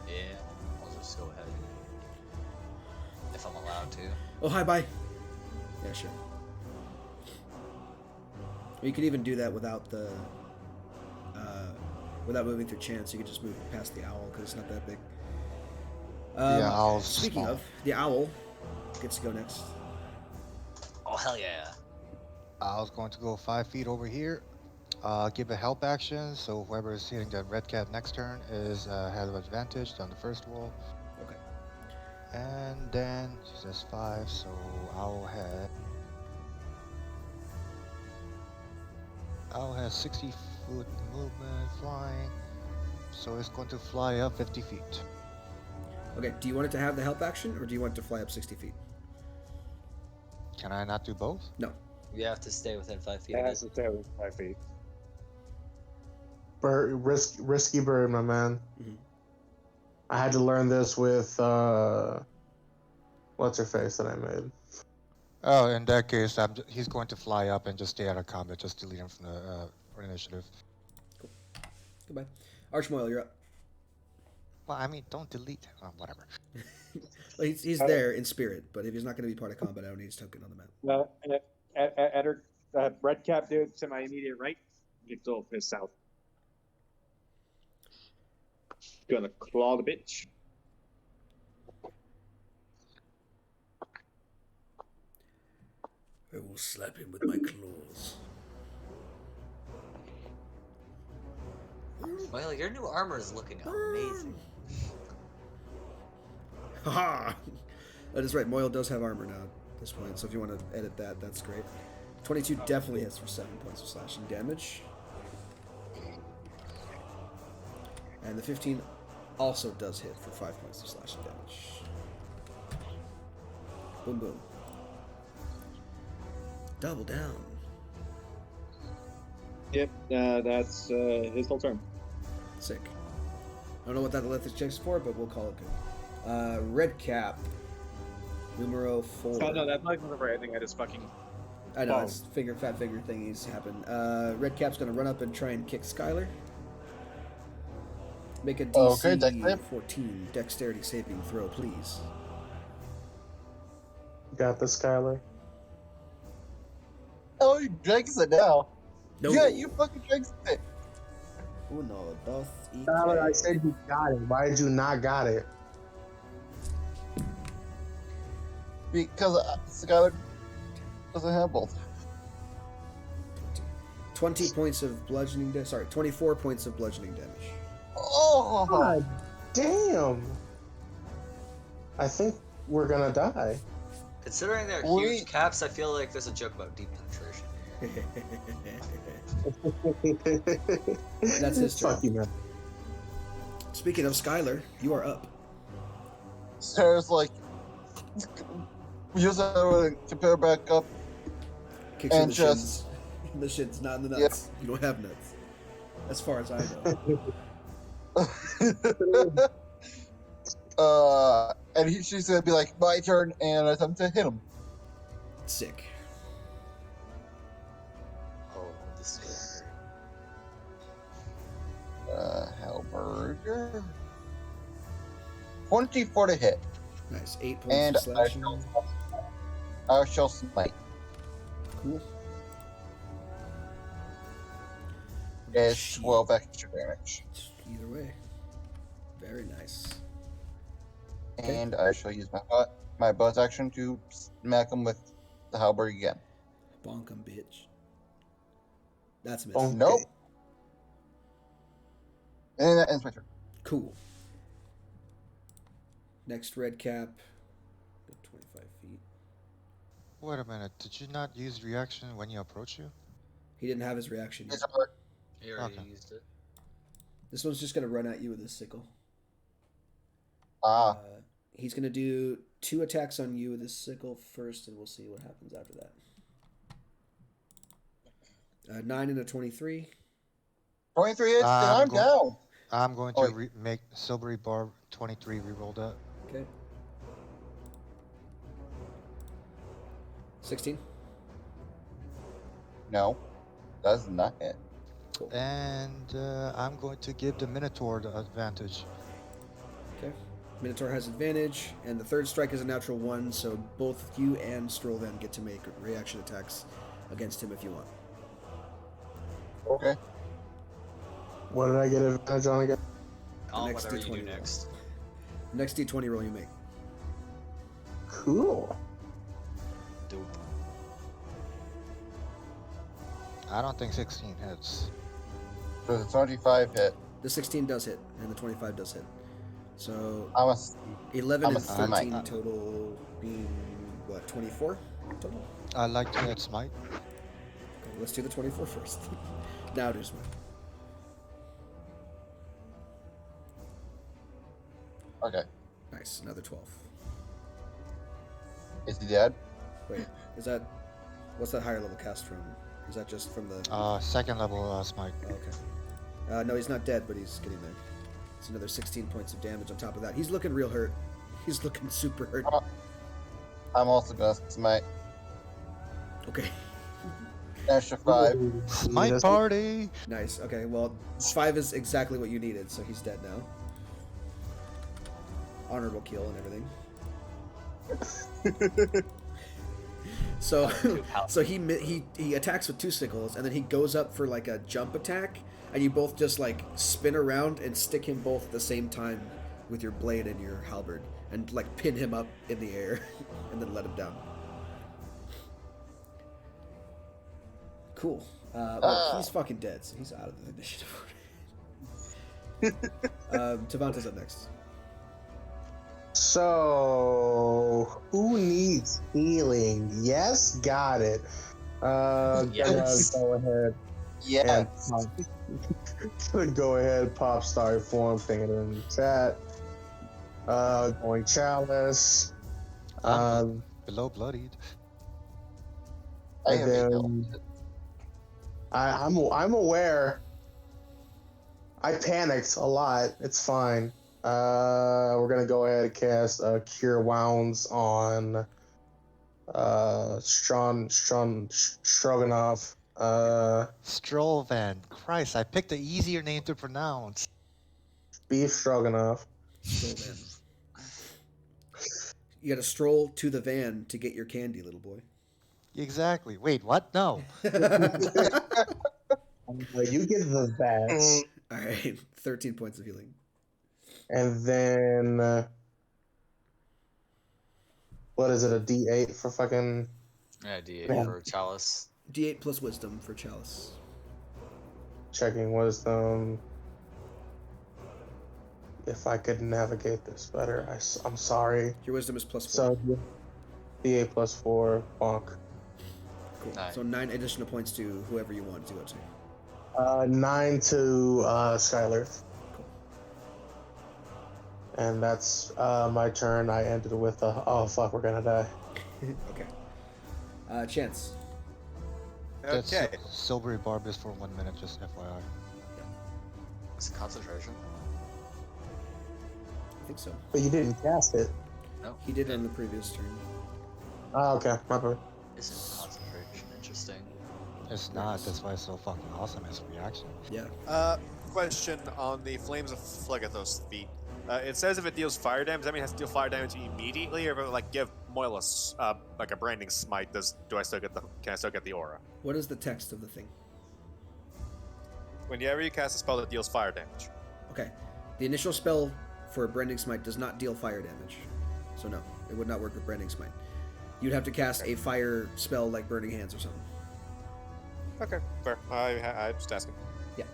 Yeah, I'll just go ahead. If I'm allowed to. Oh, hi, bye. Yeah, sure. You could even do that without the, without moving through chance. You could just move past the owl because it's not that big. Yeah, owl's Speaking small. of, the owl gets to go next. Oh hell yeah! I was going to go 5 feet over here. Give a help action, so whoever is hitting that red cat next turn is has an advantage on the first roll. Okay. And then she says 5, so Owl has 60-foot movement flying, so it's going to fly up 50 feet. Okay, do you want it to have the help action, or do you want it to fly up 60 feet? Can I not do both? No. You have to stay within 5 feet It of has it. to stay within 5 feet. Risky bird, my man. Mhm. I had to learn this with what's her face that I made. Oh, in that case, he's going to fly up and just stay out of combat, just delete him from the initiative. Goodbye. Archmoil, you're up. Well, I mean, don't delete. Whatever. Well, he's there in spirit, but if he's not going to be part of combat, I don't need his token on the map. Red cap dude to my immediate right. Gets all pissed out. Gonna claw the bitch. I will slap him with my claws. Well, your new armor is looking amazing. Haha! That is right. Moyle does have armor now at this point, so if you want to edit that, that's great. 22 definitely hits for 7 points of slashing damage. And the 15 also does hit for 5 points of slashing damage. Boom, boom. Double down. Yep, that's his whole turn. Sick. I don't know what that athletics check's for, but we'll call it good. Red cap. Numero 4. Oh, no, that's not for anything. I just fucking. I know, it's fat figure thingies happen. Red cap's gonna run up and try and kick Skylar. Make a DC 14 dexterity saving throw, please. Got this, Skylar. Oh, you drinks it now. No. Yeah, you fucking drinks it. Uno, dos, y Skylar, I tres. said you got it. Why did you not got it? Because Skylar doesn't have both. 20 points of bludgeoning damage. Sorry, 24 points of bludgeoning damage. Oh, God damn. I think we're gonna die. Considering their huge caps, I feel like there's a joke about deep penetration. That's his turn. Fuck you, man. Speaking of Skylar, you are up. Sarah's like, use that to pair back up. Kicks in And the just- shins. The shins, not in the nuts. You don't have nuts. As far as I know. And she's gonna be like, my turn, and attempt to hit him. Sick. Oh, this is Hellburger. 24 to hit. Nice. 8 points And of slashing. I shall smite. Cool. It's 12 extra damage. Either way. Very nice. And I shall use my buzz action to smack him with the halberd again. Bonk 'em, bitch. That's a miss. Bonk. Nope. And that ends my turn. Cool. Next red cap. Go 25 feet. Wait a minute. Did you not use reaction when you approach you? He didn't have his reaction yet. It's alright. He already Okay. used it. This one's just going to run at you with his sickle. Ah, He's going to do 2 attacks on you with his sickle first, and we'll see what happens after that. 9 and a 23. 23 hits, and I'm down. I'm going to make Silvery Barb 23 reroll that. Okay. 16. No, does not hit. Cool. And I'm going to give the Minotaur the advantage. Okay. Minotaur has advantage, and the third strike is a natural 1, so both you and Stroll then get to make reaction attacks against him if you want. Okay. What did I get advantage on again? Oh, next whatever you D20 do roll. next. Next D20 roll you make. Cool. Dope. I don't think 16 hits. So the 25 hit. The 16 does hit, and the 25 does hit. So I'm a 11 I'm and a smite. 13 total being, what, 24 total? I like to hit smite. Okay, let's do the 24 first. Now do smite. Okay. Nice, another 12. Is he dead? Wait, is that what's that higher level cast from? Is that just from the? Second level smite. Oh, okay. No, he's not dead, but he's getting there. It's another 16 points of damage on top of that. He's looking real hurt. He's looking super hurt. I'm also gonna smite. Okay. Extra 5. Smite party! Nice. Okay, well, 5 is exactly what you needed, so he's dead now. Honorable kill and everything. So he attacks with 2 sickles, and then he goes up for like a jump attack, and you both just like spin around and stick him both at the same time with your blade and your halberd, and like pin him up in the air, and then let him down. Cool. Well, he's fucking dead, so he's out of the initiative. Tavanta's up next. So, who needs healing? Yes, got it. Yes. Go ahead. Yeah. Go ahead, pop star form, thing it in the chat. Going chalice. Below bloodied. I And have then I'm aware. I panicked a lot. It's fine. We're gonna go ahead and cast Cure Wounds on Stroganoff. Strollvan. Christ, I picked an easier name to pronounce. Beef Stroganoff. Stroll van. You gotta stroll to the van to get your candy, little boy. Exactly. Wait, what? No. You get the bats. Alright, 13 points of healing. And then what is it? A D8 for fucking Yeah, D8 for Chalice. D8 plus wisdom for Chalice. checking wisdom. If I could navigate this better, I'm sorry. Your wisdom is plus 4. So D8 plus 4, bonk. Cool. 9. So 9 additional points to whoever you want to go to. 9 to Skylar. Cool. And that's my turn. I ended with oh fuck, we're gonna die. Okay. Chance. That's Okay. Silvery Barb is for 1 minute, just FYI. Is it concentration? I think so. But you didn't cast it. No. He did it on the previous turn. Oh, okay, my bad. Isn't concentration interesting? It's not, that's why it's so fucking awesome as a reaction. Yeah. Question on the Flames of Phlegethos feat. It says if it deals fire damage, that means it has to deal fire damage immediately, or if it like give Moyle like a branding smite, can I still get the aura? What is the text of the thing? Whenever you cast a spell that deals fire damage. Okay. The initial spell for Branding Smite does not deal fire damage. So no, it would not work with Branding Smite. You'd have to cast a fire spell like Burning Hands or something. Okay, fair. I'm just asking. Yeah.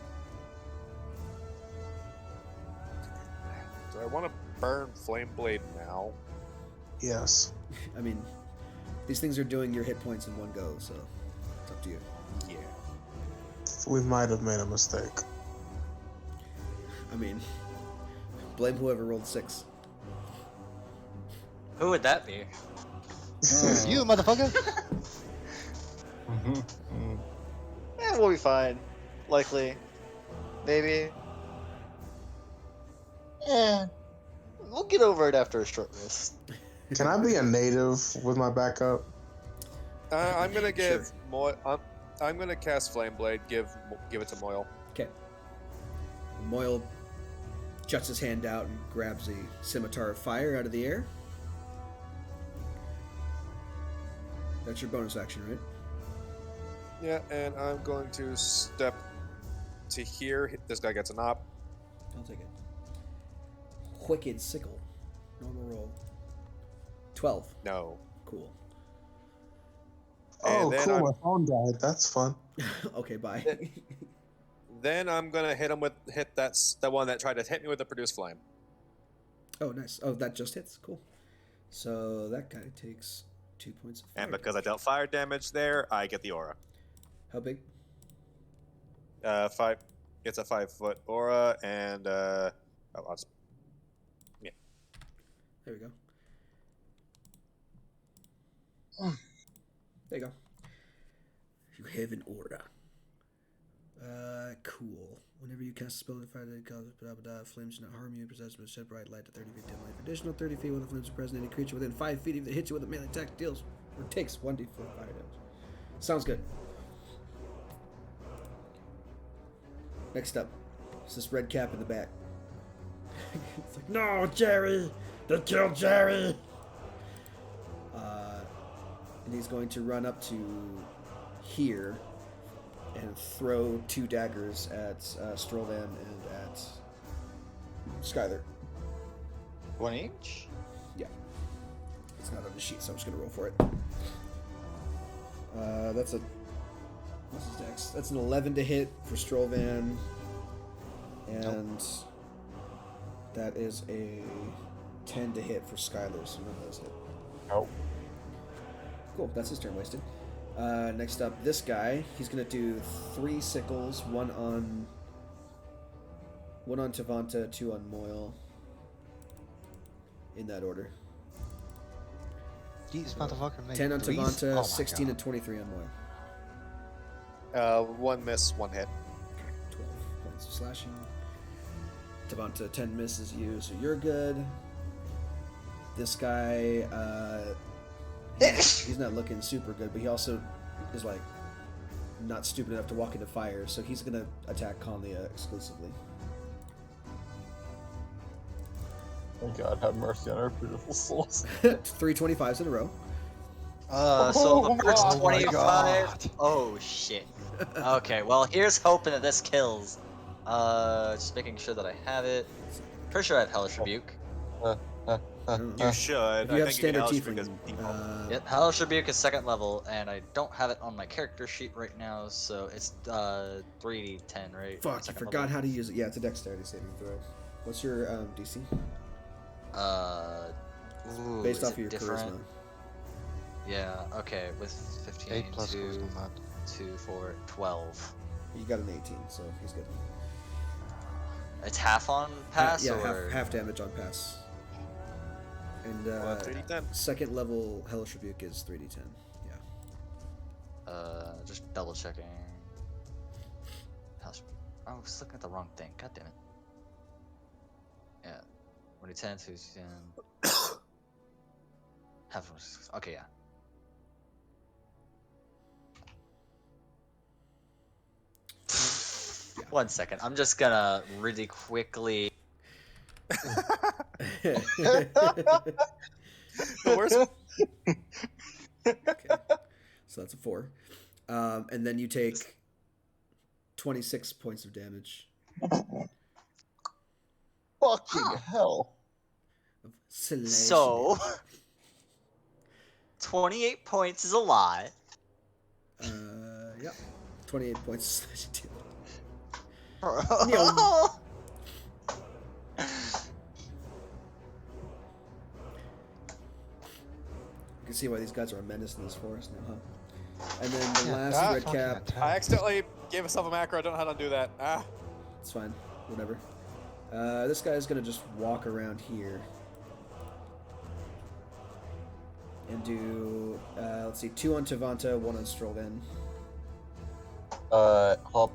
Do I want to burn Flame Blade now? Yes. I mean, these things are doing your hit points in one go, so it's up to you. Yeah. We might have made a mistake. I mean, blame whoever rolled 6. Who would that be? You, motherfucker! Yeah, we'll be fine. Likely. Maybe. Yeah. We'll get over it after a short rest. Can I be a native with my backup? I'm gonna give I'm gonna cast Flame Blade. Give it to Moyle. Okay. Moyle juts his hand out and grabs a scimitar of fire out of the air. That's your bonus action, right? Yeah, and I'm going to step to here. This guy gets an op. I'll take it. Wicked Sickle. Normal roll. 12. No. Cool. Oh, then cool. My phone died. That's fun. Okay, bye. Then I'm gonna hit that one that tried to hit me with the produce flame. Oh, nice. Oh, that just hits. Cool. So that guy takes 2 points of fire. And because I dealt fire damage there, I get the aura. How big? 5. It's a 5-foot aura, and There we go. There you go. You have an aura. Cool. Whenever you cast a spell, if I did cause flames do not harm you, possess with shed bright light to 30 feet dim light. Additional 30 feet while the flames are present, any creature within 5 feet, if it hits you with a melee attack, deals or takes 1d4 fire damage. Sounds good. Next up, it's this red cap in the back. It's like, no, Jerry! They killed Jerry! And he's going to run up to here and throw 2 daggers at Strolvan and at Skylar. 1 each? Yeah. It's not on the sheet, so I'm just going to roll for it. That's a... What's his dex? That's an 11 to hit for Strolvan. And that is a 10 to hit for Skylar, so none of those hit. Oh. Cool, that's his turn wasted. Next up, this guy. He's gonna do 3 sickles, one on Tavanta, 2 on Moyle. In that order. These motherfucker make 10 on threes? Tavanta, Oh my 16 God. and 23 on Moyle. 1 miss, 1 hit. 12 points of slashing. Tavanta, 10 misses you, so you're good. This guy, he's not looking super good, but he also is like not stupid enough to walk into fire, so he's gonna attack Conlia exclusively. Oh God, have mercy on our beautiful souls. 3 25s in a row. So Oh the first my 25. God. Oh shit. Okay, well here's hoping that this kills. Just making sure that I have it. Pretty sure I have Hellish Rebuke. You should. If you I have think standard you can because tiefling, Yep, Hellish Rebuke is 2nd level, and I don't have it on my character sheet right now, so it's 3d10, right? fuck, you Second forgot level. how to use it. Yeah, it's a dexterity saving throw. What's your DC? Ooh, Based is off of it your different? charisma. Yeah, okay, with 15, 8 plus 2, charisma mod. 2, 4, 12. You got an 18, so he's good. It's half on pass, yeah, or? half damage on pass. And 3d10. 2nd level Hellish Rebuke is 3d10. Yeah. Just double checking. Hellish... Oh, I was looking at the wrong thing. God damn it. Yeah. 1d10, 2d10. Half. Okay, yeah. Yeah. 1 second. I'm just gonna really quickly. The worst. Okay. So that's a 4. And then you take 26 points of damage. Fucking hell. Of slashing So. damage. 28 points is a lot. Yeah. 28 points of slashing damage. You can see why these guys are a menace in this forest now, huh? And then the last red fucking cap. attack. I accidentally gave myself a macro. I don't know how to undo that. It's fine. Whatever. This guy's gonna just walk around here. And do, let's see, 2 on Tavanta, 1 on Strolvan. Hop.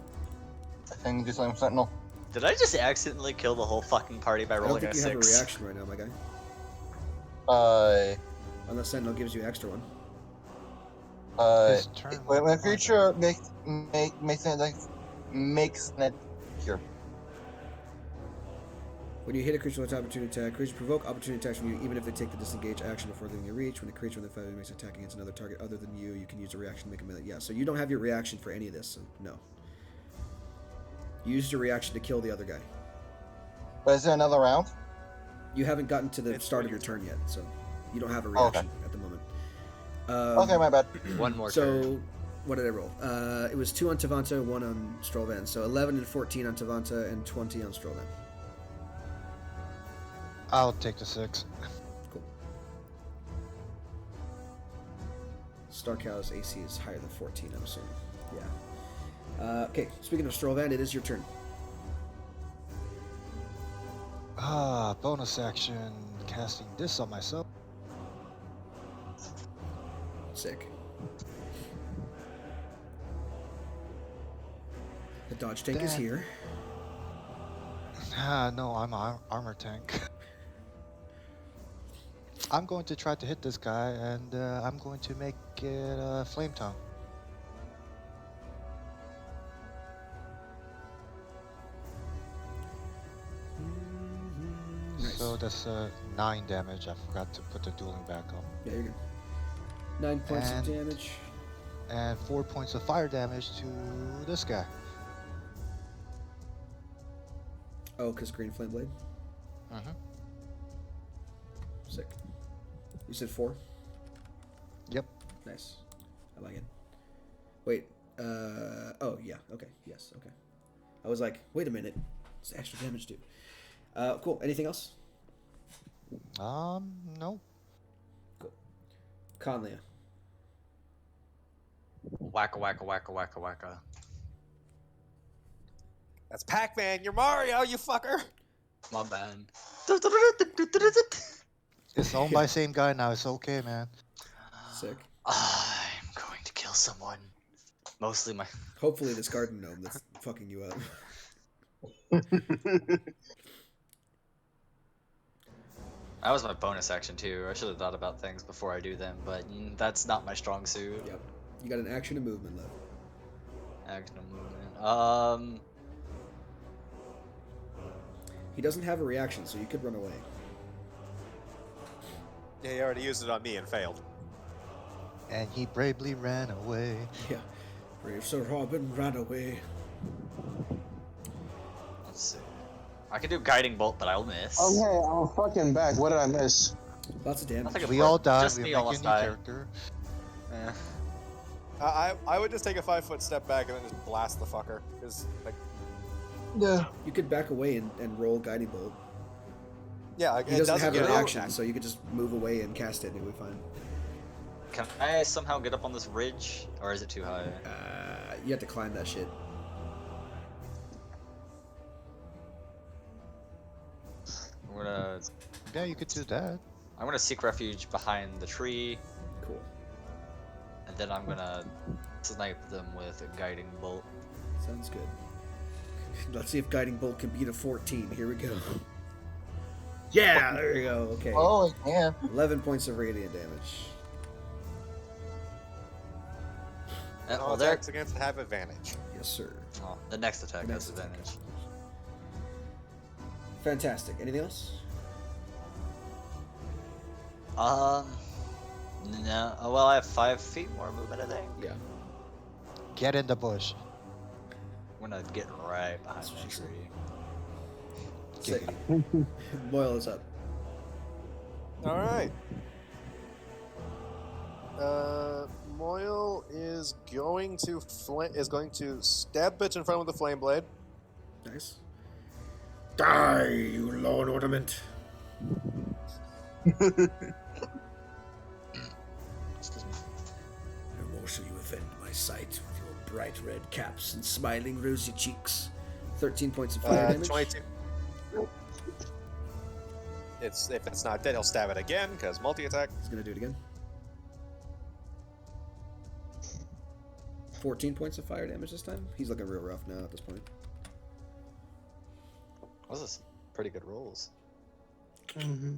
I think do something with Sentinel. Did I just accidentally kill the whole fucking party by I don't rolling think a you have a 6? reaction right now, my guy. Unless Sentinel gives you extra one. His turn When a one. creature makes an here. When you hit a creature with opportunity attack, creatures provoke opportunity attacks from you even if they take the disengage action before leaving your reach. When a creature in the fight makes an attack against another target other than you, you can use a reaction to make a melee. Yeah, so you don't have your reaction for any of this, so no. You used your reaction to kill the other guy. But is there another round? You haven't gotten to the It's start of when your turn yet, so you don't have a Oh, okay. reaction at the moment. Okay, my bad. One more So, turn. what did I roll? It was 2 on Tavanta, 1 on Strolvan. So 11 and 14 on Tavanta, and 20 on Strolvan. I'll take the 6. Cool. Starcow's AC is higher than 14, I'm assuming. Yeah. Okay, speaking of Strolvan, it is your turn. Bonus action, casting this on myself. Sick. The dodge tank is Damn. here. No, I'm armor tank. I'm going to try to hit this guy, and I'm going to make it flame tongue. Nice. So that's 9 damage. I forgot to put the dueling back up. Yeah, you're good. 9 points of And- damage. And 4 points of fire damage to this guy. Oh, because green flame blade. Mm-hmm. Sick. You said 4? Yep. Nice. I like it. Wait. Oh, yeah. Okay. Yes. Okay. I was like, wait a minute. It's extra damage, too. Cool. Anything else? No. Cool. Conlia. Wacka wacka wacka wacka wacka. That's Pac-Man. You're Mario, you fucker. My bad. It's owned by the same guy now. It's okay, man. Sick. I'm going to kill someone. Mostly my. Hopefully this garden gnome that's fucking you up. That was my bonus action too. I should have thought about things before I do them, but that's not my strong suit. Yep. You got an action and movement left. Action and movement. He doesn't have a reaction, so you could run away. Yeah, he already used it on me and failed. And he bravely ran away. Yeah. Brave Sir Robin ran away. Let's see. I can do guiding bolt, but I'll miss. Okay, I'm fucking back. What did I miss? Lots of damage. Nothing We all died. Just We me make a new almost died. character. Eh. I would just take a 5-foot step back and then just blast the fucker. Cause like, Yeah. You could back away and roll guiding bolt. yeah, like, He it doesn't have a get reaction, so you could just move away and cast it and it'll be fine. Can I somehow get up on this ridge, or is it too high? You have to climb that shit. I'm gonna. Yeah, you could do that. I'm gonna seek refuge behind the tree, Cool. and then I'm gonna snipe them with a guiding bolt. Sounds good. Let's see if guiding bolt can beat a 14. Here we go. Yeah, there you go. Okay. Oh, yeah. 11 points of radiant damage. all Well, there. attacks against have advantage. Yes, sir. Oh, the next attack The has next attack. advantage. Fantastic. Anything else? No. Oh, well, I have 5 feet more movement, I think. Yeah. Get in the bush. I'm gonna get right behind That's what the she said. tree. Sick. Moyle is up. All right. Moyle is going to stab bitch in front with the flame blade. Nice. Die, you lord ornament. No more shall you offend my sight with your bright red caps and smiling rosy cheeks. 13 points of fire damage. 22. If it's not dead, he'll stab it again because multi-attack. He's gonna do it again. 14 points of fire damage this time. He's looking real rough now at this point. Those are some pretty good rolls. Mm-hmm.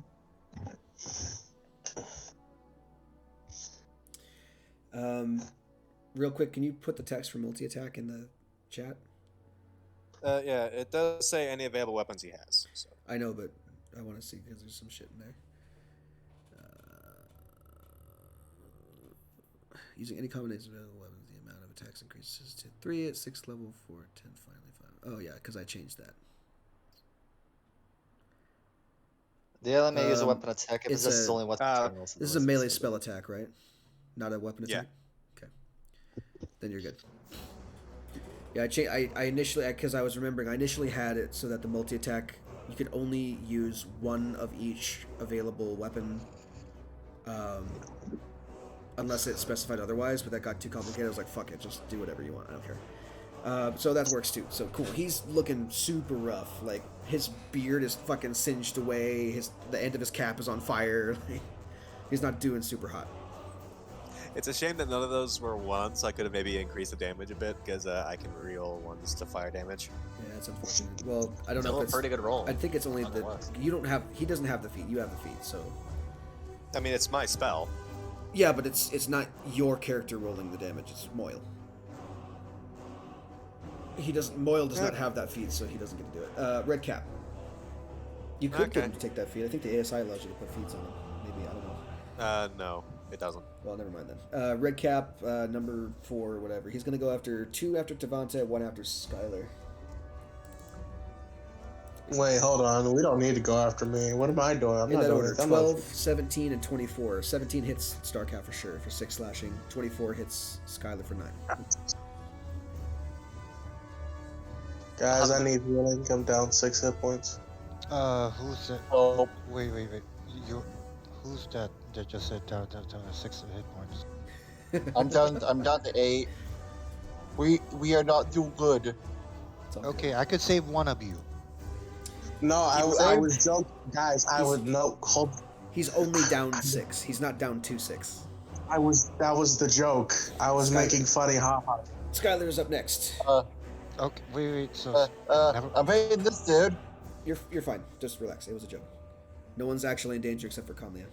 Real quick, can you put the text for multi-attack in the chat? Yeah, it does say any available weapons he has. So. I know, but I want to see because there's some shit in there. Using any combination of available weapons, the amount of attacks increases to 3 at 6 level, 4 at 10, finally 5. Oh, yeah, because I changed that. The other may use a Um, weapon attack if it's this is a- only weapon terminals. This is a melee spell attack, right? Not a weapon Yeah. attack? Okay. Then you're good. Yeah, I initially, because I was remembering, I initially had it so that the multi-attack, you could only use one of each available weapon, unless it specified otherwise, but that got too complicated. I was like, fuck it, just do whatever you want, I don't care. So that works too. So cool. He's looking super rough. Like, his beard is fucking singed away. The end of his cap is on fire. He's not doing super hot. It's a shame that none of those were ones. So I could have maybe increased the damage a bit because I can reel ones to fire damage. Yeah, that's unfortunate. Well, I don't know Still if a it's pretty good roll. I think it's only the nonetheless. you don't have. He doesn't have the feat. You have the feat. So I mean, it's my spell. yeah, but it's not your character rolling the damage. It's Moyle. He doesn't. Moyle does not have that feat, so he doesn't get to do it. Red Cap. You could get him to take that feat. I think the ASI allows you to put feats on him. Maybe I don't know. No, it doesn't. Well, never mind then. Red Cap, number 4 or whatever. He's gonna go after 2 after Tavanta, 1 after Skylar. Wait, hold on. We don't need to go after me. What am I doing? I'm In not that doing order, it. I'm 12, not... 17, and 24. 17 hits Starcat for sure for 6 slashing. 24 hits Skylar for 9. Guys, I need healing. I'm down 6 hit points. Who's that? Oh, Wait. You, who's that just said down 6 hit points? I'm down to 8. We are not too good. It's all Okay, I could save one of you. No, I was joking. Guys, I would... No, hold... good. He's only down 6. He's not down 2-6. That was the joke. I was Skylar. making funny haha. Skylar is up next. Okay, wait. So never, I'm hitting this dude. You're fine. Just relax. It was a joke. No one's actually in danger except for Conlia.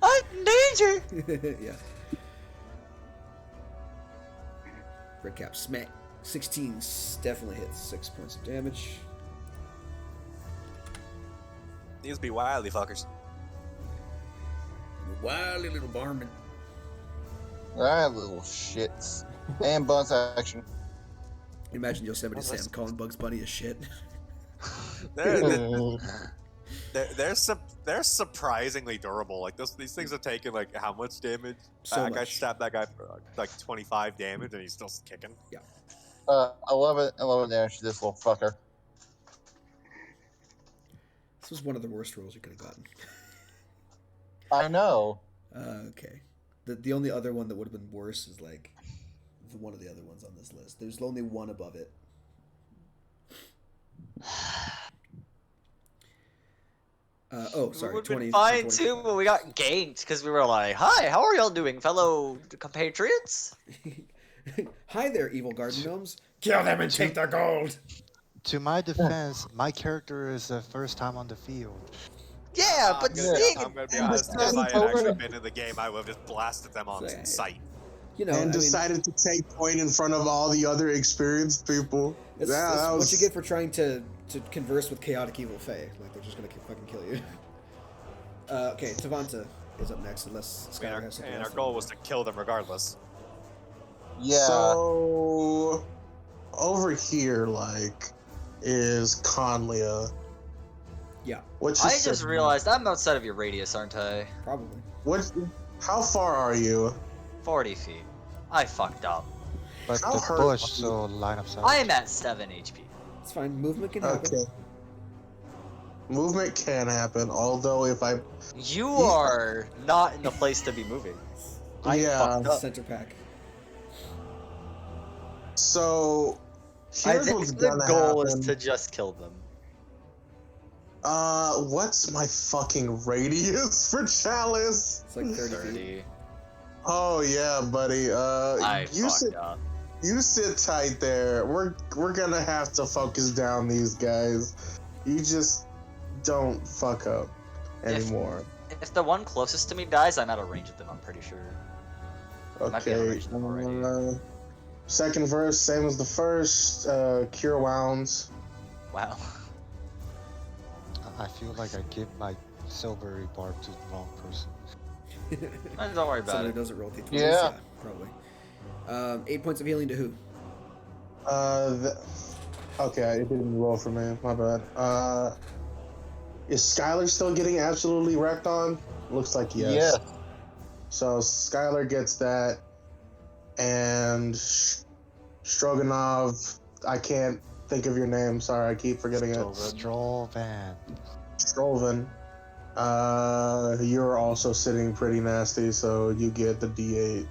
I'm in danger! Yeah. Red Cap smack. 16 definitely hits. 6 points of damage. These be wily fuckers. Wily little varmint. Alright, little shits. And bonus action. Imagine Yosemite Sam calling Bugs Bunny a shit. They're surprisingly durable. Like these things are taking like how much damage? So I much. stabbed that guy for like 25 damage and he's still kicking. Yeah. 11 damage to this little fucker. This was one of the worst rolls you could have gotten. I know. Okay. The only other one that would have been worse is like one of the other ones on this list. There's only one above it. Sorry. We would have 20. been fine 25. too, but we got ganked because we were like, "Hi, how are y'all doing, fellow compatriots?" Hi there, evil garden gnomes. Kill them and take their gold. to my defense, my character is the first time on the field. Yeah, but seeing I'm gonna be it- honest. If I had actually been in the game, I would have just blasted them on So, sight. You know, And I decided to take point in front of all the other experienced people. it's that was... what you get for trying to converse with chaotic evil fae. Like they're just gonna fucking kill you. Okay, Tavanta is up next, unless Skylar has something And else. our goal was to kill them regardless. Yeah. So over here, like, is Conlia. Yeah, What's I your just segment? realized I'm outside of your radius, aren't I? probably. What? How far are you? 40 feet. I fucked up. But How the hurt bush, are you? so line of sight. I am at 7 HP. It's fine. Movement can happen. Okay. Movement can happen, although if I... You are not in the place to be moving. I Yeah. fucked up. Center pack. So, I here's think what's the gonna goal happen. is to just kill them. What's my fucking radius for Chalice? It's like 30 feet. 30. Oh yeah, buddy. I you fucked sit, up. you sit tight there. We're gonna have to focus down these guys. You just don't fuck up anymore. If the one closest to me dies, I'm out of range of them, I'm pretty sure. Might be out of Okay. range of them already. Second verse, same as the first. Cure wounds. Wow. I feel like I give my silvery barb to the wrong person. Don't worry about Someone it. who doesn't roll d20s. Yeah. Probably. 8 points of healing to who? Okay, it didn't roll for me. My bad. Is Skylar still getting absolutely wrecked on? Looks like yes. Yeah. So Skylar gets that, and Stroganov. I can't think of your name. Sorry, I keep forgetting it. Strovan. Strovan. You're also sitting pretty nasty, so you get the D8.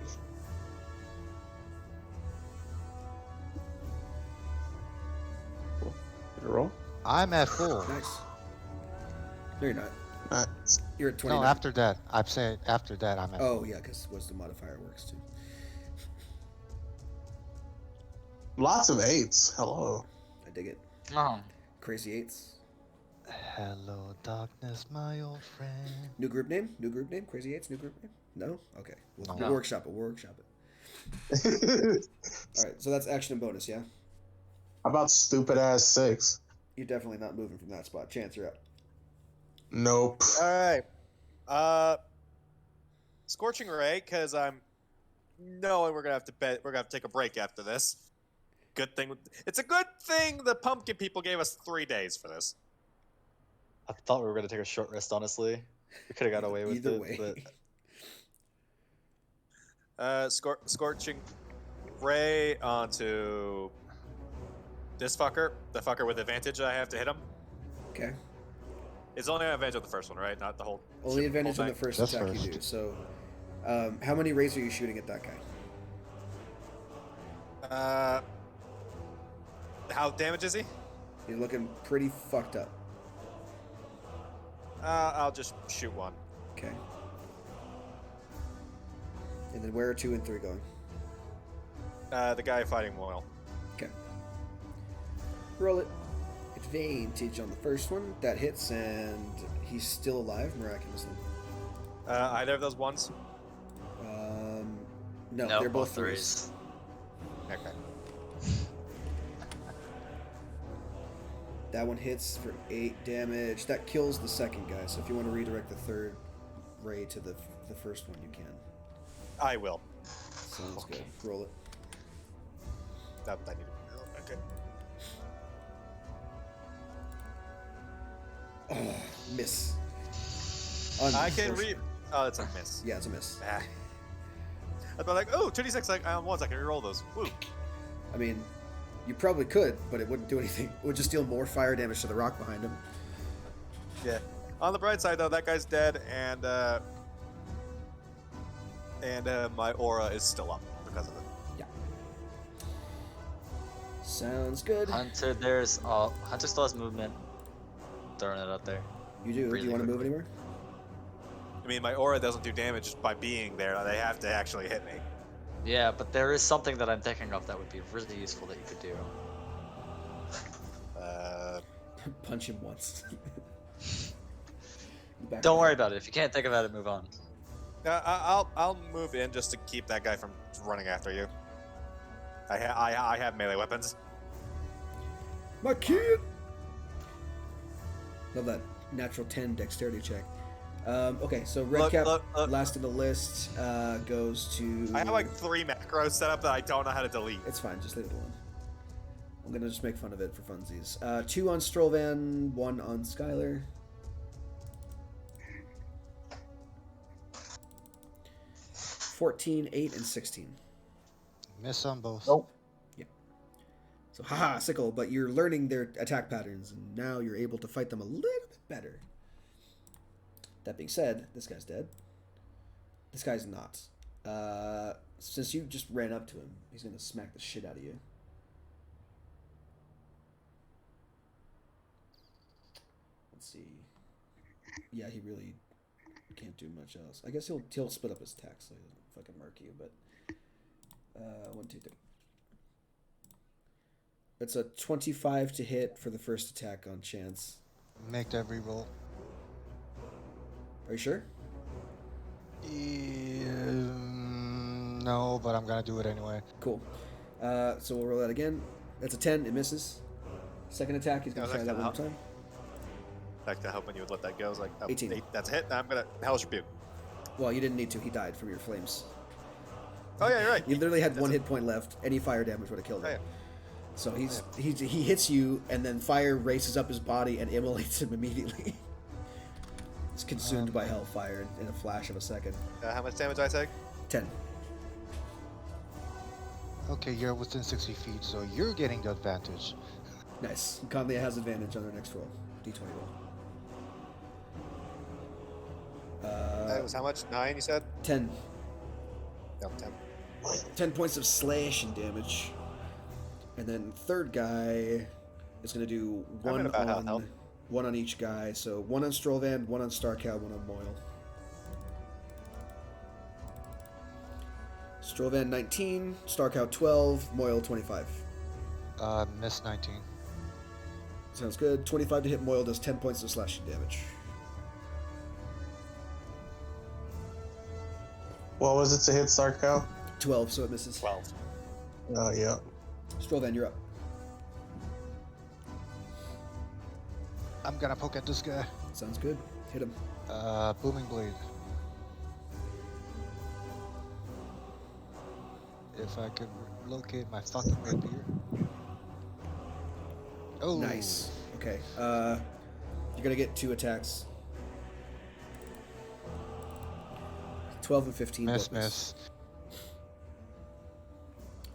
Did it roll? I'm at full. Nice. No, you're not. Nice. You're at 29. No, after that. I'm saying after that I'm at. Oh, yeah, because wisdom modifier works too. Lots of 8s. Hello. I dig it. Oh. Crazy 8s. Hello, darkness, my old friend. New group name? New group name? Crazy 8s? New group name? No? Okay. We'll No. workshop it. We'll workshop it. All right, so that's action and bonus, yeah? How about stupid ass 6? You're definitely not moving from that spot. Chance, you're up. Nope. All right. Scorching Ray, because I'm knowing we're gonna have to bet. We're gonna have to take a break after this. Good thing. It's a good thing the pumpkin people gave us 3 days for this. I thought we were gonna take a short rest. Honestly, we could have got away with Either it. way. But Scorching Ray onto this fucker, the fucker with advantage. I have to hit him. Okay. It's only an advantage on the first one, right? Not the whole. Only advantage on thing? the first That's attack you do. So, how many rays are you shooting at that guy? How damaged is he? He's looking pretty fucked up. I'll just shoot one. Okay. And then where are 2 and 3 going? The guy fighting Moyle. Okay. Roll it. Advantage on the first one. That hits, and he's still alive, miraculously. Either of those ones? No, No, they're both threes. Okay. That one hits for 8 damage. That kills the second guy. So if you want to redirect the third ray to the first one, you can. I will. Sounds good. Roll it. That I need to. Okay. Miss. I can Unfortunate. read. Oh, it's a miss. Yeah, it's a miss. Ah. I'd be like, oh, 2d6 like on ones. I can reroll those. Woo. I mean, you probably could, but it wouldn't do anything. It would just deal more fire damage to the rock behind him. Yeah. On the bright side, though, that guy's dead, and my aura is still up because of it. Yeah. Sounds good. Hunter, Hunter still has movement. Throwing it out there. You do. Really Do you want to move quickly. anywhere? I mean, my aura doesn't do damage just by being there. They have to actually hit me. Yeah, but there is something that I'm thinking of that would be really useful that you could do. Punch him once. Back Don't away. worry about it. If you can't think about it, move on. I'll move in just to keep that guy from running after you. I have melee weapons. My kid. Love that natural 10 dexterity check. Okay, so red Look, cap look. last in the list goes to. I have like 3 macros set up that I don't know how to delete. It's fine, just leave it alone. I'm gonna just make fun of it for funsies. 2 on Strollvan, 1 on Skylar. $14, 8, and 16. Miss on both. Nope. So, haha, sickle, but you're learning their attack patterns, and now you're able to fight them a little bit better. That being said, this guy's dead. This guy's not. Since you just ran up to him, he's gonna smack the shit out of you. Let's see. Yeah, he really can't do much else. I guess he'll split up his attacks so he doesn't fucking mark you, but 1, 2, 3. It's a 25 to hit for the first attack on chance. Make that reroll. Are you sure? No, but I'm gonna do it anyway. Cool. So we'll roll that again. That's a 10. It misses. Second attack, he's gonna Yeah, try that that one more can time. Like to help when you would let that go. It's like, oh, 18. 8, that's a hit. I'm gonna Hell's Rebuke. Well, you didn't need to. He died from your flames. Oh yeah, you're right. You literally had That's one a- hit point left. Any fire damage would have killed Oh, him. yeah. So he hits you, and then fire races up his body and immolates him immediately. He's consumed by hellfire in a flash of a second. How much damage I take? 10. Okay, you're within 60 feet, so you're getting the advantage. Nice. Conley has advantage on their next roll. D20 roll. That was how much? 9, you said? 10. No, 10. 10 points of slashing damage. And then third guy is going to do I'm 1 at about on... health. 1 on each guy. So 1 on Strollvan, 1 on Starcow, 1 on Moyle. Strollvan 19, Starcow 12, Moyle 25. Miss 19. Sounds good. 25 to hit Moyle does 10 points of slashing damage. What was it to hit Sarko? 12, so it misses. 12. Oh, yeah. Strollvan, you're up. I'm gonna poke at this guy. Sounds good. Hit him. Booming blade. If I could locate my fucking rapier. Oh, Nice. Okay. You're gonna get 2 attacks. 12 and 15. Miss, both miss. miss.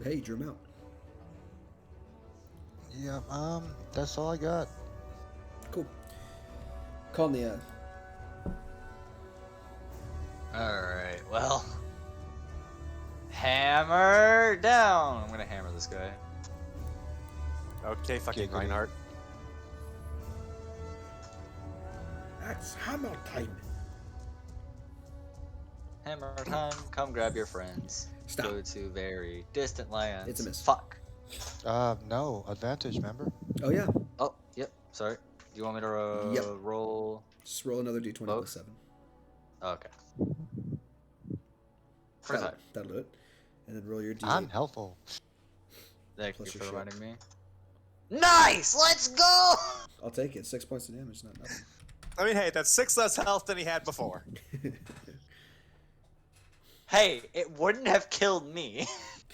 Hey, you drew him out. Yeah, that's all I got. Cool. Colnia. Alright, well. Hammer down! I'm gonna hammer this guy. Okay, fucking Okay, Reinhardt. That's hammer time. Hammer time, come grab your friends. Stop. Go to very distant lands. It's a miss. Fuck. No, advantage, remember? Oh, yeah. Oh, yep, sorry. Do you want me to Yep. roll? Just roll another d20 Both? plus 7. Okay. First time. That'll do it. And then roll your d8. I'm helpful. Thank Plus you your for shield. reminding me. Nice! Let's go! I'll take it. 6 points of damage, not nothing. I mean, hey, that's 6 less health than he had before. Hey, it wouldn't have killed me.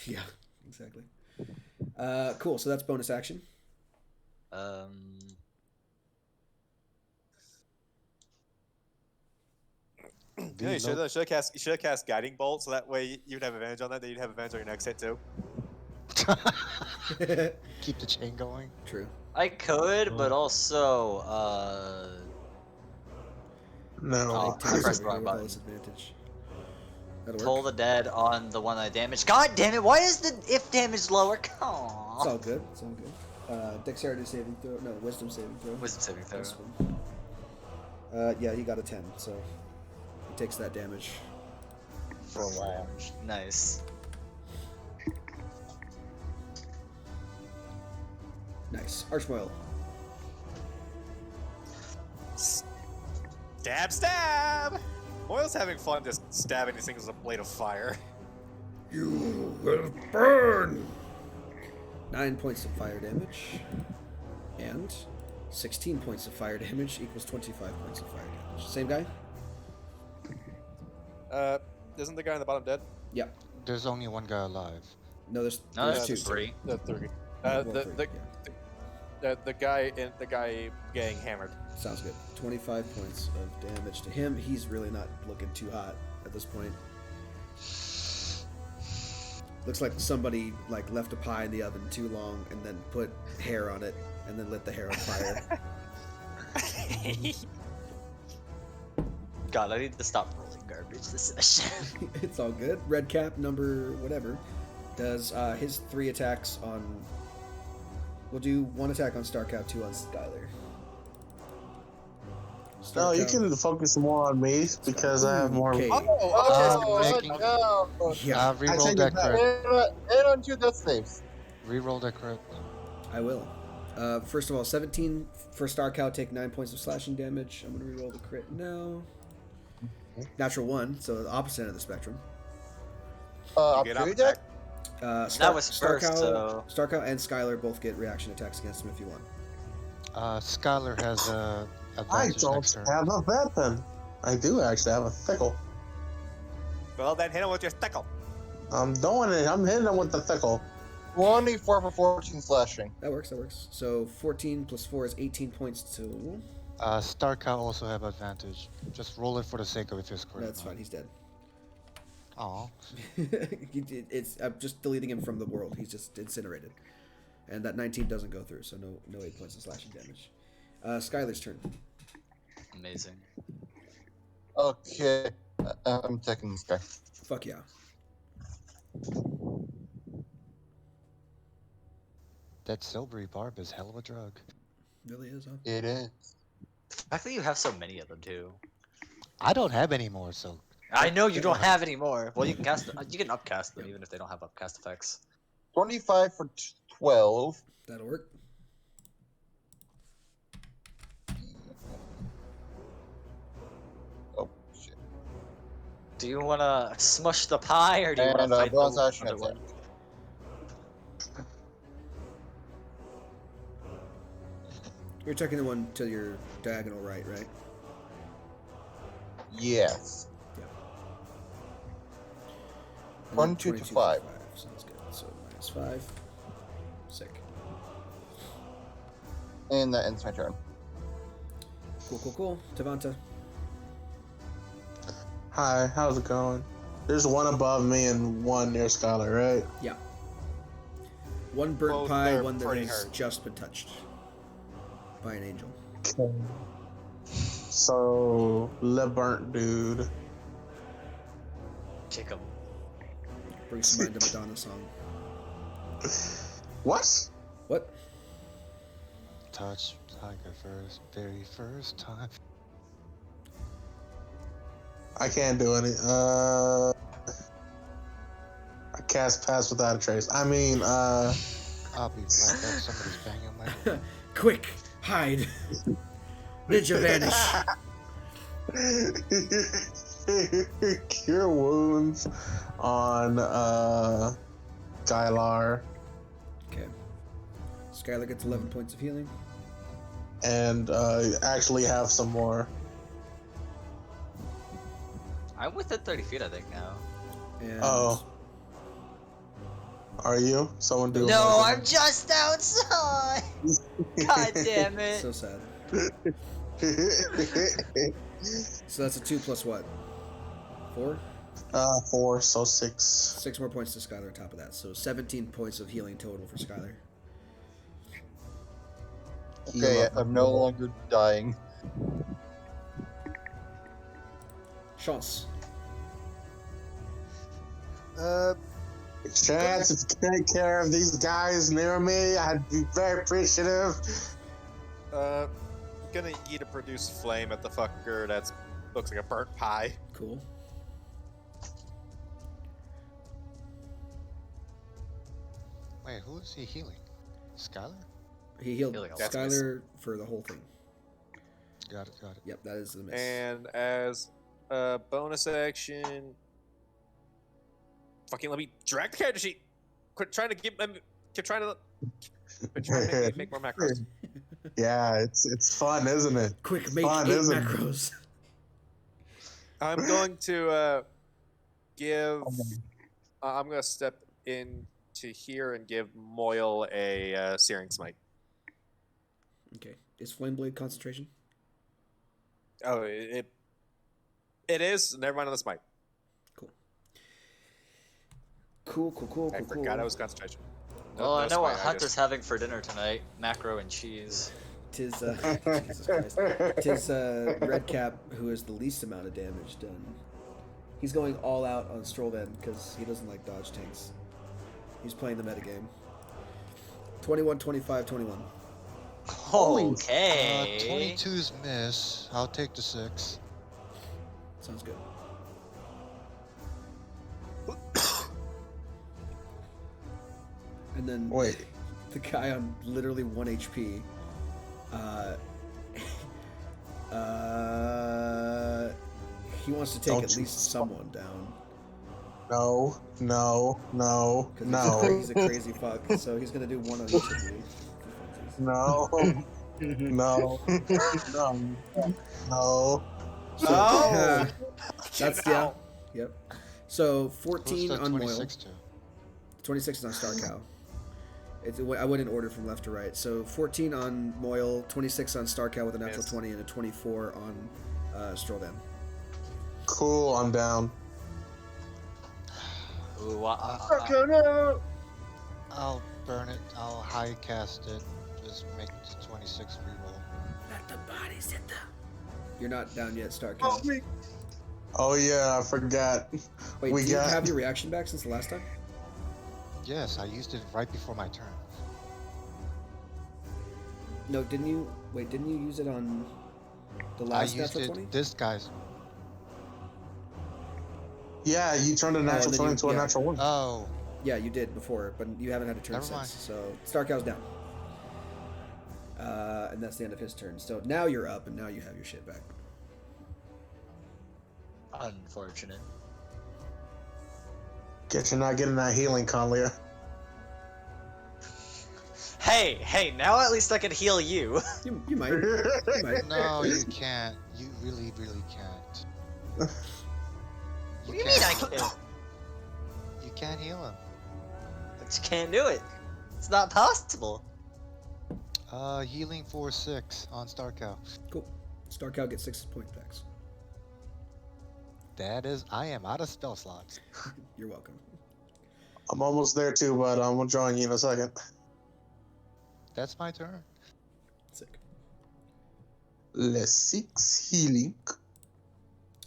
Yeah, exactly. Cool. So that's bonus action. Yeah, you should have cast Guiding Bolt, so that way you'd have advantage on that. Then you'd have advantage on your next hit too. Keep the chain going. True. I could, but also, No. Oh, I pressed the wrong button. Disadvantage. That'll Toll work. the dead on the one I damaged. God damn it! Why is the if damage lower? It's Aww. all good. It's all good. Dexterity saving throw. No, wisdom saving throw. Wisdom saving throw. This one. Yeah, he got a 10, so he takes that damage. For a while. Nice. Nice. Archmoil. Stab, stab! Moyle's having fun just stabbing these things with a blade of fire. You will burn. 9 points of fire damage. And 16 points of fire damage equals 25 points of fire damage. Same guy? Isn't the guy on the bottom dead? Yeah. There's only one guy alive. No, there's No, two. that's 3. The 3. Well, The three, yeah. the guy getting hammered. Sounds good. 25 points of damage to him. He's really not looking too hot at this point. Looks like somebody left a pie in the oven too long and then put hair on it and then lit the hair on fire. God, I need to stop rolling garbage this session. It's all good. Red cap number whatever does his 3 attacks on. We'll do 1 attack on Starcow, 2 on Skylar. No, you can focus more on me because I have more. Okay. Making- Yeah, reroll take that it back. crit. And on 2 death saves. Reroll that crit. I will. First of all, 17 for Starcow, take 9 points of slashing damage. I'm going to reroll the crit now. Natural 1, so the opposite end of the spectrum. Get Upgrade up, that? That was first, Starcow, so- Starcow and Skylar both get reaction attacks against him if you want. Skylar has a I advantage don't next turn. have a weapon. I do actually have a thickle. Well, then hit him with your stickle. I'm doing it. I'm hitting him with the thickle. 24 for 14 slashing. That works. So 14 plus 4 is 18 points to. Starcow also have advantage. Just roll it for the sake of his crit. That's fine. He's dead. Aw. I'm just deleting him from the world. He's just incinerated, and that 19 doesn't go through. So no 8 points of slashing damage. Skylar's turn. Amazing. Okay. I'm taking this guy. Fuck yeah. That silvery barb is hell of a drug. Really is, huh? It is. The fact that you have so many of them too. I don't have any more, so I know you don't have any more. Well, you can cast. You can upcast them even if they don't have upcast effects. 25 for 12. That'll work. Oh, shit. Do you want to smush the pie or do you want And to fight bonus the action other attack. one? You're checking the one to your diagonal right? Yes. Yep. 22 to 5. Sounds good. So -5. Sick. And that ends my turn. Cool. Tavanta. Hi, how's it going? There's one above me and one near Skylar, right? Yeah. One burnt Both pie, are one that pretty has hurt. just been touched by an angel. Okay. So, Le Burnt Dude. Kick him. Brings to mind a Madonna song. What? What? touch like a very first time. I can't do any. I cast Pass Without a Trace. I mean, I'll be right back. Somebody's banging my door. Quick, hide. Ninja vanish. Cure wounds on Skylar, Okay. Skylar gets 11 points of healing. and actually have some more. I'm within 30 feet, I think, now. And Oh. Are you? Someone do No, it. I'm just outside! God damn it. so sad. So that's a 2 plus what? 4? 4, so 6. 6 more points to Skylar on top of that. So 17 points of healing total for Skylar. Okay, I'm no longer dying. Chance. Chance, if you take care of these guys near me, I'd be very appreciative. Gonna eat a produce flame at the fucker that looks like a burnt pie. Cool. Wait, who is he healing? Skylar? He healed Healing That's Skylar for the whole thing. Got it. Yep, that is the miss. And as a bonus action, fucking let me drag the character sheet. Quit trying to get me. Quit trying to make me make more macros. Yeah, it's fun, isn't it? Quick, make Fun, 8 isn't it? macros. I'm going to give. I'm gonna step into here and give Moyle a searing smite. Okay. Is Flame Blade concentration? Oh, it is. Never mind on the smite. Cool. I forgot I was concentration. Well, I know what smite, Hunter's having for dinner tonight. Macro and cheese. Tis Jesus Christ. Tis Redcap who has the least amount of damage done. He's going all out on Strollden because he doesn't like dodge tanks. He's playing the metagame. 21, 25, 21. Okay. 22's miss. I'll take the 6. Sounds good. And then Wait. the guy on literally 1 HP. He wants to take Don't at you least someone down. No. Because he's a crazy fuck. So he's gonna do one on each of you. No. No. So, Oh! that's Ow. Yep. So Who's 14 the on Moyle. 26 to? 26 is on Star Cow. I went in order from left to right. So 14 on Moyle, 26 on Star Cow with a natural Yes. 20, and a 24 on Strollden. Cool, I'm down. Ooh, I'll burn it. I'll high cast it. Just make the 26 reroll. Let the bodies hit the... You're not down yet, Star Cow. Oh yeah, I forgot. Wait, we do you got- have your reaction back since the last time? Yes, I used it right before my turn. No, didn't you? Wait, didn't you use it on The I last used natural it 20? this guy's. Yeah, you turned a natural then 20 you- into a yeah. natural 1. Oh, Yeah, you did before, but you haven't had a turn Never since. mind. So Starkow's down. And that's the end of his turn. So now you're up, and now you have your shit back. Unfortunate. Guess you're not getting that healing, Conlia. Hey, now at least I can heal you. You might. You might. no, you can't. You really, really can't. What do you mean I can't? You can't heal him. I just can't do it. It's not possible. Healing for 6 on Starcow. Cool. Starcow gets 6 point packs. That is, I am out of spell slots. You're welcome. I'm almost there too, but I'm drawing you in a second. That's my turn. Sick. Le 6 healing.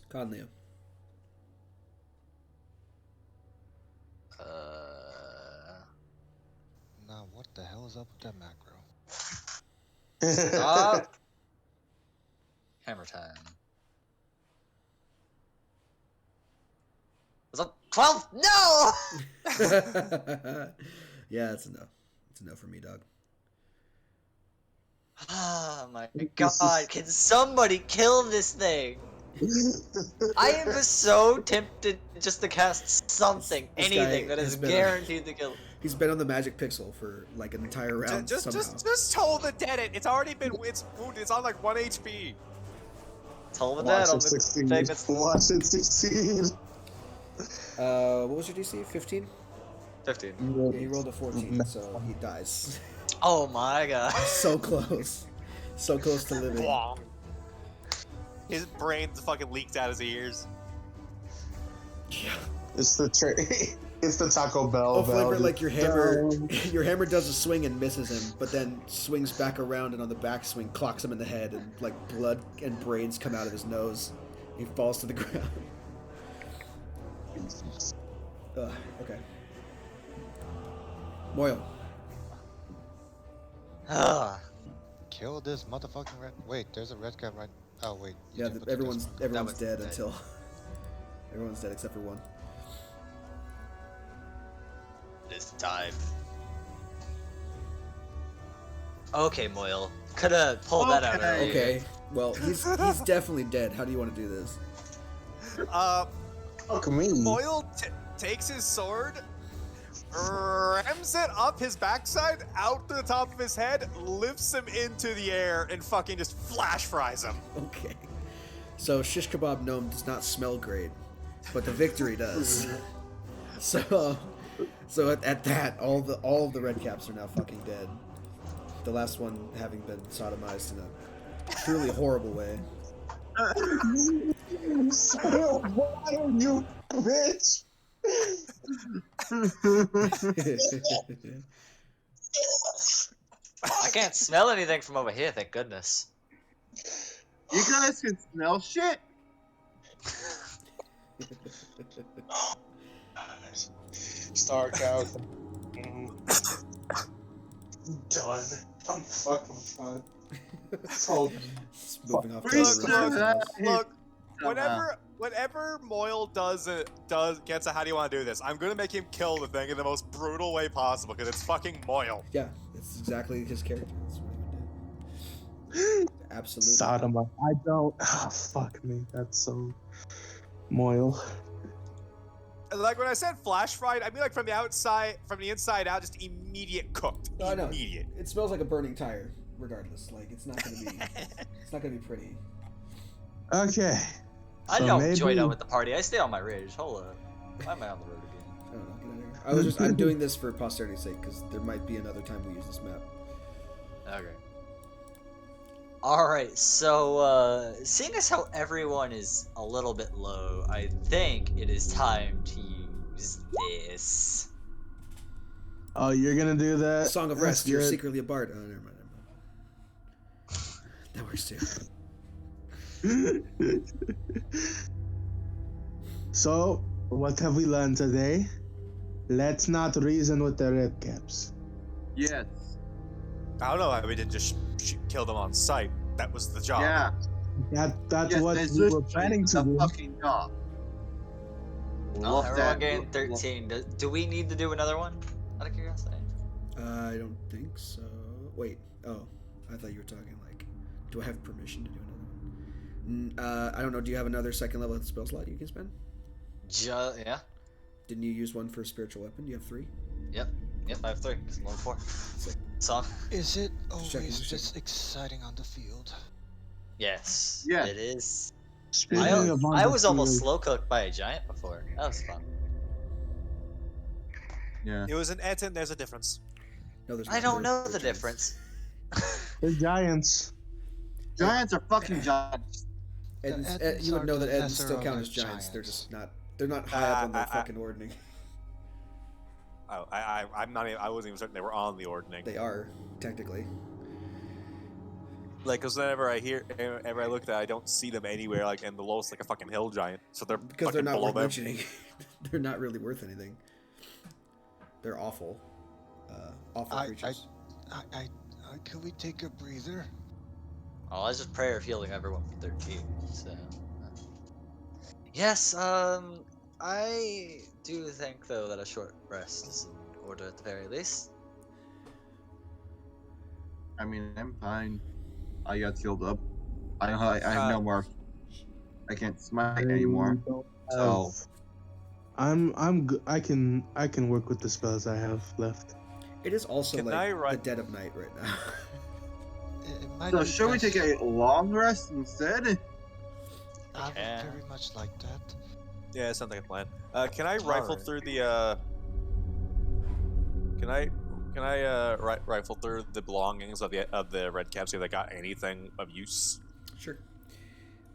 Conleo. Now, what the hell is up with that macro? Stop. Hammer time. Was that 12? No! Yeah, it's a no. It's a no for me, dog. Oh my god, can somebody kill this thing? I am just so tempted just to cast something, This anything guy that is has been- guaranteed to kill. He's been on the magic pixel for like an entire round somehow. Just hold the dead it. It's already been it's wounded. It's on like 1 HP. Tell the Watch dead on it the succeed. thing that's Watch it succeed. What was your DC? 15? 15. Yeah, he rolled a 14, so he dies. Oh my god. So close. So close to living. Bwong. His brain's fucking leaked out his ears. It's the it's the Taco Bell. Oh, Flavor, bell. like your hammer does a swing and misses him, but then swings back around and on the backswing clocks him in the head, and like blood and brains come out of his nose. He falls to the ground. Okay. Moyle. Ugh. Kill this motherfucking red. Wait, there's a red cap right. Oh wait. you Yeah, didn't put the everyone's decimal. was dead dead. until everyone's dead except for one. This time. Okay, Moyle. Coulda pulled that out Okay. earlier. Okay. Well, he's definitely dead. How do you want to do this? Fuck me. Moyle takes his sword, rams it up his backside, out to the top of his head, lifts him into the air, and fucking just flash fries him. Okay. So shish kebab gnome does not smell great, but the victory does. So at that, all of the red caps are now fucking dead. The last one having been sodomized in a truly horrible way. Why are you, bitch? I can't smell anything from over here, thank goodness. You guys can smell shit. Stark out. Done. I'm fucking fine. So, Moving off Pretty to sure that Look, somehow. whenever Moyle gets a how do you want to do this, I'm gonna make him kill the thing in the most brutal way possible because it's fucking Moyle. Yeah, it's exactly his character. That's what he would do. Absolutely. Sodomite. I don't. Oh, fuck me. That's so. Moyle. Like when I said flash fried, I mean like from the inside out, just immediate cooked. No, I know. Immediate. It smells like a burning tire, regardless. Like it's not gonna be pretty. Okay. I So don't maybe- join out with the party. I stay on my ridge. Hold up. Why am I on the road again? I don't know. Get out of here. I'm doing this for posterity's sake because there might be another time we use this map. Okay. Alright, so, seeing as how everyone is a little bit low, I think it is time to use this. Oh, you're gonna do that? Song of That's Rest. You're good. secretly a bard. Oh, never mind. That works too. So, what have we learned today? Let's not reason with the red caps. Yes. I don't know why we didn't just kill them on sight. That was the job. Yeah. That's Yes, what there's we this were planning to a do. fucking job. Oh, Love everyone that. getting 13. Do we need to do another one? Out of curiosity. I don't think so. Wait. Oh, I thought you were talking like, do I have permission to do another one? I don't know. Do you have another second level spell slot you can spend? Yeah. Didn't you use one for spiritual weapon? You have 3. Yep, I have 3. It's level 4. Sick. So, Is it checking, always just this exciting on the field? yes, Yeah. it is. Speaking of on I the was almost field, slow cooked by a giant before. That was fun. Yeah. It was an et and there's a difference. No, there's I not. don't know They're the giants. difference. the Giants. Giants are fucking giants. And The Edens you would are know the that Edens lesser still of count the as giants. They're giants. just not. They're not high up on the fucking ordning. Oh, I'm not. I wasn't even certain they were on the ordning. They are technically. Like, cause whenever I look at that, I don't see them anywhere. Like, and below it's like a fucking hill giant. So they're Because they're fucking not below worth them. mentioning. They're not really worth anything. They're awful. Awful creatures. Can we take a breather? Oh, I just prayer of healing everyone for 13. So, yes. I do think though that a short rest is in order at the very least. I mean, I'm fine. I got healed up. I have no more. I can't smite anymore. So I can work with the spells I have left. It is also Can like I the write- dead of night right now. It might So be should we best- take a long rest instead? I would Yeah. very much like that. Yeah, it sounds like a plan. Can I rifle Alright. through the? Can I rifle through the belongings of the red caps? See if they got anything of use. Sure.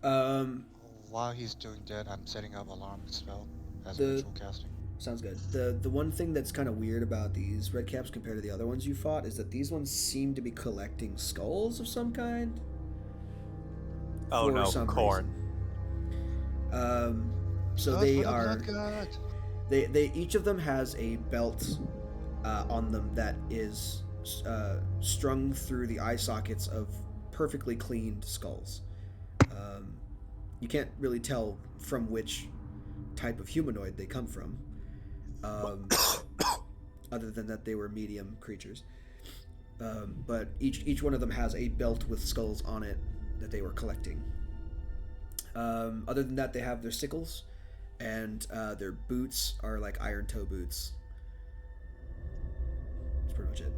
While he's doing that, I'm setting up alarm spell as The- ritual casting. Sounds good. The one thing that's kind of weird about these red caps compared to the other ones you fought is that these ones seem to be collecting skulls of some kind. Oh for no, some corn. reason. So God they for the are. blood god. They each of them has a belt on them that is strung through the eye sockets of perfectly cleaned skulls. You can't really tell from which type of humanoid they come from, other than that they were medium creatures. But each one of them has a belt with skulls on it that they were collecting. Other than that, they have their sickles, and their boots are like iron toe boots. That's pretty much it.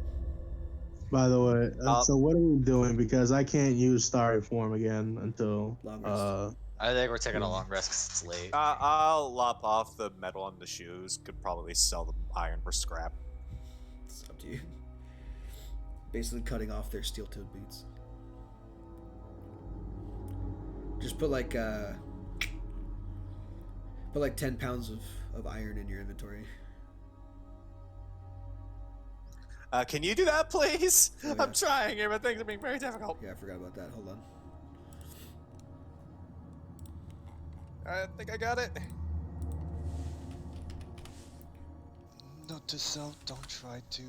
By the way, so what are we doing? Because I can't use starry form again until Long rest. I think we're taking a long rest 'cause it's late. I'll lop off the metal on the shoes. Could probably sell the iron for scrap. It's up to you. Basically cutting off their steel-toed boots. Just put like 10 pounds of iron in your inventory. Can you do that, please? Oh, yeah. I'm trying here, but things are being very difficult. Yeah, I forgot about that. Hold on. I think I got it. Note to self: don't try to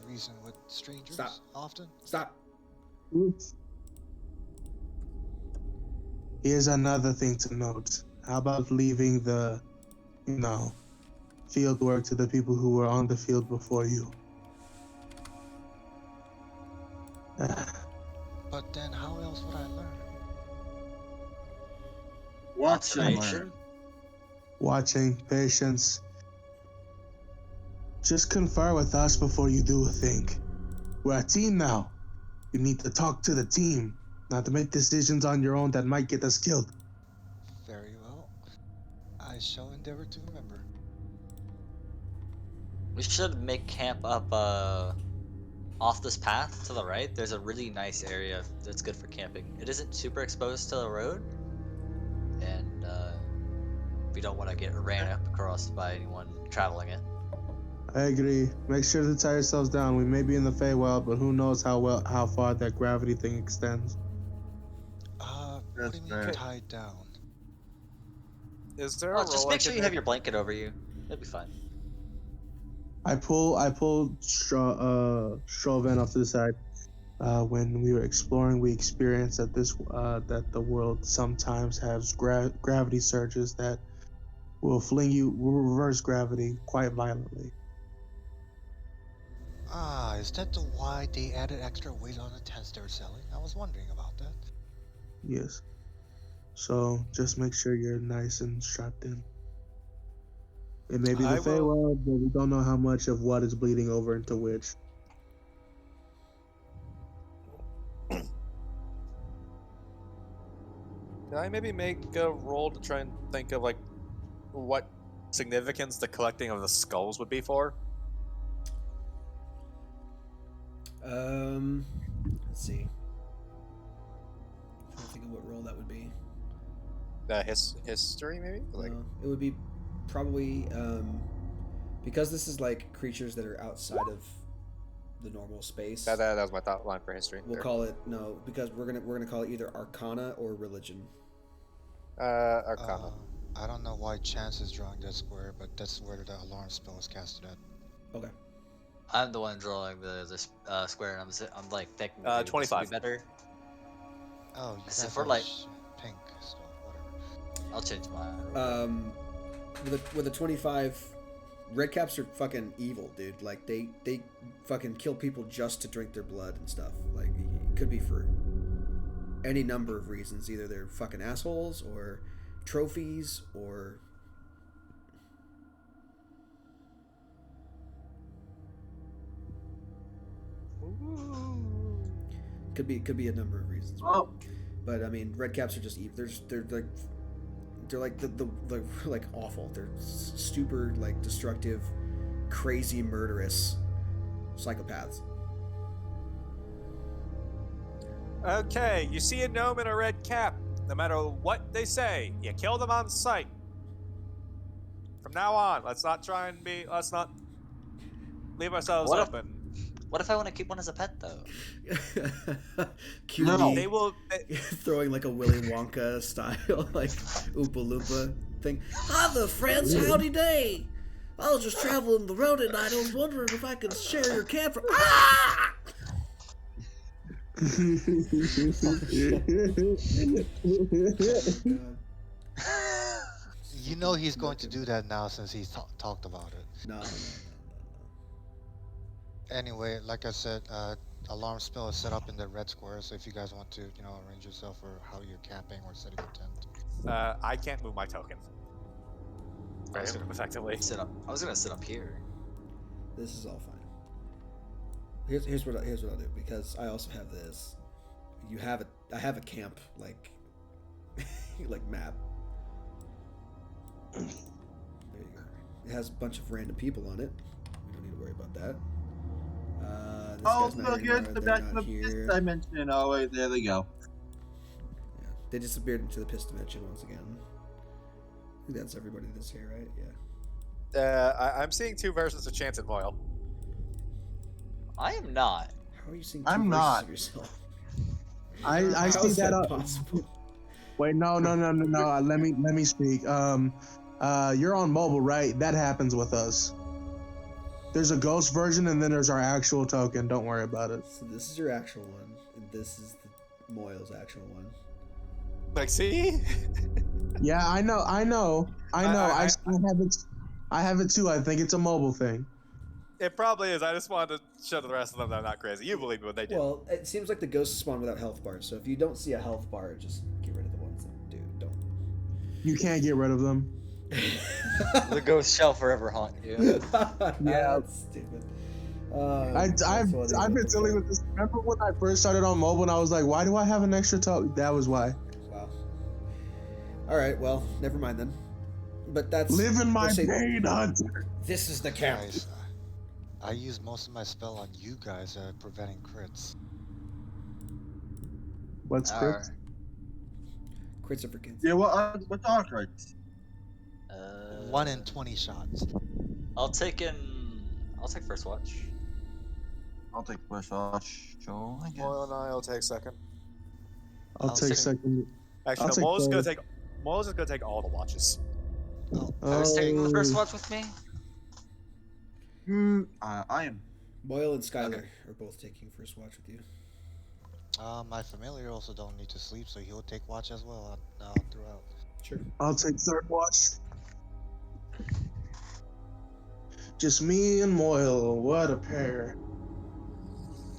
reason with strangers Stop. often. Stop. Oops. Here's another thing to note. How about leaving the, field work to the people who were on the field before you? But then, how else would I learn? Watch and Observation. learn. Watching, patience. Just confer with us before you do a thing. We're a team now. You need to talk to the team, not to make decisions on your own that might get us killed. Very well. I shall endeavor to remember. We should make camp up off this path to the right. There's a really nice area that's good for camping. It isn't super exposed to the road, and we don't want to get ran up across by anyone traveling it. I agree. Make sure to tie yourselves down. We may be in the Feywild, but who knows how far that gravity thing extends. What That's do you mean fair. tied down? Is there a Well, just roll make I sure can you have make? your blanket over you. It'll be fine. I pull Strovan off to the side. when we were exploring, we experienced that that the world sometimes has gravity surges that will reverse gravity quite violently. Ah, is that why they added extra weight on the tents they're selling? I was wondering about that. Yes. So just make sure you're nice and strapped in. It may be the I will. Feywild, but we don't know how much of what is bleeding over into which. Can I maybe make a roll to try and think of like what significance the collecting of the skulls would be for? Let's see. I'm trying to think of what role that would be. History, maybe? Like, It would be probably because this is like creatures that are outside of the normal space. that was my thought line for history. We'll call it because we're gonna call it either Arcana or Religion. Arcana. I don't know why Chance is drawing that square, but that's where the alarm spell is casted at. Okay. I'm the one drawing the square, and I'm like thinking 25 better. Oh, you So got for, those like- pink stuff, whatever. I'll change mine. With a 25, red caps are fucking evil, dude. Like they fucking kill people just to drink their blood and stuff. Like it could be for any number of reasons. Either they're fucking assholes or trophies or could be a number of reasons. Oh, But I mean, red caps are just evil. They're like the like awful. They're super like destructive, crazy, murderous psychopaths. Okay, you see a gnome in a red cap. No matter what they say, you kill them on sight. From now on, let's not leave ourselves What if- open. What if I want to keep one as a pet though? QB No. They will. throwing like a Willy Wonka style like Oompa Loompa thing. Hi there, friends. Howdy day. I was just traveling the road and I was wondering if I could share your camper. Ah! You know he's going to do that now since he's talked about it. No. Anyway, like I said, alarm spell is set up in the red square, so if you guys want to, arrange yourself for how you're camping or setting your tent. I can't move my token. Very effectively. I was gonna sit up here. This is all fine. Here's what I'll do, because I also have this. I have a camp like like map. There you go. It has a bunch of random people on it. We don't need to worry about that. This oh, guy's not look, here here's anymore. the They're back of not the here. fist dimension. Oh, wait, there they go. Yeah, they disappeared into the piss dimension once again. I think that's everybody that's here, right? Yeah. I'm seeing two versions of Chance and Moyle. I am not. How are you seeing two I'm versions not. of yourself? I How see is that up. possible? Wait, no. Let me speak. You're on mobile, right? That happens with us. There's a ghost version, and then there's our actual token. Don't worry about it. So this is your actual one, and this is the Moyle's actual one. Like, see? Yeah, I know. I have it too. I think it's a mobile thing. It probably is. I just wanted to show to the rest of them that I'm not crazy. You believe me when they do. Well, it seems like the ghosts spawn without health bars, so if you don't see a health bar, just get rid of the ones that do. Don't. You can't get rid of them. The ghost shall forever haunt you. Yeah. That's stupid. I've been dealing with this. Remember when I first started on mobile and I was like, why do I have an extra token? That was why. Wow. All right. Well, never mind then. But that's Live in my let's say- pain, Hunter. This is the camp. Guys, I use most of my spell on you guys preventing crits. What's crits? Crits are for kids. Yeah, what's our cards? 1 in 20 shots. I'll take first watch. I'll take first watch, Joel. I guess. Moyle and I'll take second. I'll take take- second. Actually, I'll no, take Moyle's third. just gonna take all the watches. Who's taking the first Oh. watch with me? I am. Boyle and Skylar are both taking first watch with you. My familiar also don't need to sleep, so he'll take watch as well throughout. Sure. I'll take third watch. Just me and Moyle. What a pair.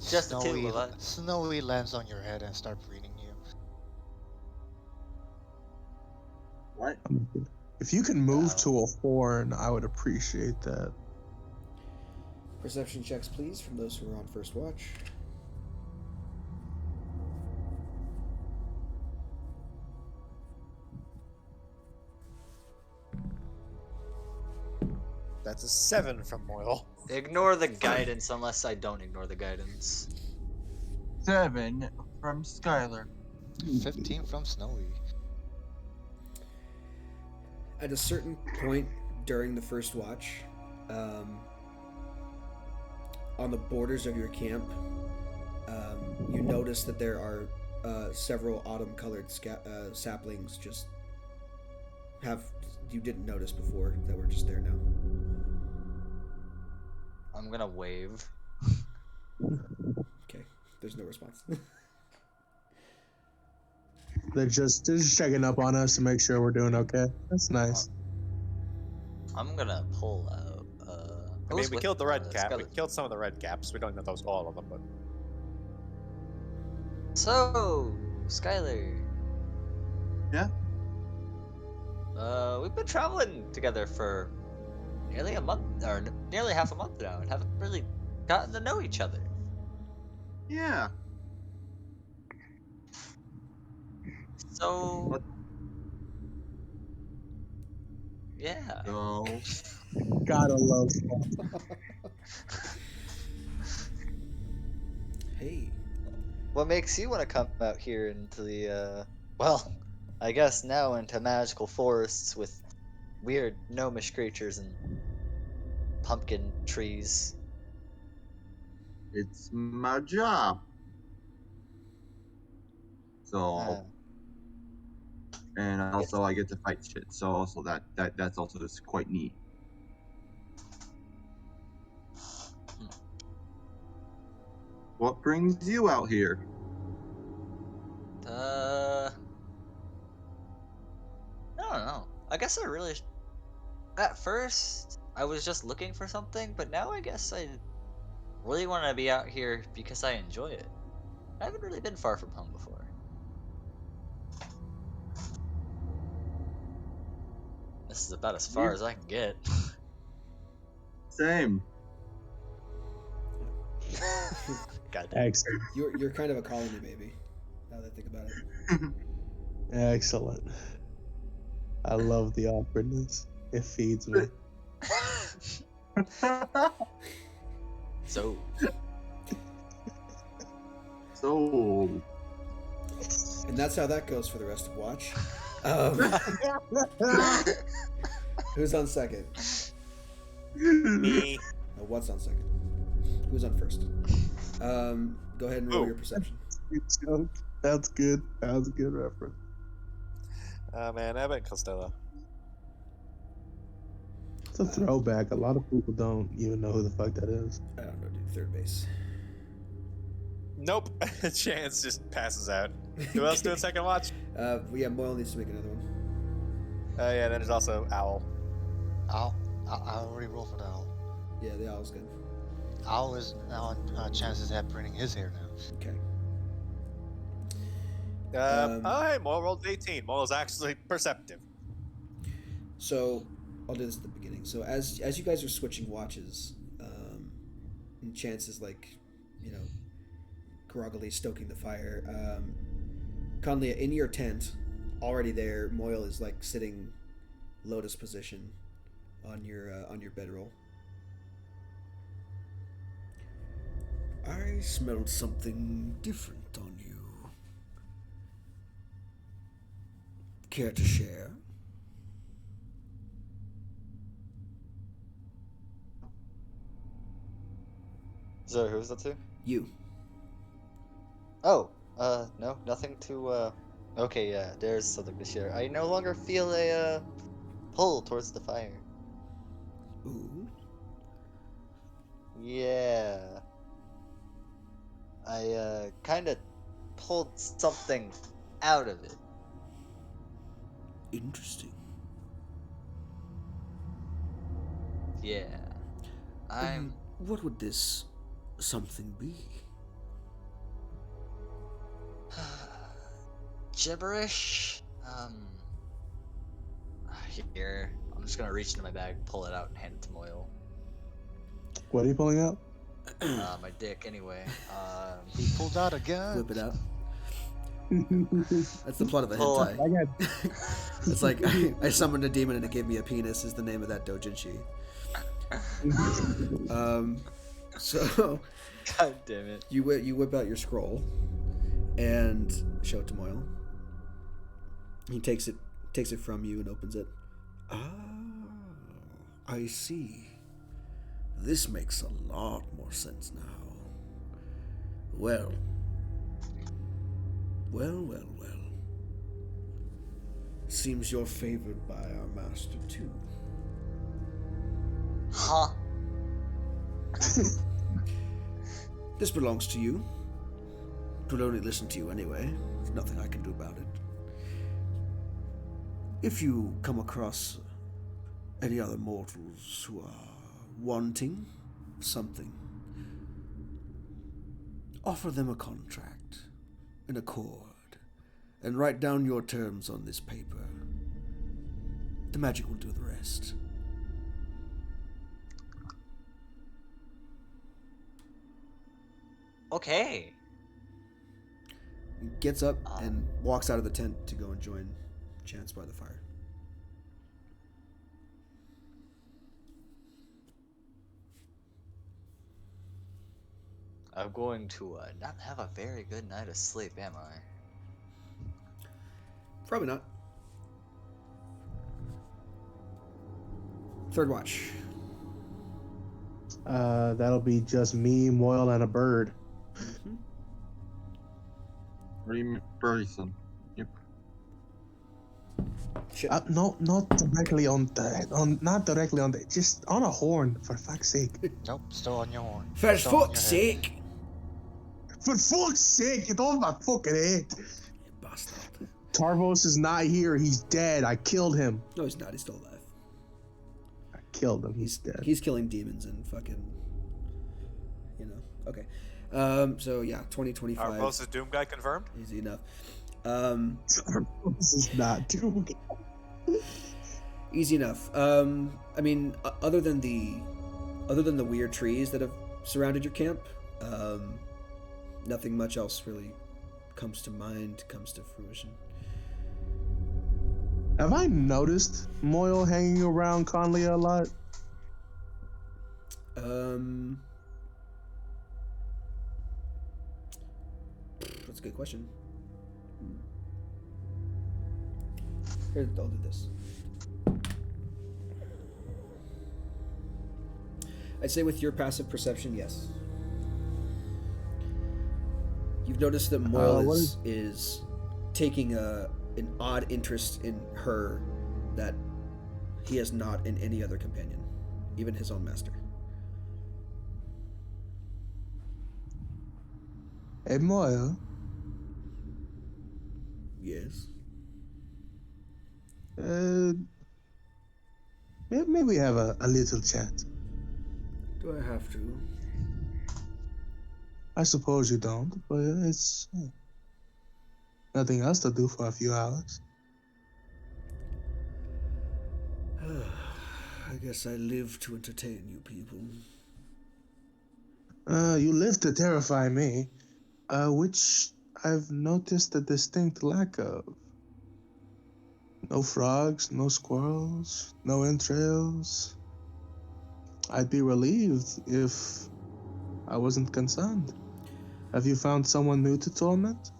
Just the two of us. Snowy lands on your head and start preening you. What? If you can move to a horn, I would appreciate that. Perception checks, please, from those who are on first watch. That's a 7 from Moyle. Ignore the guidance unless I don't ignore the guidance. 7 from Skylar. 15 from Snowy. At a certain point during the first watch, on the borders of your camp, you notice that there are several autumn-colored saplings you didn't notice before that were just there now. I'm gonna wave. Okay, there's no response. They're just checking up on us to make sure we're doing okay. That's nice. I'm gonna pull out. I mean, we killed the red cap. We skeleton? killed some of the red caps. We don't know those all of them, but So, Skylar. Yeah? We've been traveling together for nearly a month, or nearly half a month now, and haven't really gotten to know each other. Yeah. So, What? yeah. So, Gotta love that. Hey. What makes you want to come out here into the, well, I guess now into magical forests with weird gnomish creatures and pumpkin trees? it's my job. So, and also I get to fight shit. So also that's also just quite neat. What brings you out here? I don't know. I guess I really. At first, I was just looking for something, but now I guess I really want to be out here because I enjoy it. I haven't really been far from home before. This is about as far as I can get. Same. God damn. Excellent. You're kind of a colony baby, now that I think about it. Excellent. I love the awkwardness. It feeds me. So, So, And that's how that goes for the rest of watch. Who's on second? me. What's on second? Who's on first? Go ahead and roll Oh. your perception. Good joke. That's good. That was a good reference. Oh man, Abbott and Costello. It's a throwback. A lot of people don't even know who the fuck that is. I don't know, dude. Third base. Nope. Chance just passes out. Who else doing second watch? Yeah, Moyle needs to make another one. Yeah, then there's also Owl. I already rolled for the owl. Yeah, the owl's good. Owl is now on Chance's head printing his hair now. Okay. Oh, hey, Moyle rolled 18. Moyle's actually perceptive. So, I'll do this at the beginning. So, as you guys are switching watches, and Chance is like, groggily stoking the fire. Conley, in your tent, already there, Moyle is like sitting lotus position on your bedroll. I smelled something different on you. Care to share? so who's that to? You. Oh, no, nothing to, okay, yeah, there's something to share. I no longer feel a, pull towards the fire. Ooh. Yeah. I, kinda pulled something out of it. Interesting. Yeah. And what would this something be? Gibberish? Here. I'm just gonna reach into my bag, pull it out, and hand it to Moyle. What are you pulling out? My dick, anyway. He pulled out again. Whip it out. That's the plot of the Pull- hentai. It's like I summoned a demon and it gave me a penis is the name of that doujinshi. So God damn it. you whip out your scroll and show it to Moyle. He takes it from you and opens it. Ah, I see. This makes a lot more sense now. Well. Seems you're favored by our master too. Huh? This belongs to you. It will only listen to you anyway. There's nothing I can do about it. If you come across any other mortals who are wanting something, offer them a contract, an accord, and write down your terms on this paper. The magic will do the rest. Okay. He gets up and walks out of the tent to go and join Chance by the fire. I'm going to not have a very good night of sleep, am I? Probably not. Third watch. That'll be just me, Moyle, and a bird. What do you mean, person? Yep. Shit. No, not directly on the, just on a horn, for fuck's sake. Nope, still on your horn. For Still on your fuck's head. sake! For fuck's sake, get off my fucking head. You bastard. Tarvos is not here, he's dead, I killed him. No, he's not. He's still alive. I killed him, he's dead. He's killing demons and fucking, Okay. So yeah, 2025. Our closest Doom guy confirmed. Easy enough. Tarvos is not doing it. Easy enough. I mean, other than the weird trees that have surrounded your camp, nothing much else really comes to mind, comes to fruition. Have I noticed Moyle hanging around Conley a lot? That's a good question. Here, I'll do this. I'd say with your passive perception, yes. You've noticed that Moyle is taking an odd interest in her that he has not in any other companion, even his own master. Hey, Moyle. Yes. Maybe have a little chat. Do I have to? I suppose you don't, but it's nothing else to do for a few hours. I guess I live to entertain you people. You live to terrify me, which I've noticed a distinct lack of. No frogs, no squirrels, no entrails. I'd be relieved if I wasn't concerned. Have you found someone new to torment?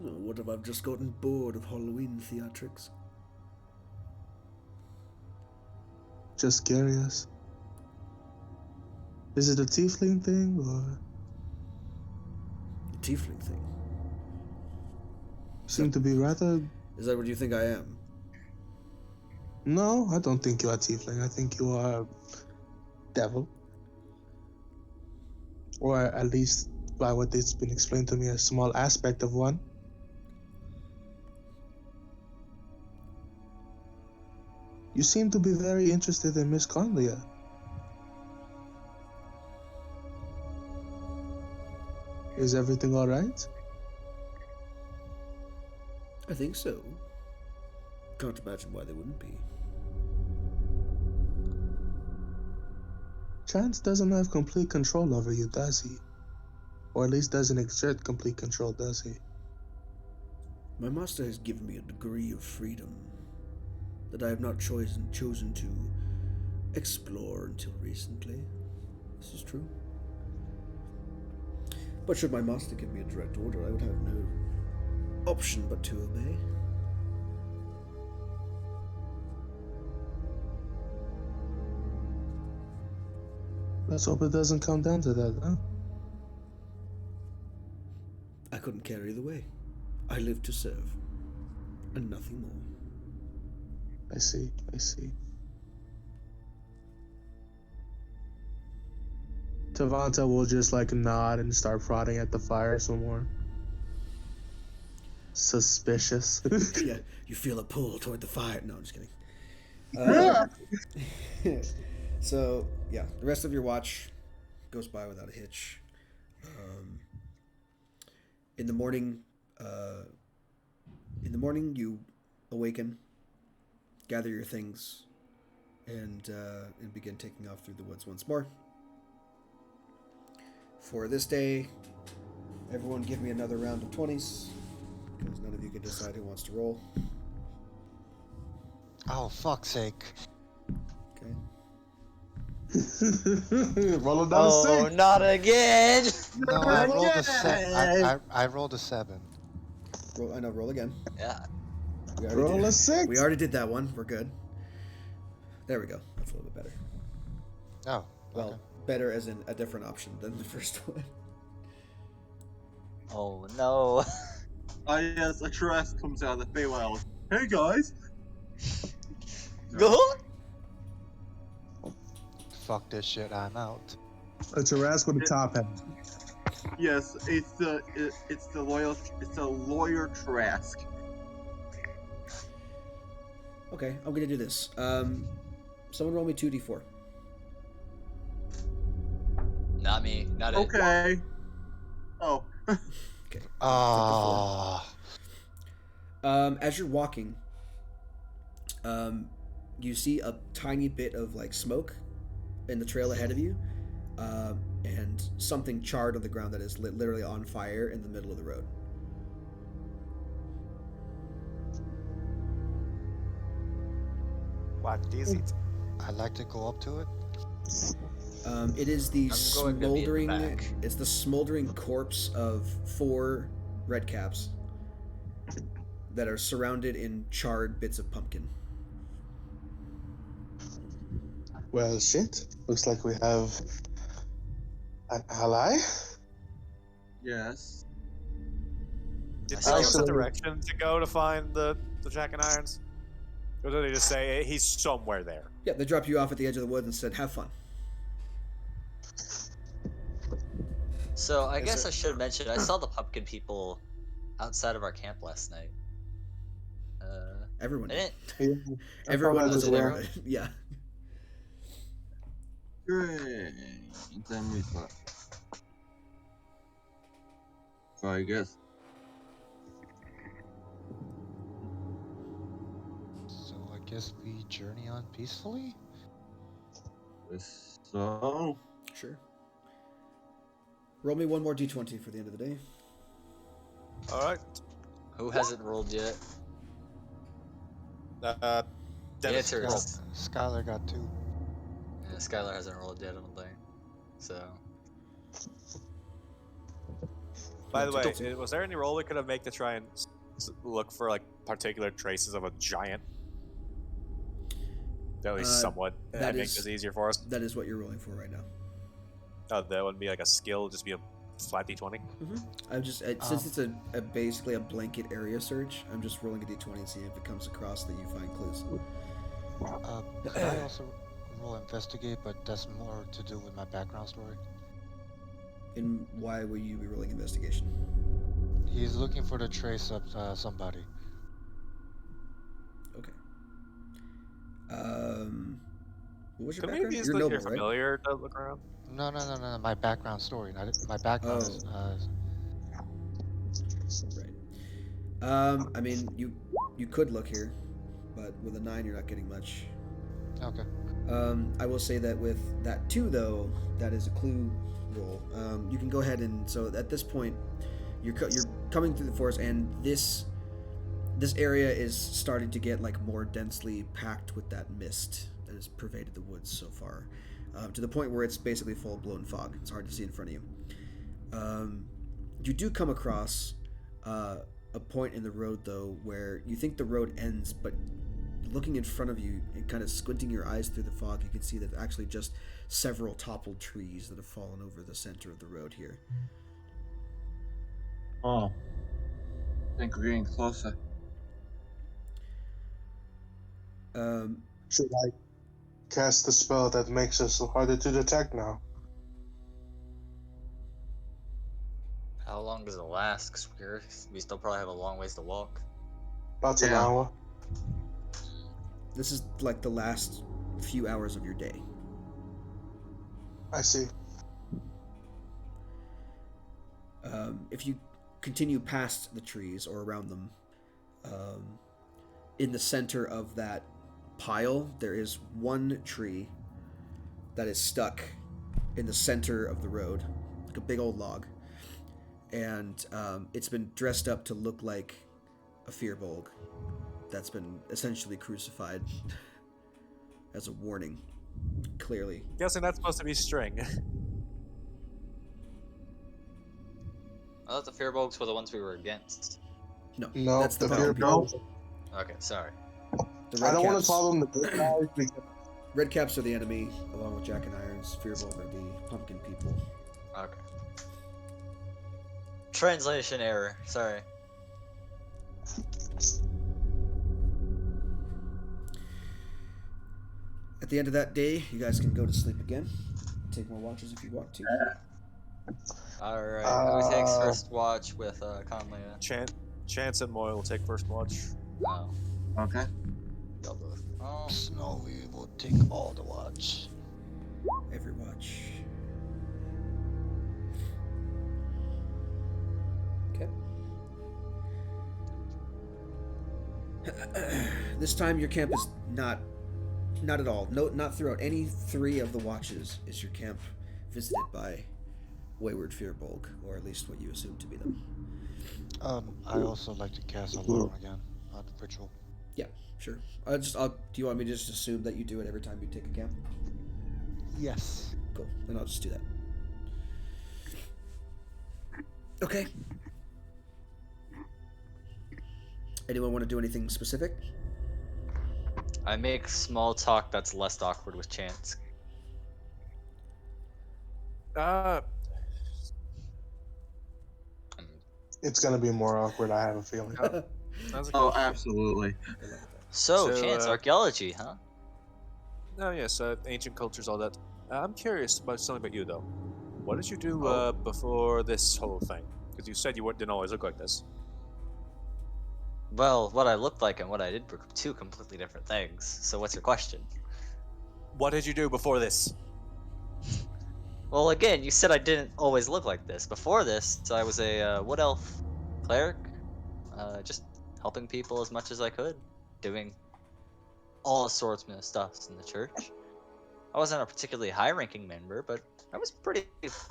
Oh, what if I've just gotten bored of Halloween theatrics? Just curious. Is it a tiefling thing, or? A tiefling thing? Seem to be rather... Is that what you think I am? No, I don't think you are tiefling. I think you are devil. Or at least by what has been explained to me, a small aspect of one. You seem to be very interested in Miss Conlia. Is everything all right? I think so. Can't imagine why they wouldn't be. Chance doesn't have complete control over you, does he? Or at least doesn't exert complete control, does he? My master has given me a degree of freedom that I have not chosen to explore until recently. This is true. But should my master give me a direct order, I would have no option but to obey. Let's hope it doesn't come down to that, huh? I couldn't care either way. I live to serve, and nothing more. I see. Tavanta will just like nod and start prodding at the fire some more. Suspicious. Yeah, you feel a pull toward the fire. No, I'm just kidding. So, yeah, the rest of your watch goes by without a hitch. In the morning, you awaken, gather your things, and begin taking off through the woods once more. For this day, everyone give me another round of 20s, because none of you can decide who wants to roll. Oh, fuck's sake. Okay. Rolling down a Oh, six. not again! No, I rolled a 7. I rolled a 7. Roll again. Yeah. Roll a 6. We already did that one. We're good. There we go. That's a little bit better. Oh, Well, okay. better as in a different option than the first one. Oh no. Yes, a Trask comes out of the Feywild. Hey guys! Go! Fuck this shit, I'm out. A Tarrasque with a top hat. Yes, it's the lawyer Trask. Okay, I'm gonna do this. Someone roll me 2d4. Not me. Not it. Okay. Oh. Okay. Ah. As you're walking, you see a tiny bit of like smoke in the trail ahead of you, and something charred on the ground that is literally on fire in the middle of the road. What is it? I'd like to go up to it. It is the I'm going to be in the smoldering. back. It's the smoldering corpse of 4 redcaps that are surrounded in charred bits of pumpkin. Well, shit. Looks like we have an ally. Yes. Did I they give us a Actually- direction to go to find the Jack and Irons? Or did they just say he's somewhere there? Yeah, they dropped you off at the edge of the woods and said, "Have fun." So I Yes, guess sir. I should mention I saw the pumpkin people outside of our camp last night. Everyone. I didn't. Yeah, Everyone probably was was aware aware. of it. Yeah. Great. Then we thought. So I guess. So I guess we journey on peacefully? So. Sure. Roll me one more d20 for the end of the day. Alright. Who hasn't rolled yet? Dennis. answer Skylar, is- Skylar got 2. Yeah, Skylar hasn't rolled yet, I don't think. So. By the way, Don't- was there any roll we could have made to try and look for like particular traces of a giant? At least somewhat. that That is- makes it easier for us. That is what you're rolling for right now. Oh, that wouldn't be like a skill, just be a flat d20. I'm just since it's a basically a blanket area search. I'm just rolling a d20 and seeing if it comes across that you find clues. Could I also roll investigate, but that's more to do with my background story? And why will you be rolling investigation? He's looking for the trace of somebody. Okay. What was your Could background? maybe he's You're looking noble, right? familiar to look around? No. My background story. My background is. Right. I mean, you could look here, but with a 9, you're not getting much. Okay. I will say that with that 2, though, that is a clue roll. You can go ahead and so at this point, you're coming through the forest, and this area is starting to get like more densely packed with that mist that has pervaded the woods so far, to the point where it's basically full-blown fog. It's hard to see in front of you. You do come across a point in the road, though, where you think the road ends, but looking in front of you and kind of squinting your eyes through the fog, you can see that actually just several toppled trees that have fallen over the center of the road here. Oh. I think we're getting closer. Should I cast the spell that makes us harder to detect now? How long does it last? 'Cause we still probably have a long ways to walk. About an hour. This is like the last few hours of your day. I see. If you continue past the trees or around them, in the center of that pile, there is one tree that is stuck in the center of the road, like a big old log. And it's been dressed up to look like a firbolg that's been essentially crucified as a warning, clearly. Guessing that's supposed to be string. I thought the Fearbolgs were the ones we were against. No, No, that's the the pumpkin people. Fearbolgs. Okay, sorry. The I red don't want to caps. call them the good guys because Red caps are the enemy, along with Jack and Irons. Fearbolg are the pumpkin people. Okay. Translation error. Sorry. At the end of that day, you guys can go to sleep again. Take more watches if you want to. Alright, who takes first watch with Conley? Chance and Moy will take first watch. Oh, Okay. y'all both. Oh, Snowy will take all the watch. Every watch. Okay. This time your camp is not at all. No, not throughout any 3 of the watches is your camp visited by Wayward Fearbolg, or at least what you assume to be them. I also like to cast alarm again on ritual. Yeah, sure. Do you want me to just assume that you do it every time you take a camp? Yes. Cool. Then I'll just do that. Okay. Anyone want to do anything specific? I make small talk that's less awkward with Chance. it's gonna be more awkward. I have a feeling. Oh, absolutely. So, So, Chance, archaeology, huh? Oh yes, ancient cultures, all that. I'm curious about something about you though. What did you do Oh. before this whole thing? Because you said you didn't always look like this. Well, what I looked like and what I did were 2 completely different things. So what's your question? What did you do before this? Well, again, you said I didn't always look like this. Before this, I was a wood elf cleric, just helping people as much as I could, doing all sorts of stuff in the church. I wasn't a particularly high-ranking member, but I was pretty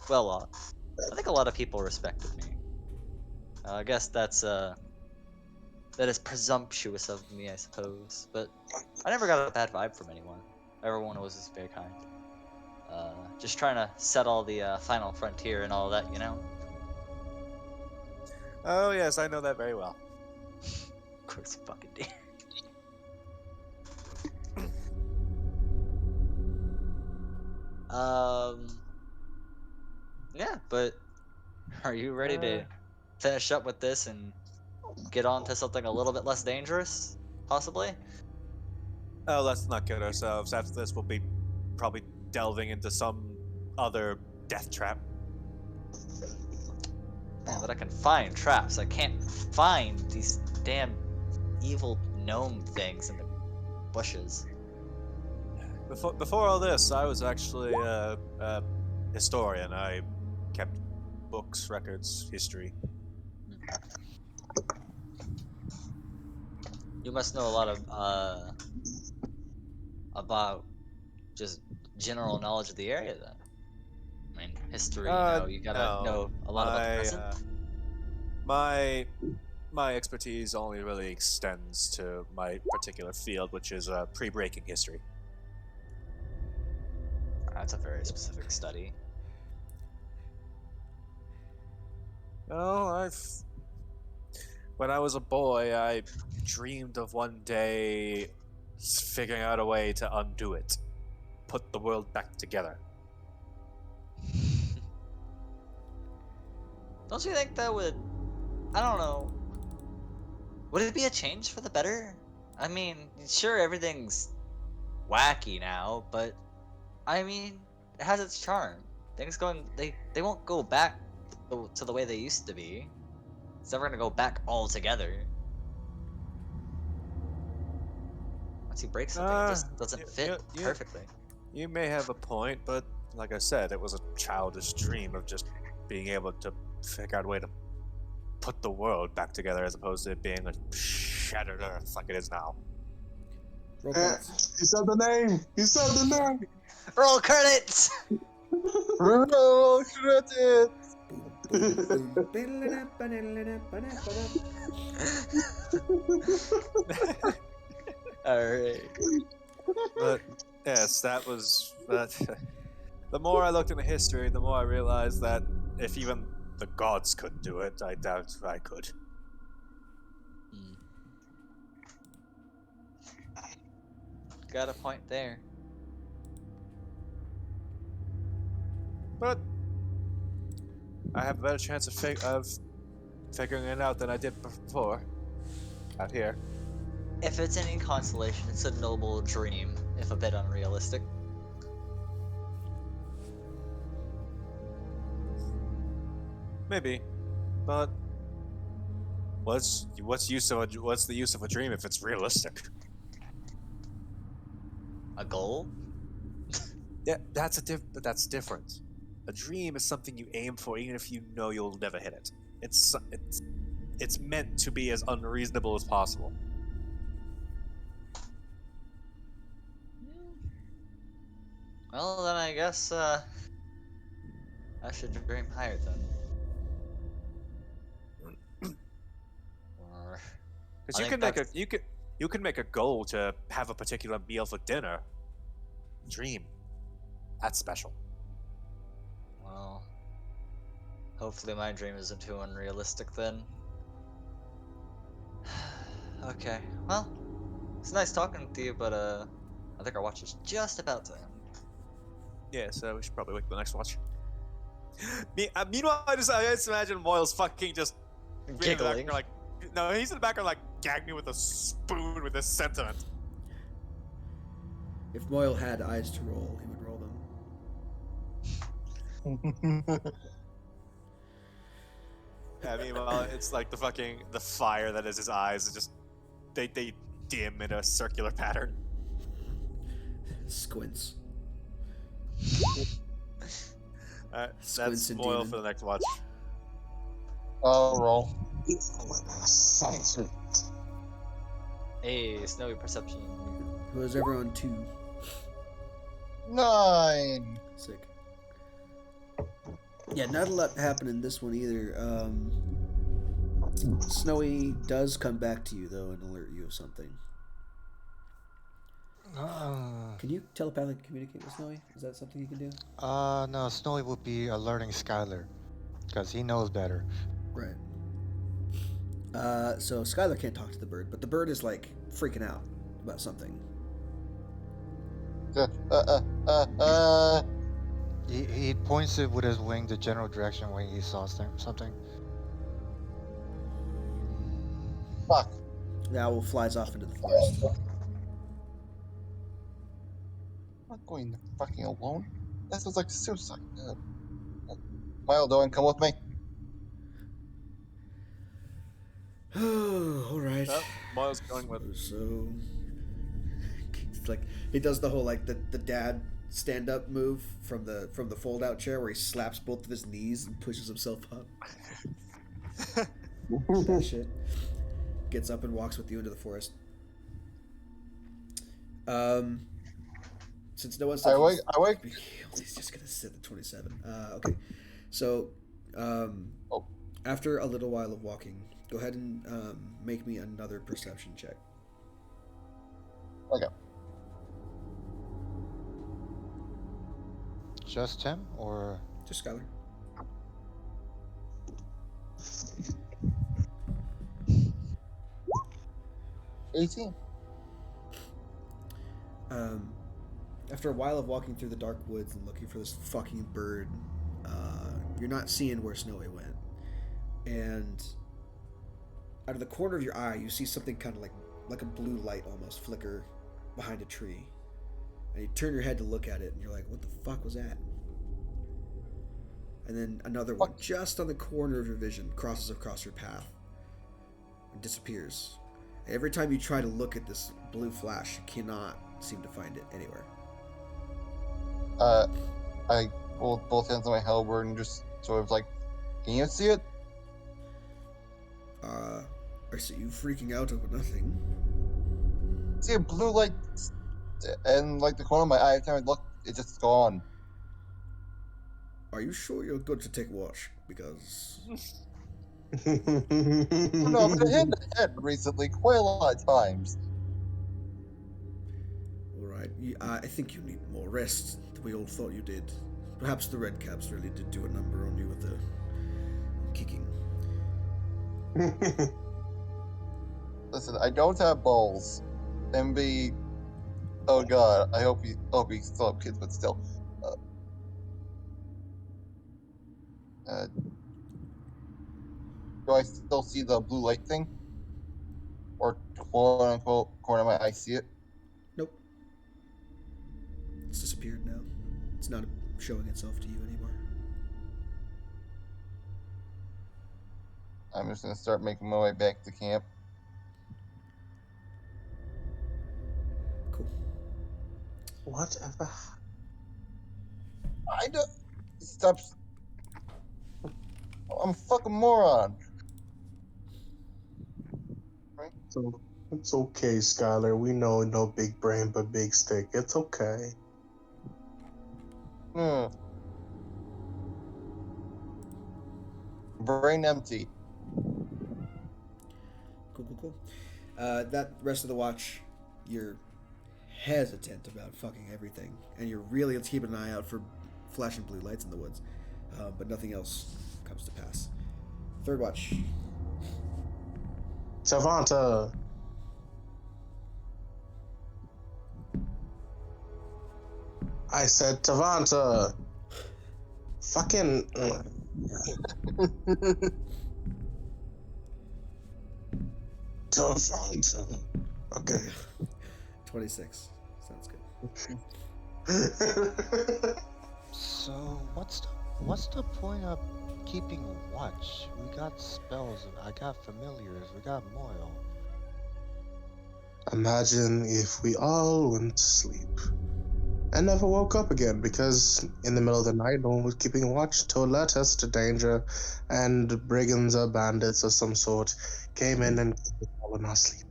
well off. I think a lot of people respected me. I guess that is presumptuous of me, I suppose. But I never got a bad vibe from anyone. Everyone was just very kind. Just trying to settle the final frontier and all that, you know? Oh yes, I know that very well. Of course you fucking do. Yeah, but are you ready to finish up with this and get on to something a little bit less dangerous, possibly? Oh, let's not kid ourselves. After this, we'll be probably delving into some other death trap. Man, that I can find traps. I can't find these damn evil gnome things in the bushes. Before all this, I was actually a historian. I kept books, records, history. You must know a lot of about just general knowledge of the area then. I mean, history, you gotta No. know a lot about the My, present. my expertise only really extends to my particular field, which is pre-breaking history. That's a very specific study. Well, when I was a boy, I dreamed of one day figuring out a way to undo it, put the world back together. Don't you think that would, I don't know, would it be a change for the better? I mean, sure, everything's wacky now, but I mean, it has its charm. They won't go back to the way they used to be. It's never gonna go back altogether. Once you break something, it just doesn't fit perfectly. You may have a point, but like I said, it was a childish dream of just being able to figure out a way to put the world back together as opposed to it being a shattered earth like it is now. Roll credits. He said the name. He said the name. Roll credits! Roll credits. Alright. But yes, that was. But the more I looked into history, the more I realized that if even the gods could do it, I doubt I could. Got a point there. But I have a better chance of figuring it out than I did before. Out here. If it's any consolation, it's a noble dream, if a bit unrealistic. Maybe, but what's the use of a dream if it's realistic? A goal? Yeah, that's different. A dream is something you aim for, even if you know you'll never hit it. It's meant to be as unreasonable as possible. Well, then I guess, I should dream higher then. Or... Because I you think can that's- you can make a goal to have a particular meal for dinner. Dream. That's special. Well... Hopefully my dream isn't too unrealistic then. Okay, well... It's nice talking to you, but, I think our watch is just about to end. Yeah, so we should probably wait for the next watch. Meanwhile, I just imagine Moyle's fucking just Giggling. Like, no, he's in the background like gagging me with a spoon with this sentiment. If Moyle had eyes to roll, he would roll them. Yeah, meanwhile, it's like the fire that is his eyes. It just they dim in a circular pattern. Squints. That's and Moyle demon. for the next watch. I'll roll. Hey, Snowy Perception. Who is ever on 2? 9. Sick. Yeah, not a lot happened in this one either. Snowy does come back to you though and alert you of something. Can you telepathically communicate with Snowy? Is that something you can do? No, Snowy would be alerting Skylar, because he knows better. Right. So Skylar can't talk to the bird, but the bird is like freaking out about something. He points it with his wing the general direction where he saw something. Fuck. The owl flies off into the forest. I'm not going fucking alone. That sounds like suicide. Milo, don't come with me. All right. Oh, Miles going with. So, it's like he does the whole like the dad stand up move from the fold out chair where he slaps both of his knees and pushes himself up. That shit. Gets up and walks with you into the forest. Since no one said I wait. he's just gonna sit at 27. Okay, so Oh. after a little while of walking, go ahead and make me another perception check. Okay. Just him, or Just Skylar. $18. After a while of walking through the dark woods and looking for this fucking bird, you're not seeing where Snowy went. And out of the corner of your eye, you see something kind of like a blue light almost flicker behind a tree. And you turn your head to look at it, and you're like, what the fuck was that? And then another one, just on the corner of your vision, crosses across your path and disappears. Every time you try to look at this blue flash, you cannot seem to find it anywhere. I hold both hands on my halberd and just sort of like, can you see it? I see you freaking out over nothing. See a blue light, and like the corner of my eye, every time I look, it's just gone. Are you sure you're good to take watch? Because... No, I've been hit in the head recently quite a lot of times. Alright, I think you need more rest than we all thought you did. Perhaps the red caps really did do a number on you with the kicking. Listen, I don't have balls. MB, oh god, I hope you still have kids, but still. Do I still see the blue light thing? Or quote unquote corner of my eye see it? Nope. It's disappeared now. It's not showing itself to you anymore. I'm just gonna start making my way back to camp. Cool. Whatever. I don't. Stop. I'm a fucking moron. Right? So it's okay, Skylar. We know no big brain but big stick. It's okay. Brain empty. Cool. That rest of the watch, you're hesitant about fucking everything, and you're really keeping an eye out for flashing blue lights in the woods, but nothing else comes to pass. Third watch. Tavanta. I said Tavanta. Fucking. Tavanta. Okay. 26. Sounds good. so what's the point of keeping watch? We got spells, I got familiars, we got Moyle. Imagine if we all went to sleep and never woke up again because in the middle of the night no one was keeping watch to alert us to danger, and brigands or bandits of some sort came in and killed us all in our sleep.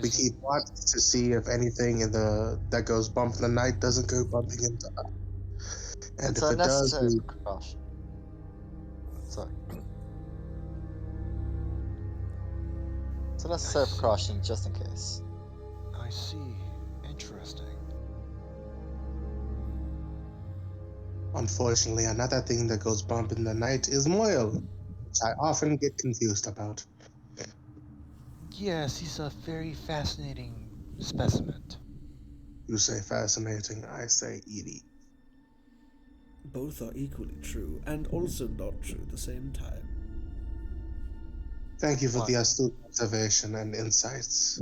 We keep watch to see if anything that goes bump in the night doesn't go bumping into us. And It's if a it does, necessary we precaution. Sorry. It's a necessary precaution just in case. I see. Interesting. Unfortunately, another thing that goes bump in the night is Moyle, which I often get confused about. Yes, he's a very fascinating specimen. You say fascinating, I say eerie. Both are equally true, and also not true at the same time. Thank you for the astute observation and insights.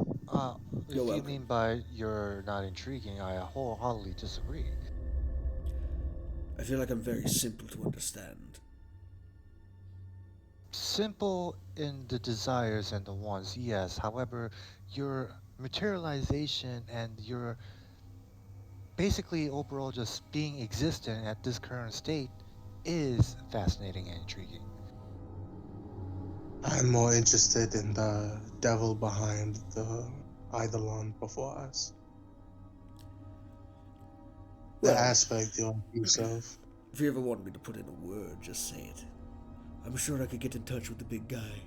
If you mean by you're not intriguing, I wholeheartedly disagree. I feel like I'm very simple to understand. Simple in the desires and the wants, yes. However, your materialization and your basically overall just being existent at this current state is fascinating and intriguing. I'm more interested in the devil behind the eidolon before us. The Well, aspect you yourself. if you ever want me to put in a word, just say it. I'm sure I could get in touch with the big guy.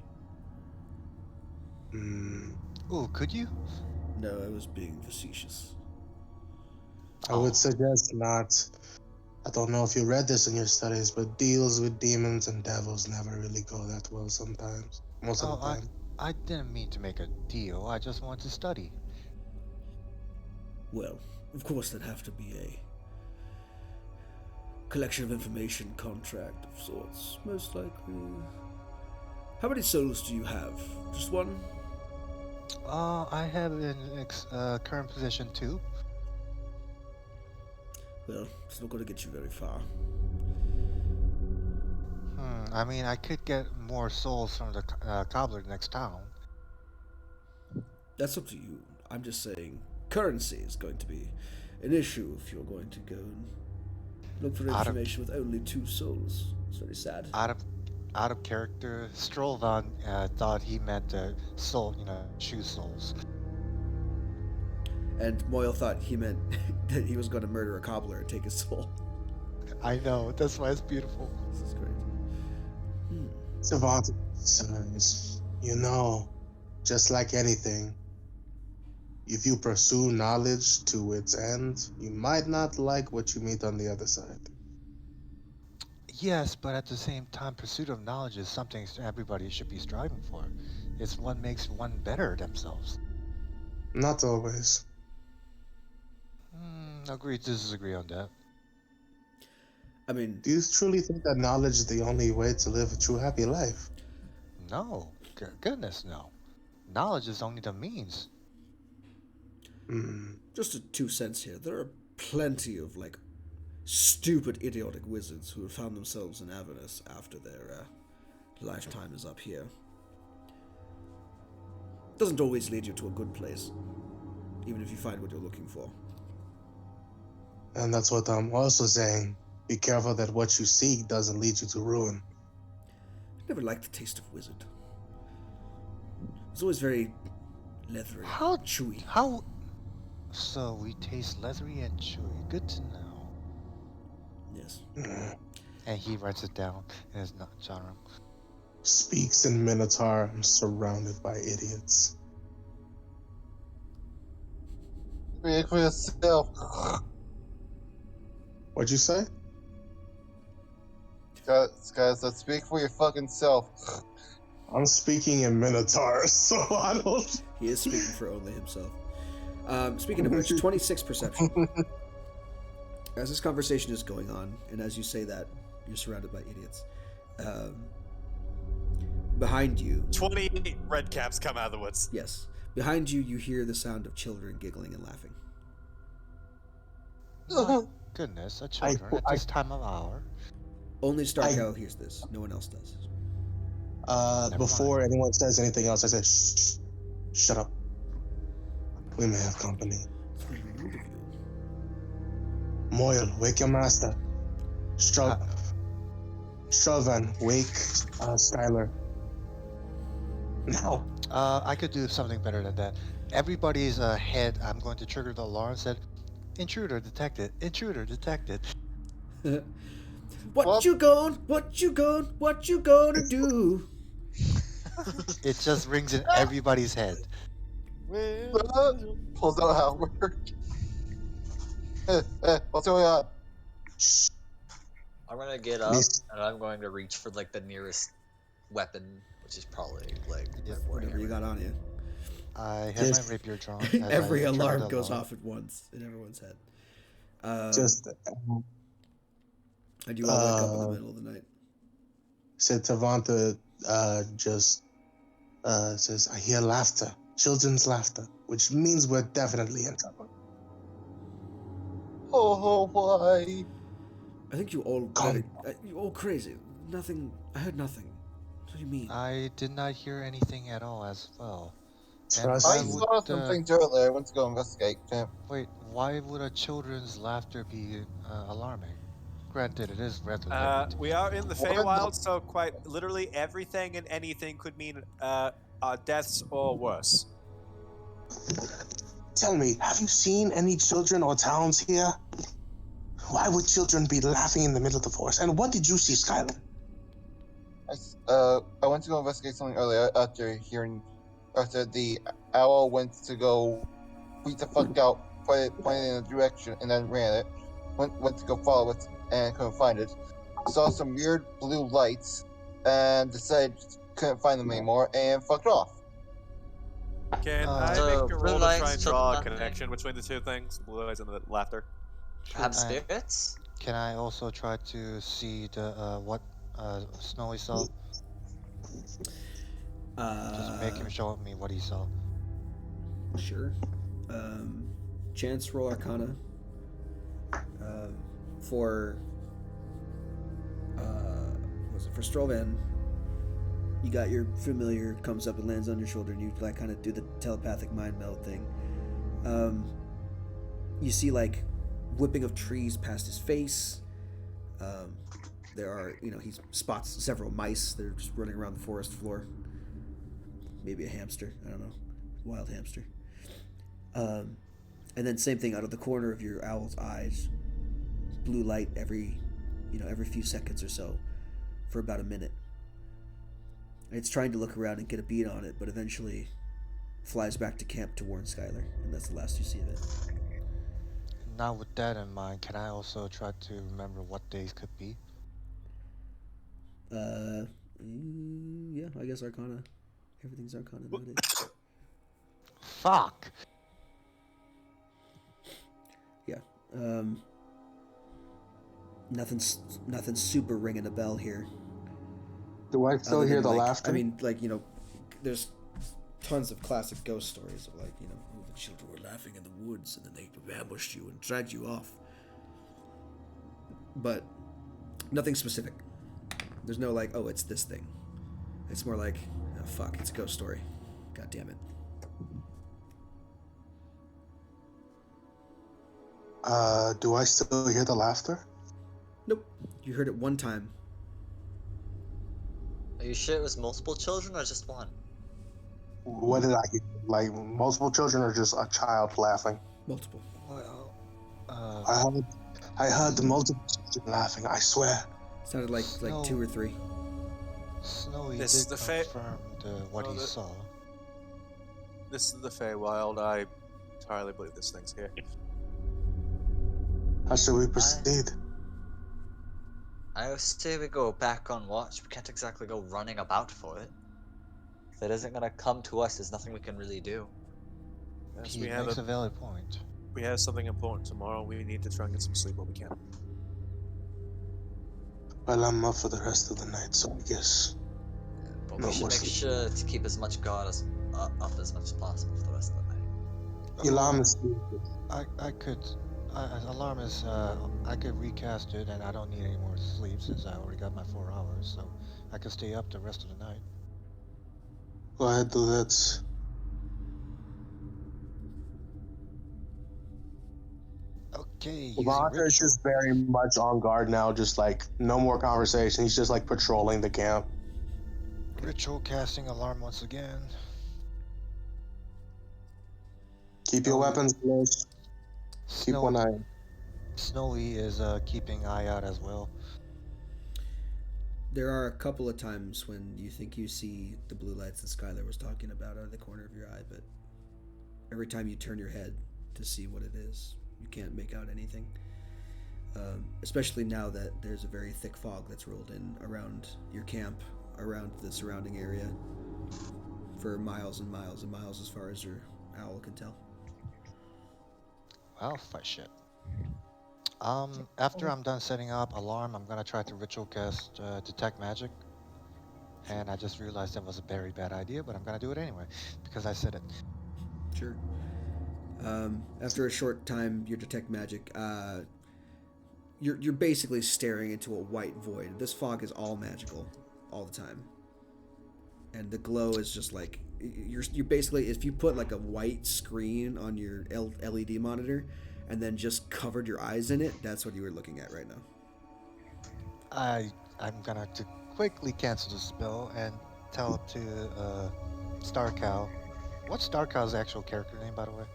Hmm. Oh, could you? No, I was being facetious. I would suggest not. I don't know if you read this in your studies, but deals with demons and devils never really go that well sometimes. Most of Oh, the time. I didn't mean to make a deal. I just wanted to study. Well, of course there'd have to be a collection of information contract of sorts, most likely. How many souls do you have? Just one? I have an current position too. Well, it's not going to get you very far. I mean, I could get more souls from the cobbler next town. That's up to you. I'm just saying, currency is going to be an issue if you're going to go and look for information with only 2 souls. It's very sad. Out of character, Strovan thought he meant soul, shoe souls. And Moyle thought he meant that he was going to murder a cobbler and take his soul. I know, that's why it's beautiful. This is great. Tavanta says, just like anything, if you pursue knowledge to its end, you might not like what you meet on the other side. Yes, but at the same time, pursuit of knowledge is something everybody should be striving for. It's what makes one better themselves. Not always. Agree to disagree on that. I mean, do you truly think that knowledge is the only way to live a true happy life? No. Goodness, no. Knowledge is only the means. Just a 2 cents here. There are plenty of, stupid, idiotic wizards who have found themselves in Avernus after their lifetime is up here. Doesn't always lead you to a good place, even if you find what you're looking for. And that's what I'm also saying. Be careful that what you seek doesn't lead you to ruin. I never liked the taste of wizard. It's always very leathery, chewy. So we taste leathery and chewy. Good to know. Yes. And he writes it down in his genre. Speaks in Minotaur. I'm surrounded by idiots. Speak for yourself. What'd you say? Guys, let's speak for your fucking self. I'm speaking in Minotaur, so I don't. He is speaking for only himself. Speaking of which, 26 perception. As this conversation is going on, and as you say that, you're surrounded by idiots. Behind you... 28 red caps come out of the woods. Yes. Behind you, you hear the sound of children giggling and laughing. Goodness, children at this time of hour. Only Starkel hears this. No one else does. Before anyone says anything else, I say, shh, shut up. We may have company. It's very rude of you. Moyle, wake your master. Strovan, wake Skylar. Now. I could do something better than that. Everybody's head, I'm going to trigger the alarm, said, intruder detected, intruder detected. What you gonna do? It just rings in everybody's head. Pulls out Howard. What's going on? I'm gonna get up and I'm going to reach for the nearest weapon, which is probably whatever you got on you. I have my rapier drawn. Every alarm goes off at once in everyone's head. And you all wake up in the middle of the night. Said Tavanta says, I hear laughter, children's laughter, which means we're definitely in trouble. Oh, why? I think you all got it. You all crazy. Nothing. I heard nothing. What do you mean? I did not hear anything at all as well. And Trust why I me. would saw some things earlier. I went to go investigate. wait? Why would a children's laughter be alarming? Granted, it is relatively. We are in the What Feywild, so quite literally everything and anything could mean deaths or worse. Tell me, have you seen any children or towns here? Why would children be laughing in the middle of the forest? And what did you see, Skylar? I went to go investigate something earlier after the owl went to go freak the fuck out, pointed in a direction, and then ran it. Went to go follow it and couldn't find it. Saw some weird blue lights and decided couldn't find them anymore and fucked off. Can I So, make a blue roll to try lights, and children draw a laughing. connection between the two things, the blue eyes and the laughter? Perhaps And spirits? can I also try to see the what Snowy saw? Just make him show me what he saw. Sure. Chance roll Arcana. For for Strovan, you got your familiar comes up and lands on your shoulder, and you like kind of do the telepathic mind meld thing. You see like whipping of trees past his face. There are, he spots several mice. They're just running around the forest floor. Maybe a hamster. I don't know. Wild hamster. And then same thing out of the corner of your owl's eyes. Blue light every few seconds or so for about a minute. It's trying to look around and get a beat on it, but eventually flies back to camp to warn Skylar, and that's the last you see of it. Now with that in mind, can I also try to remember what days could be? Yeah, I guess Arcana. Everything's Arcana nowadays. Fuck! Yeah. Nothing super ringing a bell here. Do I still Other hear than, the like, laughter? I mean, there's tons of classic ghost stories of the children were laughing in the woods and then they ambushed you and dragged you off. But nothing specific. There's no like, oh, it's this thing. It's more like, oh, fuck, it's a ghost story. God damn it. Do I still hear the laughter? Nope. You heard it one time. Are you sure it was multiple children or just one? What did I hear? Like multiple children or just a child laughing? Multiple. Well, I heard the multiple children laughing. I swear. Sounded like Snow- 2 or 3. Snowy This is did the confirm what he saw. This is the Feywild. I entirely believe this thing's here. How should we proceed? I say we go back on watch. We can't exactly go running about for it. If it isn't gonna come to us, there's nothing we can really do. Yes, He we have makes a valid point. we have something important tomorrow. We need to try and get some sleep while we can. Well, I'm up for the rest of the night, so I guess. But No we should more make sleep. sure to keep as much guard as up as much as possible for the rest of the night. Elam is. I could. Alarm is. I could recast it, and I don't need any more sleep since I already got my 4 hours, so I could stay up the rest of the night. Go ahead, do that. Okay. Tavanta is just very much on guard now, just like no more conversation. He's just like patrolling the camp. Ritual casting alarm once again. Keep your weapons close. Keep one eye. Snowy is keeping eye out as well. There are a couple of times when you think you see the blue lights that Skylar was talking about out of the corner of your eye, but every time you turn your head to see what it is, you can't make out anything. Especially now that there's a very thick fog that's rolled in around your camp, around the surrounding area, for miles and miles and miles as far as your owl can tell. Well, fight shit. After I'm done setting up alarm, I'm gonna try to ritual cast detect magic. And I just realized that was a very bad idea, but I'm gonna do it anyway because I said it. Sure. After a short time, your detect magic, you're basically staring into a white void. This fog is all magical, all the time, and the glow is just like you're basically, if you put like a white screen on your LED monitor, and then just covered your eyes in it. That's what you were looking at right now. I'm gonna to quickly cancel the spell and tell it to Starcow. What's Starcow's actual character name, by the way?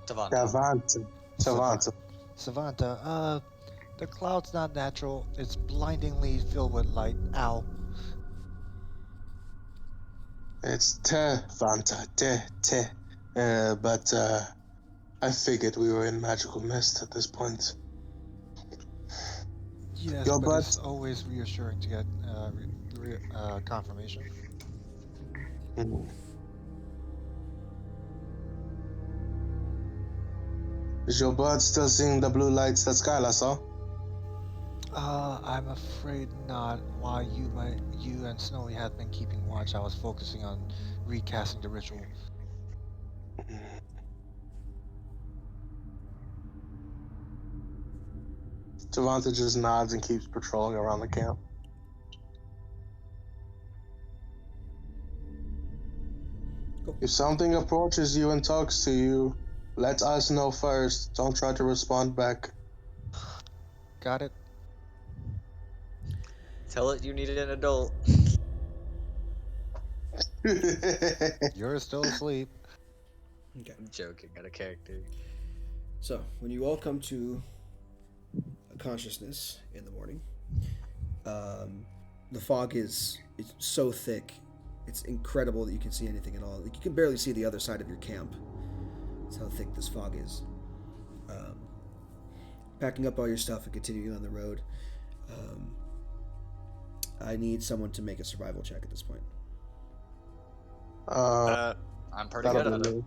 Tavanta. Tavanta. Savanta. The cloud's not natural. It's blindingly filled with light. Ow. It's Tavanta. But I figured we were in magical mist at this point. Yes, Yo, but bud. it's always reassuring to get confirmation. Mhm. Is your bud still seeing the blue lights that Skylar saw? I'm afraid not. While you and Snowy had been keeping watch, I was focusing on recasting the ritual. Tavanta just nods and keeps patrolling around the camp. Cool. If something approaches you and talks to you, let us know first. Don't try to respond back. Got it? Tell it you needed an adult. You're still asleep. Okay. I'm joking, got a character. So when you all come to a consciousness in the morning, the fog is so thick, it's incredible that you can see anything at all. Like, you can barely see the other side of your camp. That's how thick this fog is. Packing up all your stuff and continuing on the road. I need someone to make a survival check at this point. I'm pretty good at it.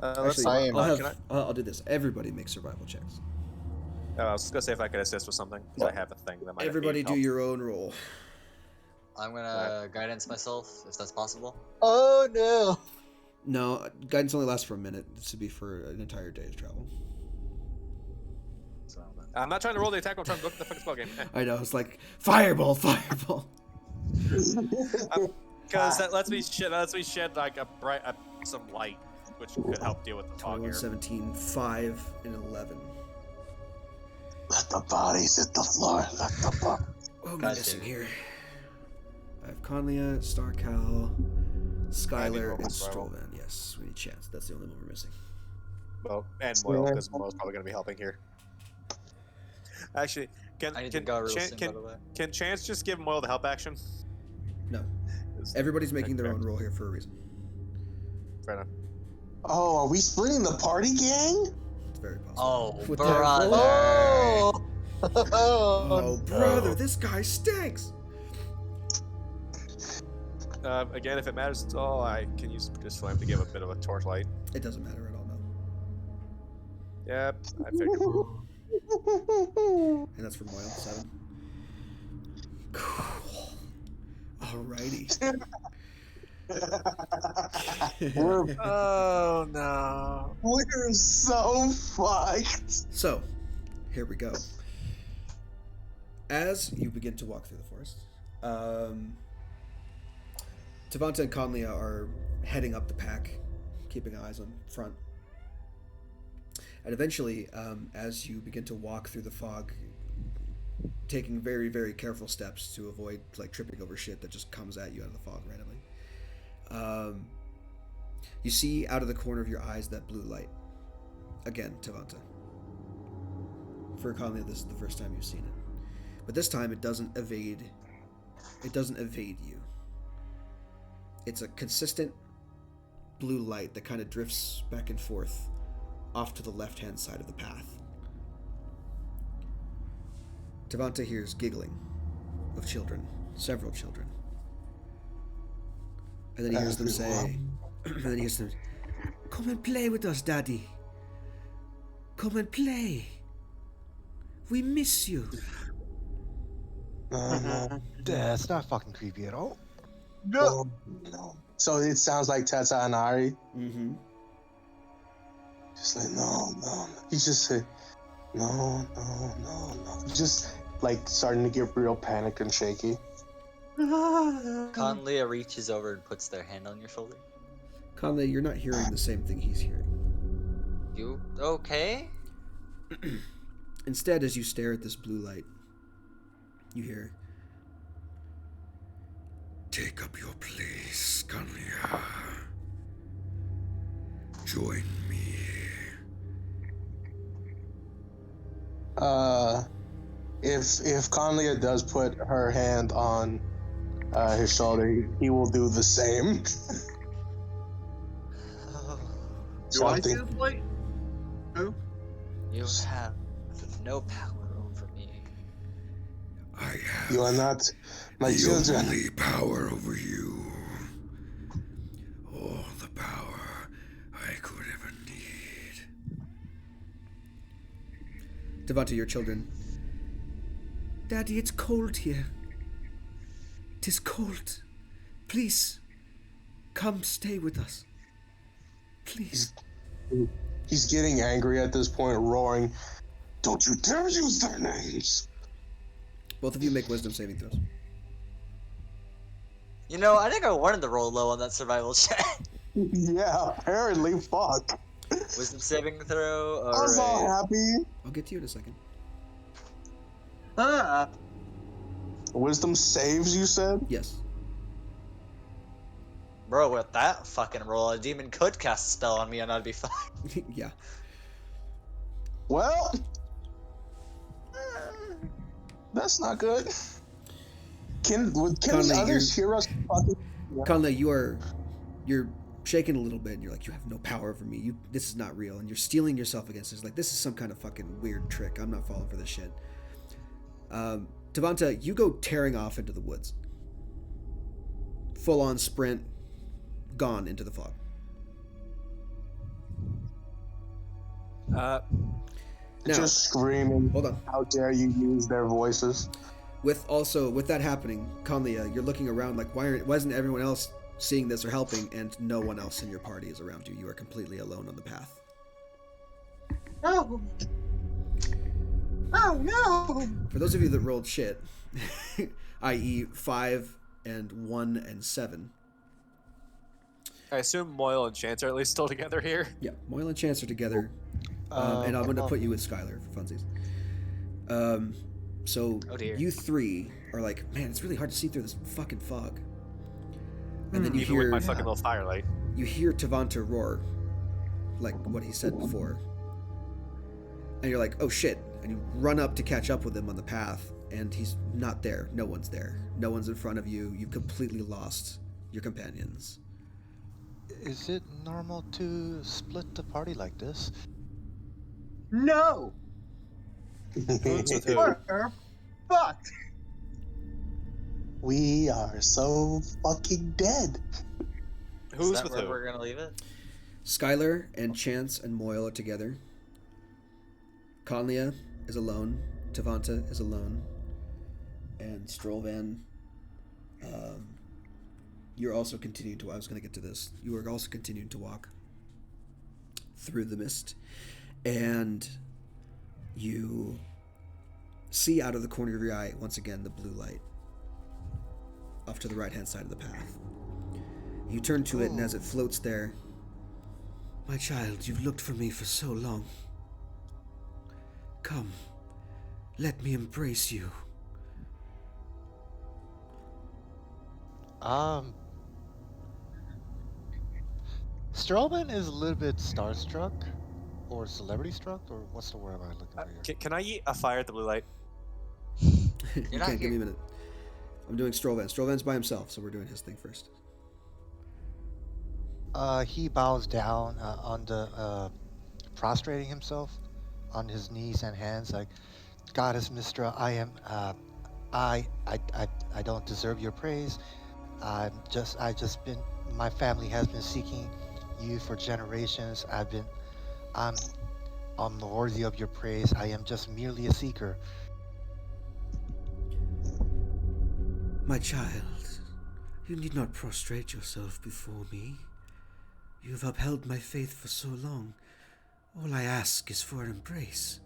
Let's Actually, see. I'll do this. Everybody make survival checks. I was gonna say if I could assist with something, because I have a thing that might. Everybody do your own roll. I'm gonna guidance myself, if that's possible. Oh no! No, guidance only lasts for a minute. This would be for an entire day's travel. So, I'm not trying to roll the attack. I'm trying to look at the fucking spell game. I know, it's like fireball. Because that lets me shed like some light, which could help deal with the fog 21, here. 17, 5, and 11. Let the bodies hit the floor. Let the bodies. What am I Gotcha. missing here? I have Conlia, Starcal, Skylar, roll and survival. Strovan. Yes, we need Chance. That's the only one we're missing. Well, and Moyle, because Moyle's probably gonna be helping here. Actually, I need to go real soon, by the way. can Chance just give Moyle the help action? No. Everybody's making their fair. own roll here for a reason. Fair enough. Oh, are we splitting the party, gang? It's very possible. Oh, With that brother. roll- Oh, Oh, brother, this guy stinks. Again, if it matters at all, I can use Brutish Flame to give a bit of a torchlight. It doesn't matter at all, no. Yep, I figured. And that's for Moyle, 7. Cool. Alrighty. Oh no. We're so fucked. So, here we go. As you begin to walk through the forest, Tavanta and Conlia are heading up the pack, keeping eyes on front. And eventually, as you begin to walk through the fog, taking very, very careful steps to avoid like tripping over shit that just comes at you out of the fog randomly, you see out of the corner of your eyes that blue light. Again, Tavanta. For Conlia, this is the first time you've seen it. But this time it doesn't evade you. It's a consistent blue light that kind of drifts back and forth off to the left-hand side of the path. Tavanta hears giggling of children, several children. And then he hears them say, "Come and play with us, Daddy. Come and play. We miss you." No. Yeah, it's not fucking creepy at all. No. No. So it sounds like Tata and Ari. Mm-hmm. Just like, no. He just said, No. Just like starting to get real panicked and shaky. Conlia reaches over and puts their hand on your shoulder. Conley, you're not hearing the same thing he's hearing. You okay? Instead, as you stare at this blue light, you hear, Take up your place, Kanya. Join me. If Conlia does put her hand on his shoulder, he will do the same. Do I see this light? Who? You have no power over me. I have You are not my the children. only power over you. All the power I could ever need. Tavanta, your children. Daddy, it's cold here. 'Tis cold. Please, come stay with us. Please. He's getting angry at this point, roaring, "Don't you dare use their names!" Both of you make wisdom saving throws. You know, I think I wanted to roll low on that survival check. Yeah, apparently, fuck. Wisdom saving throw. I was all Alright. happy. I'll get to you in a second. Wisdom saves, you said? Yes. Bro, with that fucking roll, a demon could cast a spell on me and I'd be fine. Yeah. Well, that's not good. Can the Conley, others hear us fucking? Conley, you're shaking a little bit, and you're like, you have no power over me. This is not real, and you're steeling yourself against this. Like, this is some kind of fucking weird trick. I'm not falling for this shit. Tavanta, you go tearing off into the woods. Full on sprint, gone into the fog. Uh, Now, Just screaming. hold on. How dare you use their voices? With that happening, Conlia, you're looking around like, why isn't everyone else seeing this or helping? And no one else in your party is around you. You are completely alone on the path. No. Oh no! For those of you that rolled shit, i.e. 5 and 1 and 7. I assume Moyle and Chance are at least still together here. Yeah, Moyle and Chance are together. And I'm going to put you with Skylar for funsies. So Oh dear. you three are like, man, it's really hard to see through this fucking fog. And then you Even with hear my fucking little firelight. Tavanta roar, like what he said before. And you're like, oh shit. And you run up to catch up with him on the path, and he's not there. No one's there. No one's in front of you. You've completely lost your companions. Is it normal to split the party like this? No! Who's with who? We're fucked! We are so fucking dead. Is Who's that with where who? we're gonna leave it? Skylar and Chance and Moyle are together. Conlia is alone. Tavanta is alone. And Strollvan, you're also continuing to... I was going to get to this. You are also continuing to walk through the mist. And you see out of the corner of your eye, once again, the blue light off to the right-hand side of the path. You turn to it, and as it floats there... My child, you've looked for me for so long. Come, let me embrace you. Strawman is a little bit starstruck, or celebrity struck, or what's the word am I looking for here? Can I eat a fire at the blue light? You not can't give me a here. minute. I'm doing Strollvan. Strollvan's by himself, so we're doing his thing first. He bows down on the prostrating himself on his knees and hands, like, Goddess Mistra, I am, I don't deserve your praise. My family has been seeking you for generations. I'm worthy of your praise. I am just merely a seeker. My child, you need not prostrate yourself before me. You have upheld my faith for so long. All I ask is for an embrace.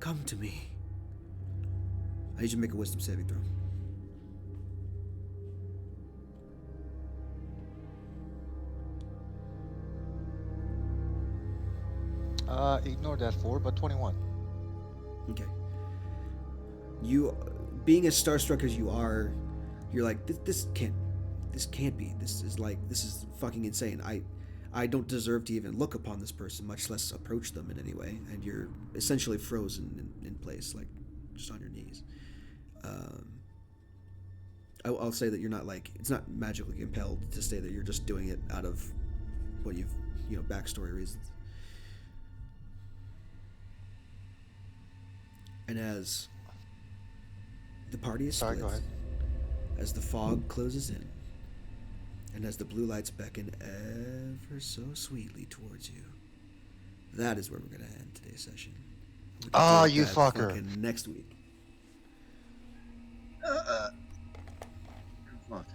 Come to me. I need you to make a wisdom saving throw. Ignore that 4, but 21. Okay. You, being as starstruck as you are, you're like, this can't be. This is fucking insane. I don't deserve to even look upon this person, much less approach them in any way. And you're essentially frozen in place, like just on your knees. I'll say that you're not like, it's not magically compelled to say that you're just doing it out of what you've, backstory reasons. And as the party is split, Sorry, go ahead. as the fog closes in, and as the blue lights beckon ever so sweetly towards you, that is where we're going to end today's session. We can Oh, do you that fucker. fucking next week. Fuck.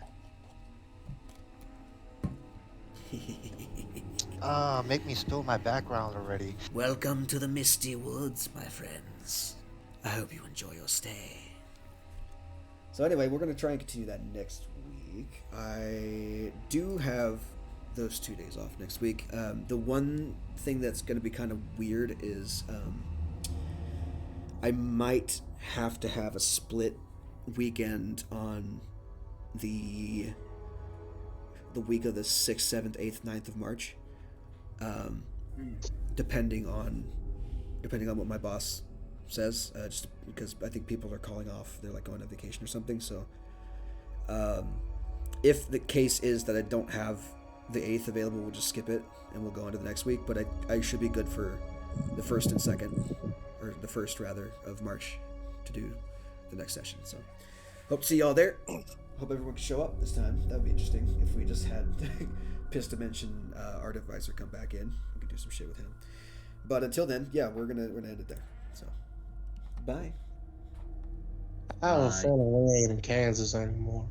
Make me spill my background already. Welcome to the Misty Woods, my friends. I hope you enjoy your stay. So anyway, we're going to try and continue that next week. I do have those 2 days off next week. The one thing that's going to be kind of weird is I might have to have a split weekend on the week of the 6th, 7th, 8th, 9th of March. Depending on what my boss says, just because I think people are calling off, they're like going on vacation or something. So if the case is that I don't have the 8th available, we'll just skip it and we'll go on to the next week. But I should be good for the 1st and 2nd, or the 1st rather, of March to do the next session. So hope to see y'all there. Hope everyone can show up this time. That would be interesting if we just had Piss Dimension Art Advisor come back in. We could do some shit with him. But until then, yeah, we're gonna end it there. So bye. I don't Bye. feel like we ain't in Kansas anymore.